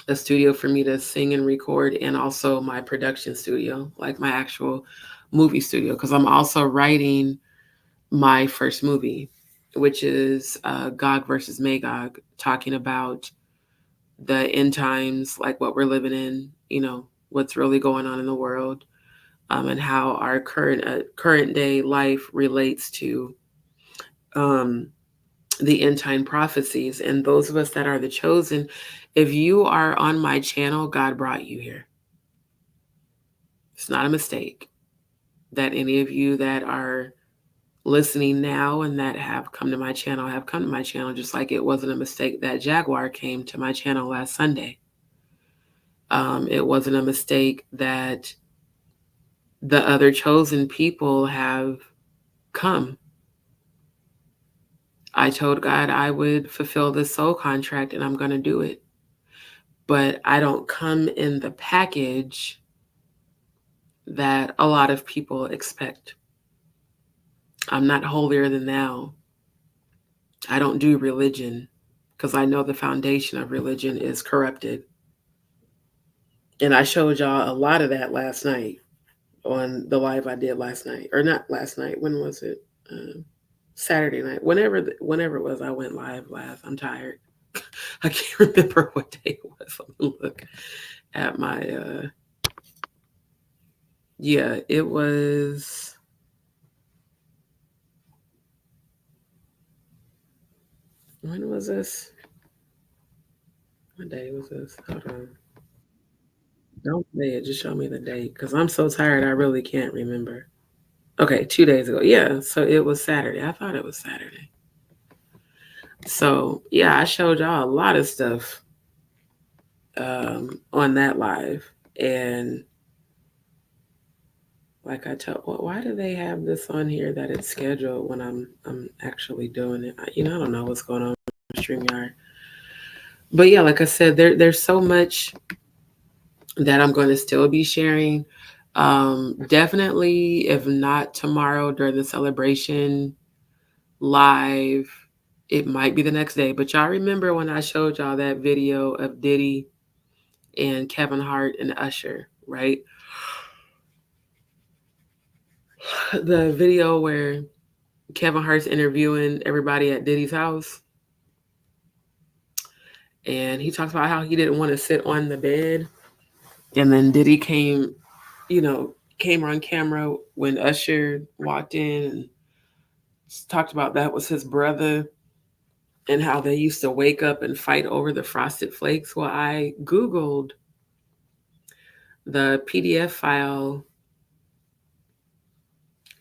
a studio for me to sing and record, and also my production studio, like my actual movie studio, because I'm also writing my first movie, which is Gog versus Magog, talking about the end times, like what we're living in, what's really going on in the world, and how our current day life relates to um, the end time prophecies. And those of us that are the chosen, if you are on my channel, God brought you here. It's not a mistake that any of you that are listening now and that have come to my channel have come to my channel, just like it wasn't a mistake that Jaguar came to my channel last Sunday. It wasn't a mistake that the other chosen people have come. I told God I would fulfill this soul contract and I'm going to do it. But I don't come in the package that a lot of people expect. I'm not holier than thou. I don't do religion because I know the foundation of religion is corrupted. And I showed y'all a lot of that last night on the live I did last night. Or not last night. When was it? Saturday night. Whenever it was, I went live last. I'm tired. I can't remember what day it was. Let me look at my yeah, it was, when was this? What day was this? Hold on. Don't say it, just show me the date. Because I'm so tired I really can't remember. Okay, 2 days ago. Yeah, so it was Saturday. I thought it was Saturday. So yeah, I showed y'all a lot of stuff on that live. And like I told, well, why do they have this on here that it's scheduled when I'm actually doing it? I don't know what's going on with StreamYard. But yeah, like I said, there's so much that I'm going to still be sharing. Definitely, if not tomorrow during the celebration live, it might be the next day. But y'all remember when I showed y'all that video of Diddy and Kevin Hart and Usher, right? The video where Kevin Hart's interviewing everybody at Diddy's house, and he talks about how he didn't want to sit on the bed, and then Diddy came on camera when Usher walked in and talked about that was his brother and how they used to wake up and fight over the frosted flakes. Well, I Googled the PDF file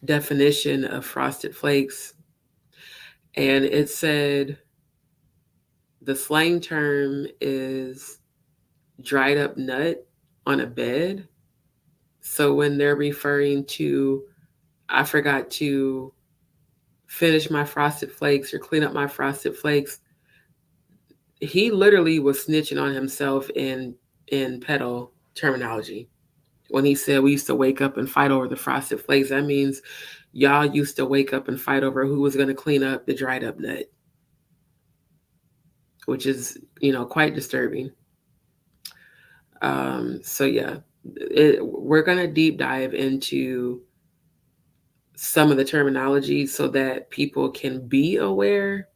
definition of frosted flakes, and it said the slang term is dried up nut on a bed. So when they're referring to, I forgot to finish my frosted flakes or clean up my frosted flakes, he literally was snitching on himself in pedal terminology. When he said we used to wake up and fight over the frosted flakes, that means y'all used to wake up and fight over who was going to clean up the dried up nut, which is, quite disturbing. So yeah, we're going to deep dive into some of the terminology so that people can be aware,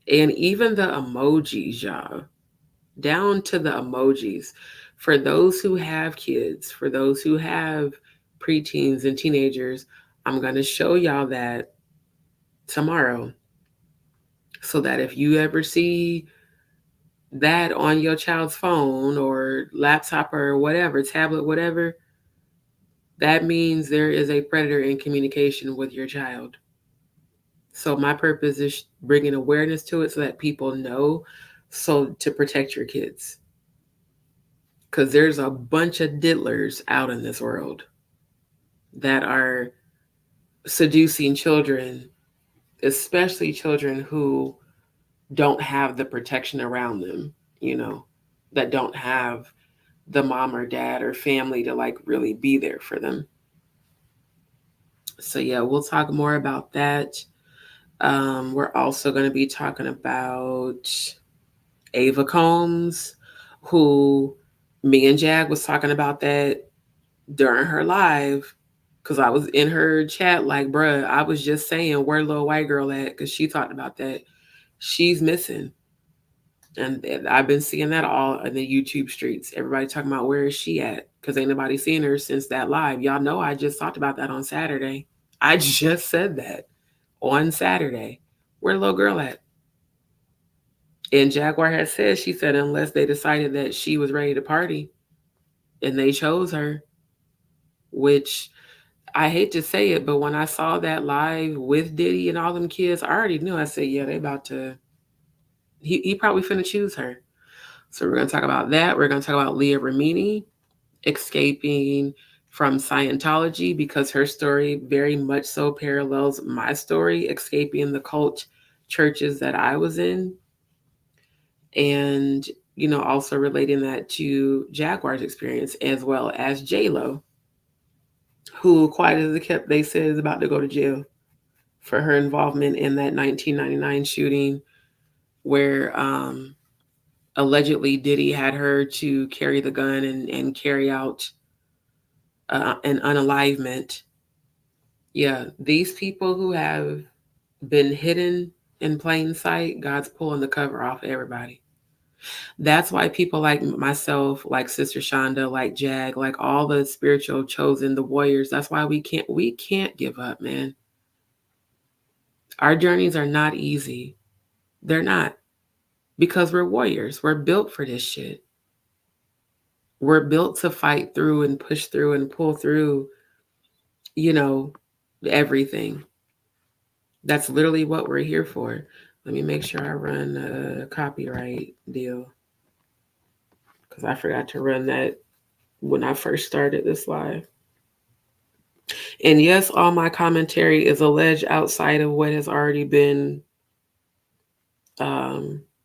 and even the emojis, y'all, down to the emojis. For those who have kids, for those who have preteens and teenagers, I'm going to show y'all that tomorrow, so that if you ever see that on your child's phone or laptop or whatever, tablet, whatever, that means there is a predator in communication with your child. So my purpose is bringing awareness to it so that people know, so to protect your kids. Because there's a bunch of diddlers out in this world that are seducing children, especially children who don't have the protection around them, that don't have the mom or dad or family to like really be there for them. So yeah, we'll talk more about that. We're also going to be talking about Ava Combs, who me and Jag was talking about that during her live, because I was in her chat like, bruh, I was just saying where little white girl at, because she talked about that. She's missing. And I've been seeing that all in the YouTube streets. Everybody talking about where is she at? Because ain't nobody seen her since that live. Y'all know I just talked about that on Saturday. I just said that on Saturday. Where the little girl at? And Jaguar had said, she said, unless they decided that she was ready to party and they chose her, which I hate to say it, but when I saw that live with Diddy and all them kids, I already knew. I said, yeah, they about to, he probably finna choose her. So we're going to talk about that. We're going to talk about Leah Remini escaping from Scientology, because her story very much so parallels my story, escaping the cult churches that I was in. And, also relating that to Jaguar's experience, as well as J-Lo, who, quiet as it kept, they said is about to go to jail for her involvement in that 1999 shooting where allegedly Diddy had her to carry the gun and carry out an unalivement. Yeah, these people who have been hidden in plain sight, God's pulling the cover off everybody. That's why people like myself, like Sister Shonda, like Jag, like all the spiritual chosen, the warriors, that's why we can't give up, man. Our journeys are not easy. They're not, because we're warriors. We're built for this shit. We're built to fight through and push through and pull through, everything. That's literally what we're here for. Let me make sure I run a copyright deal, because I forgot to run that when I first started this live. And yes, all my commentary is alleged outside of what has already been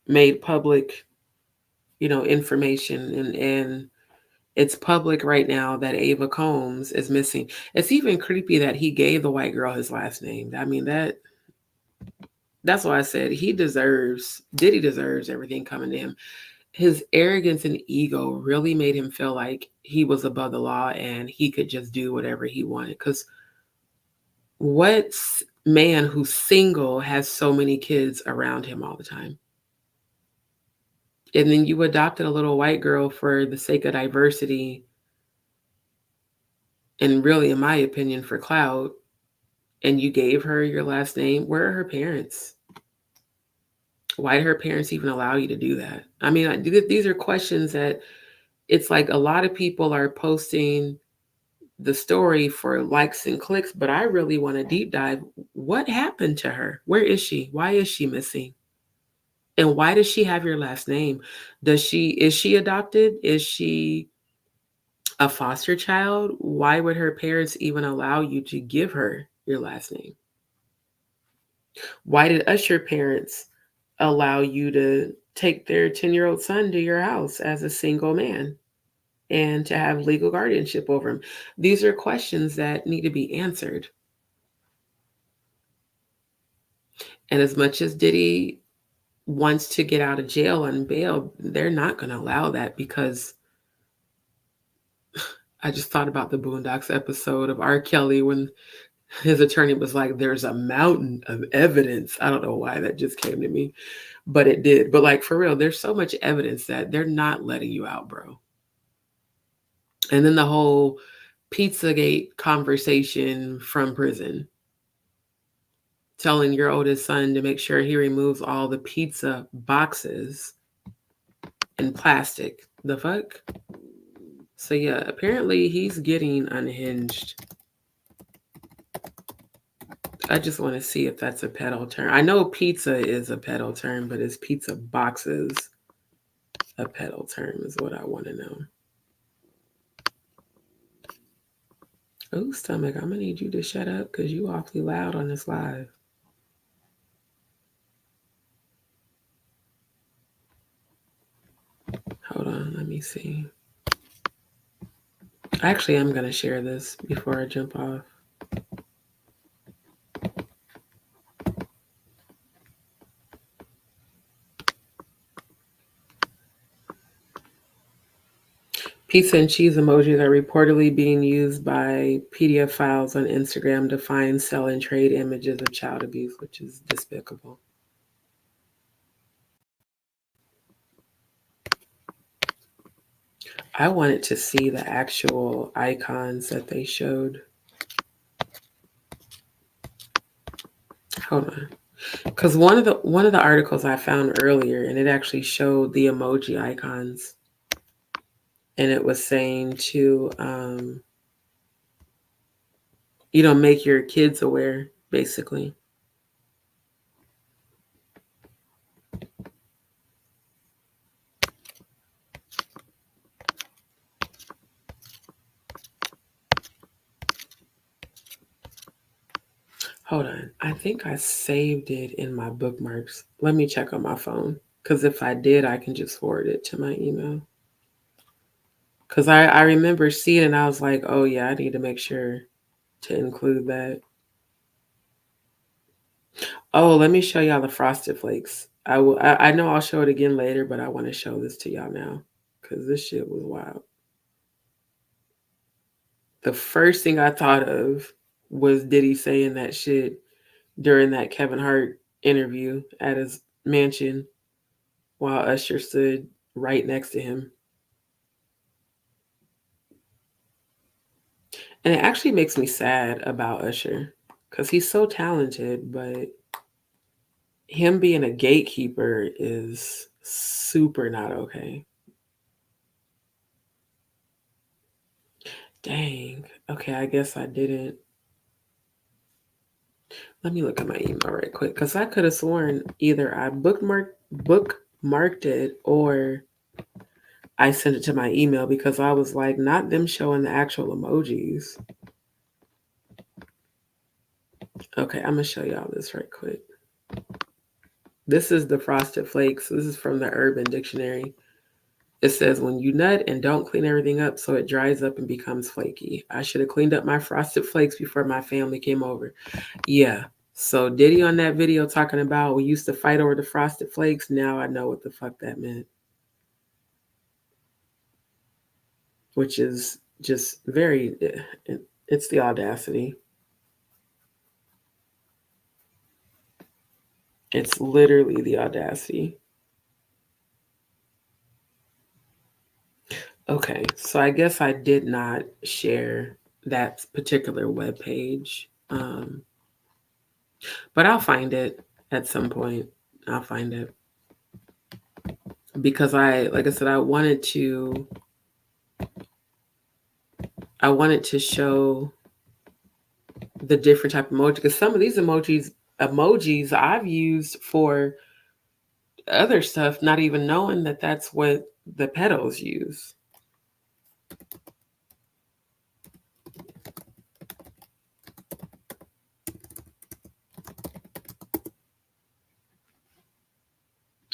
made public, information. And it's public right now that Ava Combs is missing. It's even creepy that he gave the white girl his last name. I mean, that's why I said Diddy deserves everything coming to him. His arrogance and ego really made him feel like he was above the law and he could just do whatever he wanted. Because man who's single has so many kids around him all the time. And then you adopted a little white girl for the sake of diversity and really, in my opinion, for clout, and you gave her your last name. Where are her parents? Why did her parents even allow you to do that? I mean, these are questions that it's like a lot of people are posting the story for likes and clicks, but I really want to deep dive. What happened to her? Where is she? Why is she missing? And why does she have your last name? Is she adopted? Is she a foster child? Why would her parents even allow you to give her your last name? Why did Usher parents allow you to take their 10-year-old son to your house as a single man and to have legal guardianship over him? These are questions that need to be answered. And as much as Diddy wants to get out of jail on bail, they're not going to allow that because I just thought about the Boondocks episode of R. Kelly when his attorney was like, there's a mountain of evidence. I don't know why that just came to me, but it did. But like, for real, there's so much evidence that they're not letting you out, bro. And then the whole Pizzagate conversation from prison, telling your oldest son to make sure he removes all the pizza boxes and plastic. The fuck? So yeah, apparently he's getting unhinged. I just want to see if that's a pedo term. I know pizza is a pedo term, but is pizza boxes a pedo term is what I want to know. Oh, stomach, I'm going to need you to shut up because you awfully loud on this live. Hold on, let me see. Actually, I'm going to share this before I jump off. Pizza and cheese emojis are reportedly being used by pedophiles on Instagram to find, sell, and trade images of child abuse, which is despicable. I wanted to see the actual icons that they showed. Hold on. Because one of the articles I found earlier, and it actually showed the emoji icons. And it was saying to make your kids aware, basically. Hold on. I think I saved it in my bookmarks. Let me check on my phone. Because if I did, I can just forward it to my email. Because I remember seeing it and I was like, oh, yeah, I need to make sure to include that. Oh, let me show y'all the Frosted Flakes. I know I'll show it again later, but I want to show this to y'all now. Because this shit was wild. The first thing I thought of was Diddy saying that shit during that Kevin Hart interview at his mansion while Usher stood right next to him. And it actually makes me sad about Usher because he's so talented, but him being a gatekeeper is super not okay. Dang. Okay, I guess I didn't. Let me look at my email right quick because I could have sworn either I bookmarked it or I sent it to my email because I was like, not them showing the actual emojis. Okay, I'm gonna show y'all this right quick. This is the Frosted Flakes. This is from the Urban Dictionary. It says, when you nut and don't clean everything up so it dries up and becomes flaky. I should have cleaned up my Frosted Flakes before my family came over. Yeah. So Diddy on that video talking about we used to fight over the Frosted Flakes. Now I know what the fuck that meant. Which is just very, it's the audacity. It's literally the audacity. Okay, so I guess I did not share that particular web page, but I'll find it at some point. I'll find it because like I said, I wanted to show the different type of emoji because some of these emojis I've used for other stuff, not even knowing that that's what the pedals use.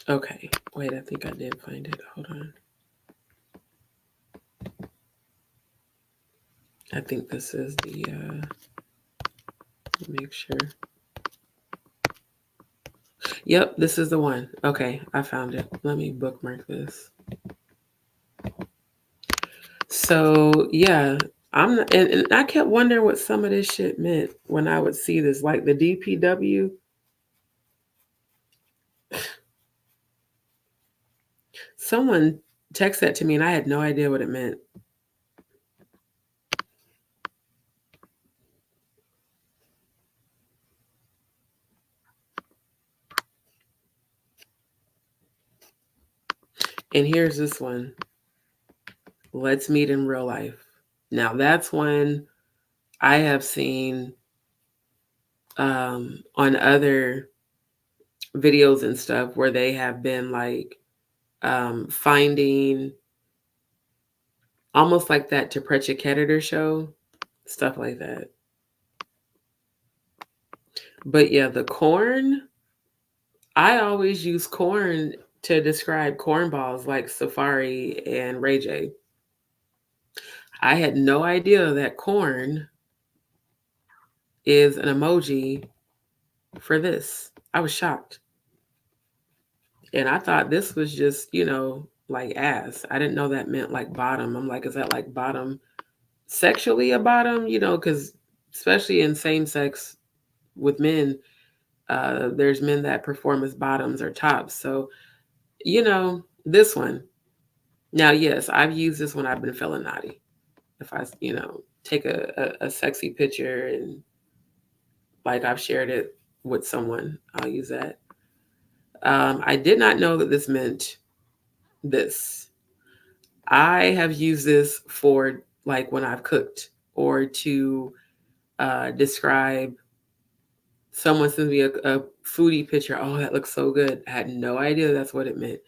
Okay, wait, I think I did find it. Hold on. I think this is the, make sure. Yep, this is the one. Okay, I found it. Let me bookmark this. So, yeah, and I kept wondering what some of this shit meant when I would see this, like the DPW. Someone texted that to me and I had no idea what it meant. And here's this one. Let's meet in real life. Now that's one I have seen on other videos and stuff where they have been like finding almost like that to Editor show, stuff like that. But yeah, the corn, I always use corn to describe cornballs like Safari and Ray J. I had no idea that corn is an emoji for this. I was shocked. And I thought this was just, like ass. I didn't know that meant like bottom. I'm like, is that like bottom sexually a bottom? Because especially in same sex with men, there's men that perform as bottoms or tops. So, this one. Now, yes, I've used this when I've been feeling naughty. If I, take a sexy picture and like I've shared it with someone, I'll use that. I did not know that this meant this. I have used this for like when I've cooked or to describe someone sends me a foodie picture. Oh, that looks so good. I had no idea that's what it meant.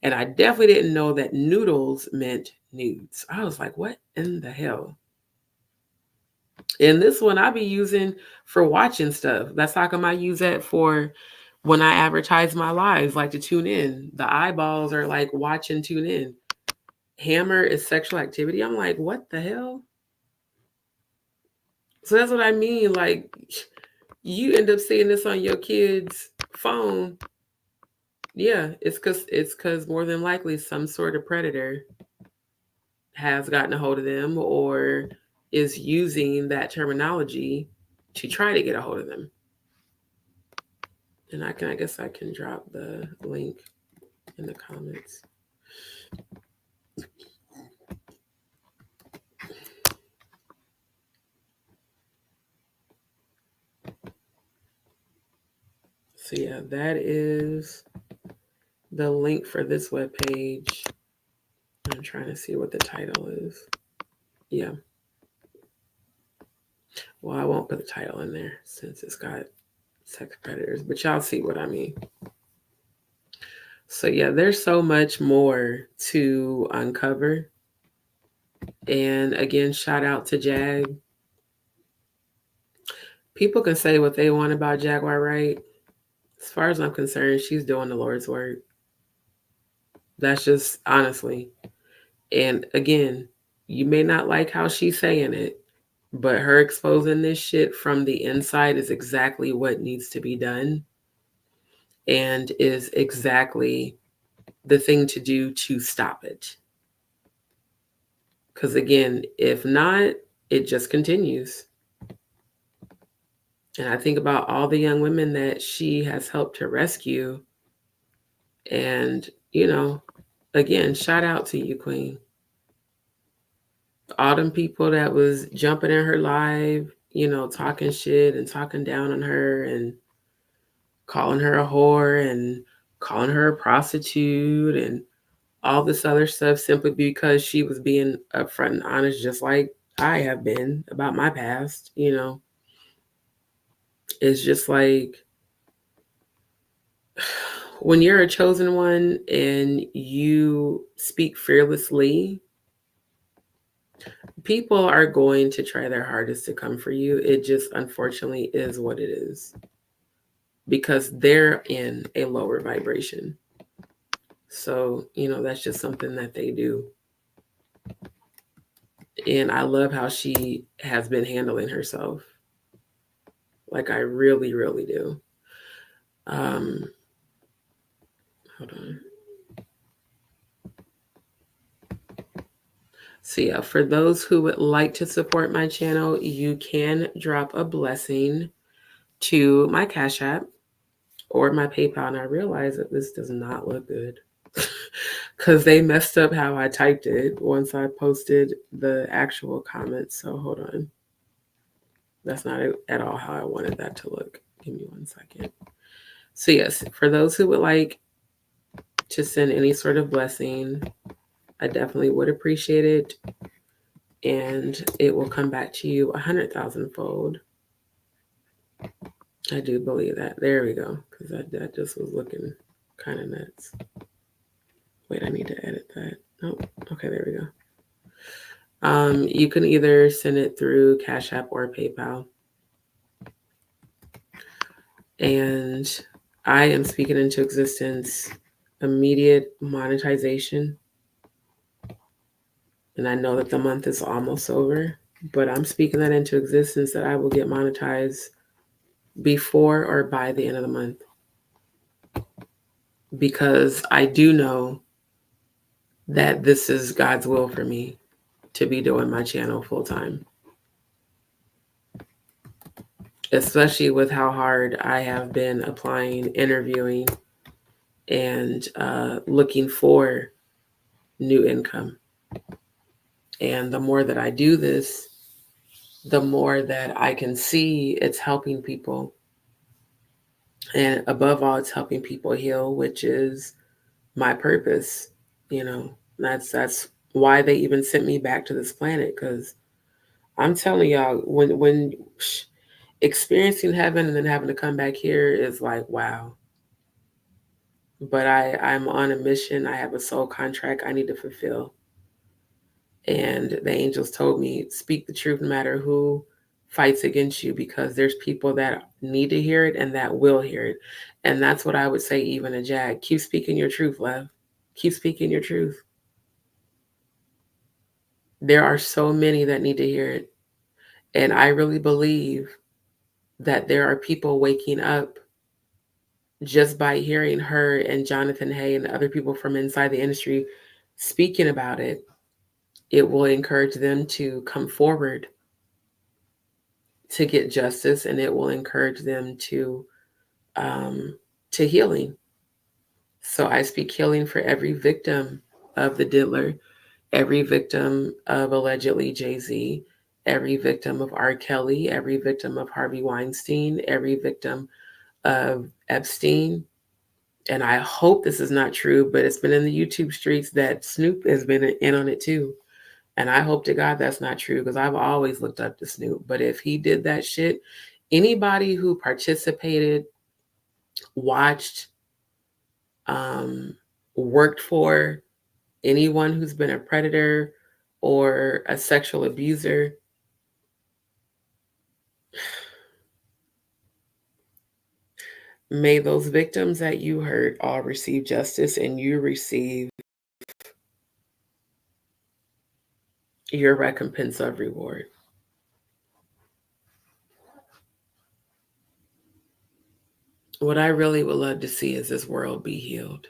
And I definitely didn't know that noodles meant nudes. I was like, what in the hell? And this one I be using for watching stuff. That's how come I use that for when I advertise my lives, like to tune in. The eyeballs are like watch and tune in. Hammer is sexual activity. I'm like, what the hell? So that's what I mean. Like, you end up seeing this on your kid's phone. Yeah, it's because more than likely some sort of predator has gotten a hold of them or is using that terminology to try to get a hold of them. And I guess I can drop the link in the comments. So yeah, that is the link for this webpage. I'm trying to see what the title is. Yeah. Well, I won't put the title in there since it's got sex predators, but y'all see what I mean. So yeah, there's so much more to uncover. And again, shout out to Jag. People can say what they want about Jaguar, right? As far as I'm concerned, she's doing the Lord's work. That's just honestly. And again, you may not like how she's saying it, but her exposing this shit from the inside is exactly what needs to be done and is exactly the thing to do to stop it. Because again, if not, it just continues. And I think about all the young women that she has helped to rescue. And, again, shout out to you, Queen. All them people that was jumping in her live, talking shit and talking down on her and calling her a whore and calling her a prostitute and all this other stuff simply because she was being upfront and honest, just like I have been about my past. It's just like when you're a chosen one and you speak fearlessly, people are going to try their hardest to come for you. It just unfortunately is what it is because they're in a lower vibration. So, that's just something that they do. And I love how she has been handling herself. Like, I really, really do. Um, Hold on. So, yeah, for those who would like to support my channel, you can drop a blessing to my Cash App or my PayPal. And I realize that this does not look good because they messed up how I typed it once I posted the actual comments. So, hold on. That's not at all how I wanted that to look. Give me 1 second. So, yes, for those who would like to send any sort of blessing, I definitely would appreciate it. And it will come back to you 100,000 fold. I do believe that. There we go. Because that just was looking kind of nuts. Wait, I need to edit that. Oh, okay, there we go. You can either send it through Cash App or PayPal. And I am speaking into existence immediate monetization. And I know that the month is almost over, but I'm speaking that into existence that I will get monetized before or by the end of the month. Because I do know that this is God's will for me to be doing my channel full time. Especially with how hard I have been applying, interviewing, and looking for new income. And the more that I do this, the more that I can see it's helping people. And above all, it's helping people heal, which is my purpose. That's why they even sent me back to this planet. Because I'm telling y'all, when experiencing heaven and then having to come back here is like, wow. But I'm on a mission. I have a soul contract I need to fulfill. And the angels told me, speak the truth no matter who fights against you, because there's people that need to hear it and that will hear it. And that's what I would say even to Jag. Keep speaking your truth, love. Keep speaking your truth. There are so many that need to hear it. And I really believe that there are people waking up just by hearing her and Jonathan Hay and other people from inside the industry speaking about it. It will encourage them to come forward to get justice, and it will encourage them to healing. So I speak healing for every victim of the diddler, every victim of allegedly Jay-Z, every victim of R. Kelly, every victim of Harvey Weinstein, every victim of Epstein. And I hope this is not true, but it's been in the YouTube streets that Snoop has been in on it too. And I hope to God that's not true, because I've always looked up to Snoop. But if he did that shit, anybody who participated, watched, worked for anyone who's been a predator or a sexual abuser, may those victims that you hurt all receive justice and you receive your recompense of reward. What I really would love to see is this world be healed.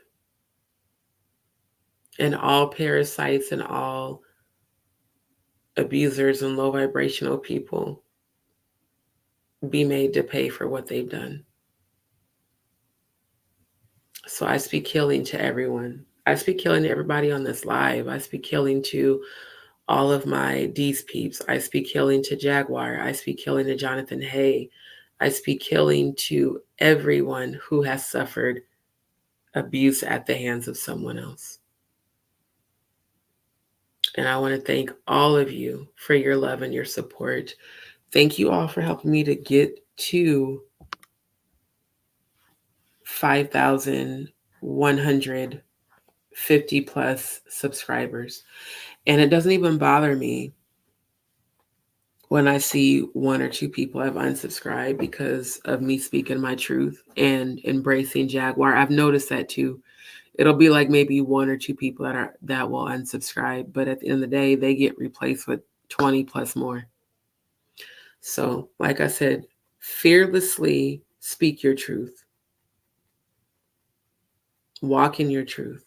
And all parasites and all abusers and low vibrational people be made to pay for what they've done. So I speak healing to everyone. I speak healing to everybody on this live. I speak healing to all of my DzPeepz. I speak healing to Jaguar. I speak healing to Jonathan Hay. I speak healing to everyone who has suffered abuse at the hands of someone else. And I want to thank all of you for your love and your support. Thank you all for helping me to get to 5,150 plus subscribers. And it doesn't even bother me when I see one or two people have unsubscribed because of me speaking my truth and embracing Jaguar. I've noticed that too. It'll be like maybe one or two people that will unsubscribe, but at the end of the day, they get replaced with 20 plus more. So, like I said, fearlessly speak your truth. Walk in your truth.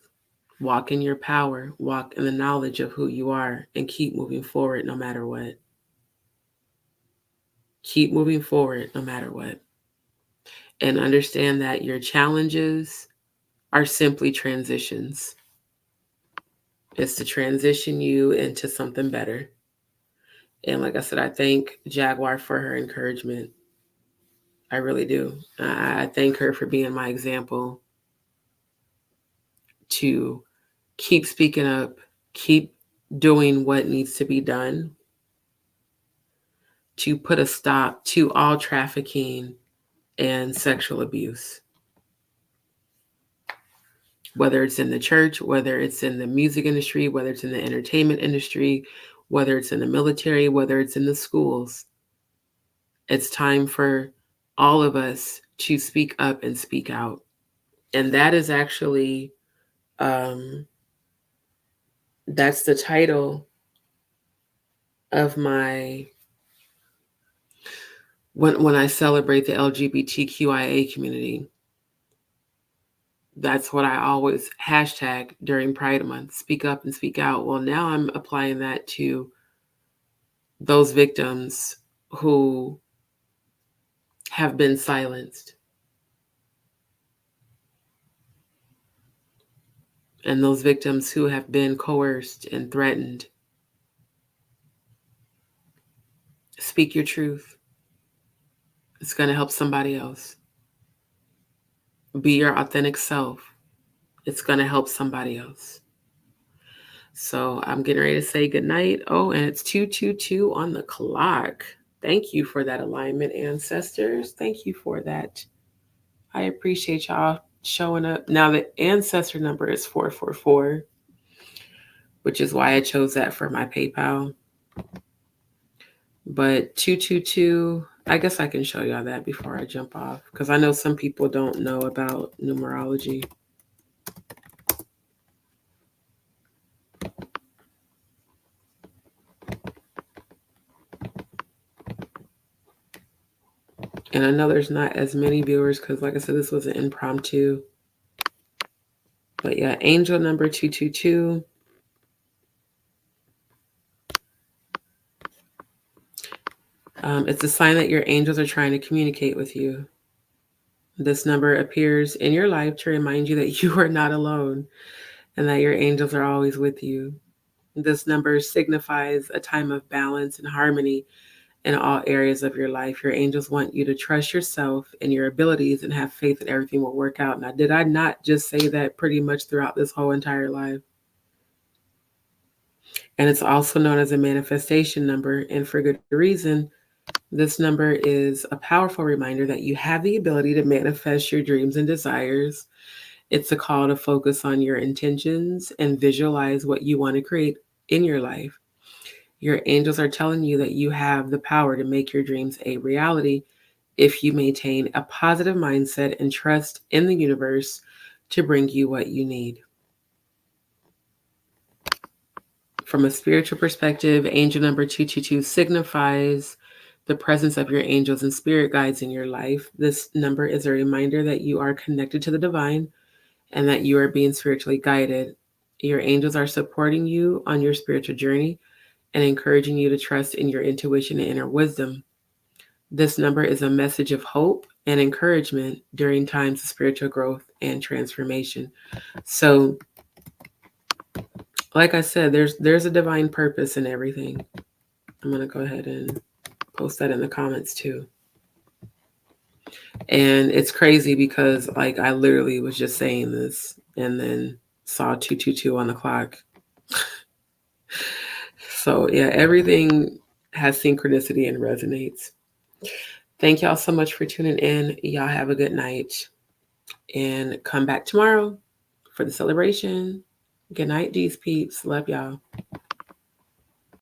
Walk in your power. Walk in the knowledge of who you are and keep moving forward no matter what. Keep moving forward no matter what. And understand that your challenges are simply transitions. It's to transition you into something better. And like I said, I thank Jaguar for her encouragement. I really do. I thank her for being my example to keep speaking up, keep doing what needs to be done to put a stop to all trafficking and sexual abuse. Whether it's in the church, whether it's in the music industry, whether it's in the entertainment industry, whether it's in the military, whether it's in the schools. It's time for all of us to speak up and speak out. And that is actually, that's the title of my, when I celebrate the LGBTQIA community. That's what I always hashtag during Pride Month, speak up and speak out. Well, now I'm applying that to those victims who have been silenced and those victims who have been coerced and threatened. Speak your truth. It's going to help somebody else. Be your authentic self. It's going to help somebody else. So I'm getting ready to say goodnight. Oh, and it's 2:22 on the clock. Thank you for that alignment, ancestors. Thank you for that. I appreciate y'all showing up. Now, the ancestor number is 444, which is why I chose that for my PayPal. But 222, I guess I can show y'all that before I jump off, because I know some people don't know about numerology. And I know there's not as many viewers because, like I said, this was an impromptu. But yeah, angel number 222. It's a sign that your angels are trying to communicate with you. This number appears in your life to remind you that you are not alone and that your angels are always with you. This number signifies a time of balance and harmony in all areas of your life. Your angels want you to trust yourself and your abilities and have faith that everything will work out. Now, did I not just say that pretty much throughout this whole entire life? And it's also known as a manifestation number. And for good reason, this number is a powerful reminder that you have the ability to manifest your dreams and desires. It's a call to focus on your intentions and visualize what you want to create in your life. Your angels are telling you that you have the power to make your dreams a reality if you maintain a positive mindset and trust in the universe to bring you what you need. From a spiritual perspective, angel number 222 signifies the presence of your angels and spirit guides in your life. This number is a reminder that you are connected to the divine and that you are being spiritually guided. Your angels are supporting you on your spiritual journey and encouraging you to trust in your intuition and inner wisdom. This number is a message of hope and encouragement during times of spiritual growth and transformation. So, like I said, there's a divine purpose in everything. I'm going to go ahead and post that in the comments too. And it's crazy because like I literally was just saying this and then saw 222 on the clock. So yeah, everything has synchronicity and resonates. Thank y'all so much for tuning in. Y'all have a good night and come back tomorrow for the celebration. Good night, DzPeepz. Love y'all.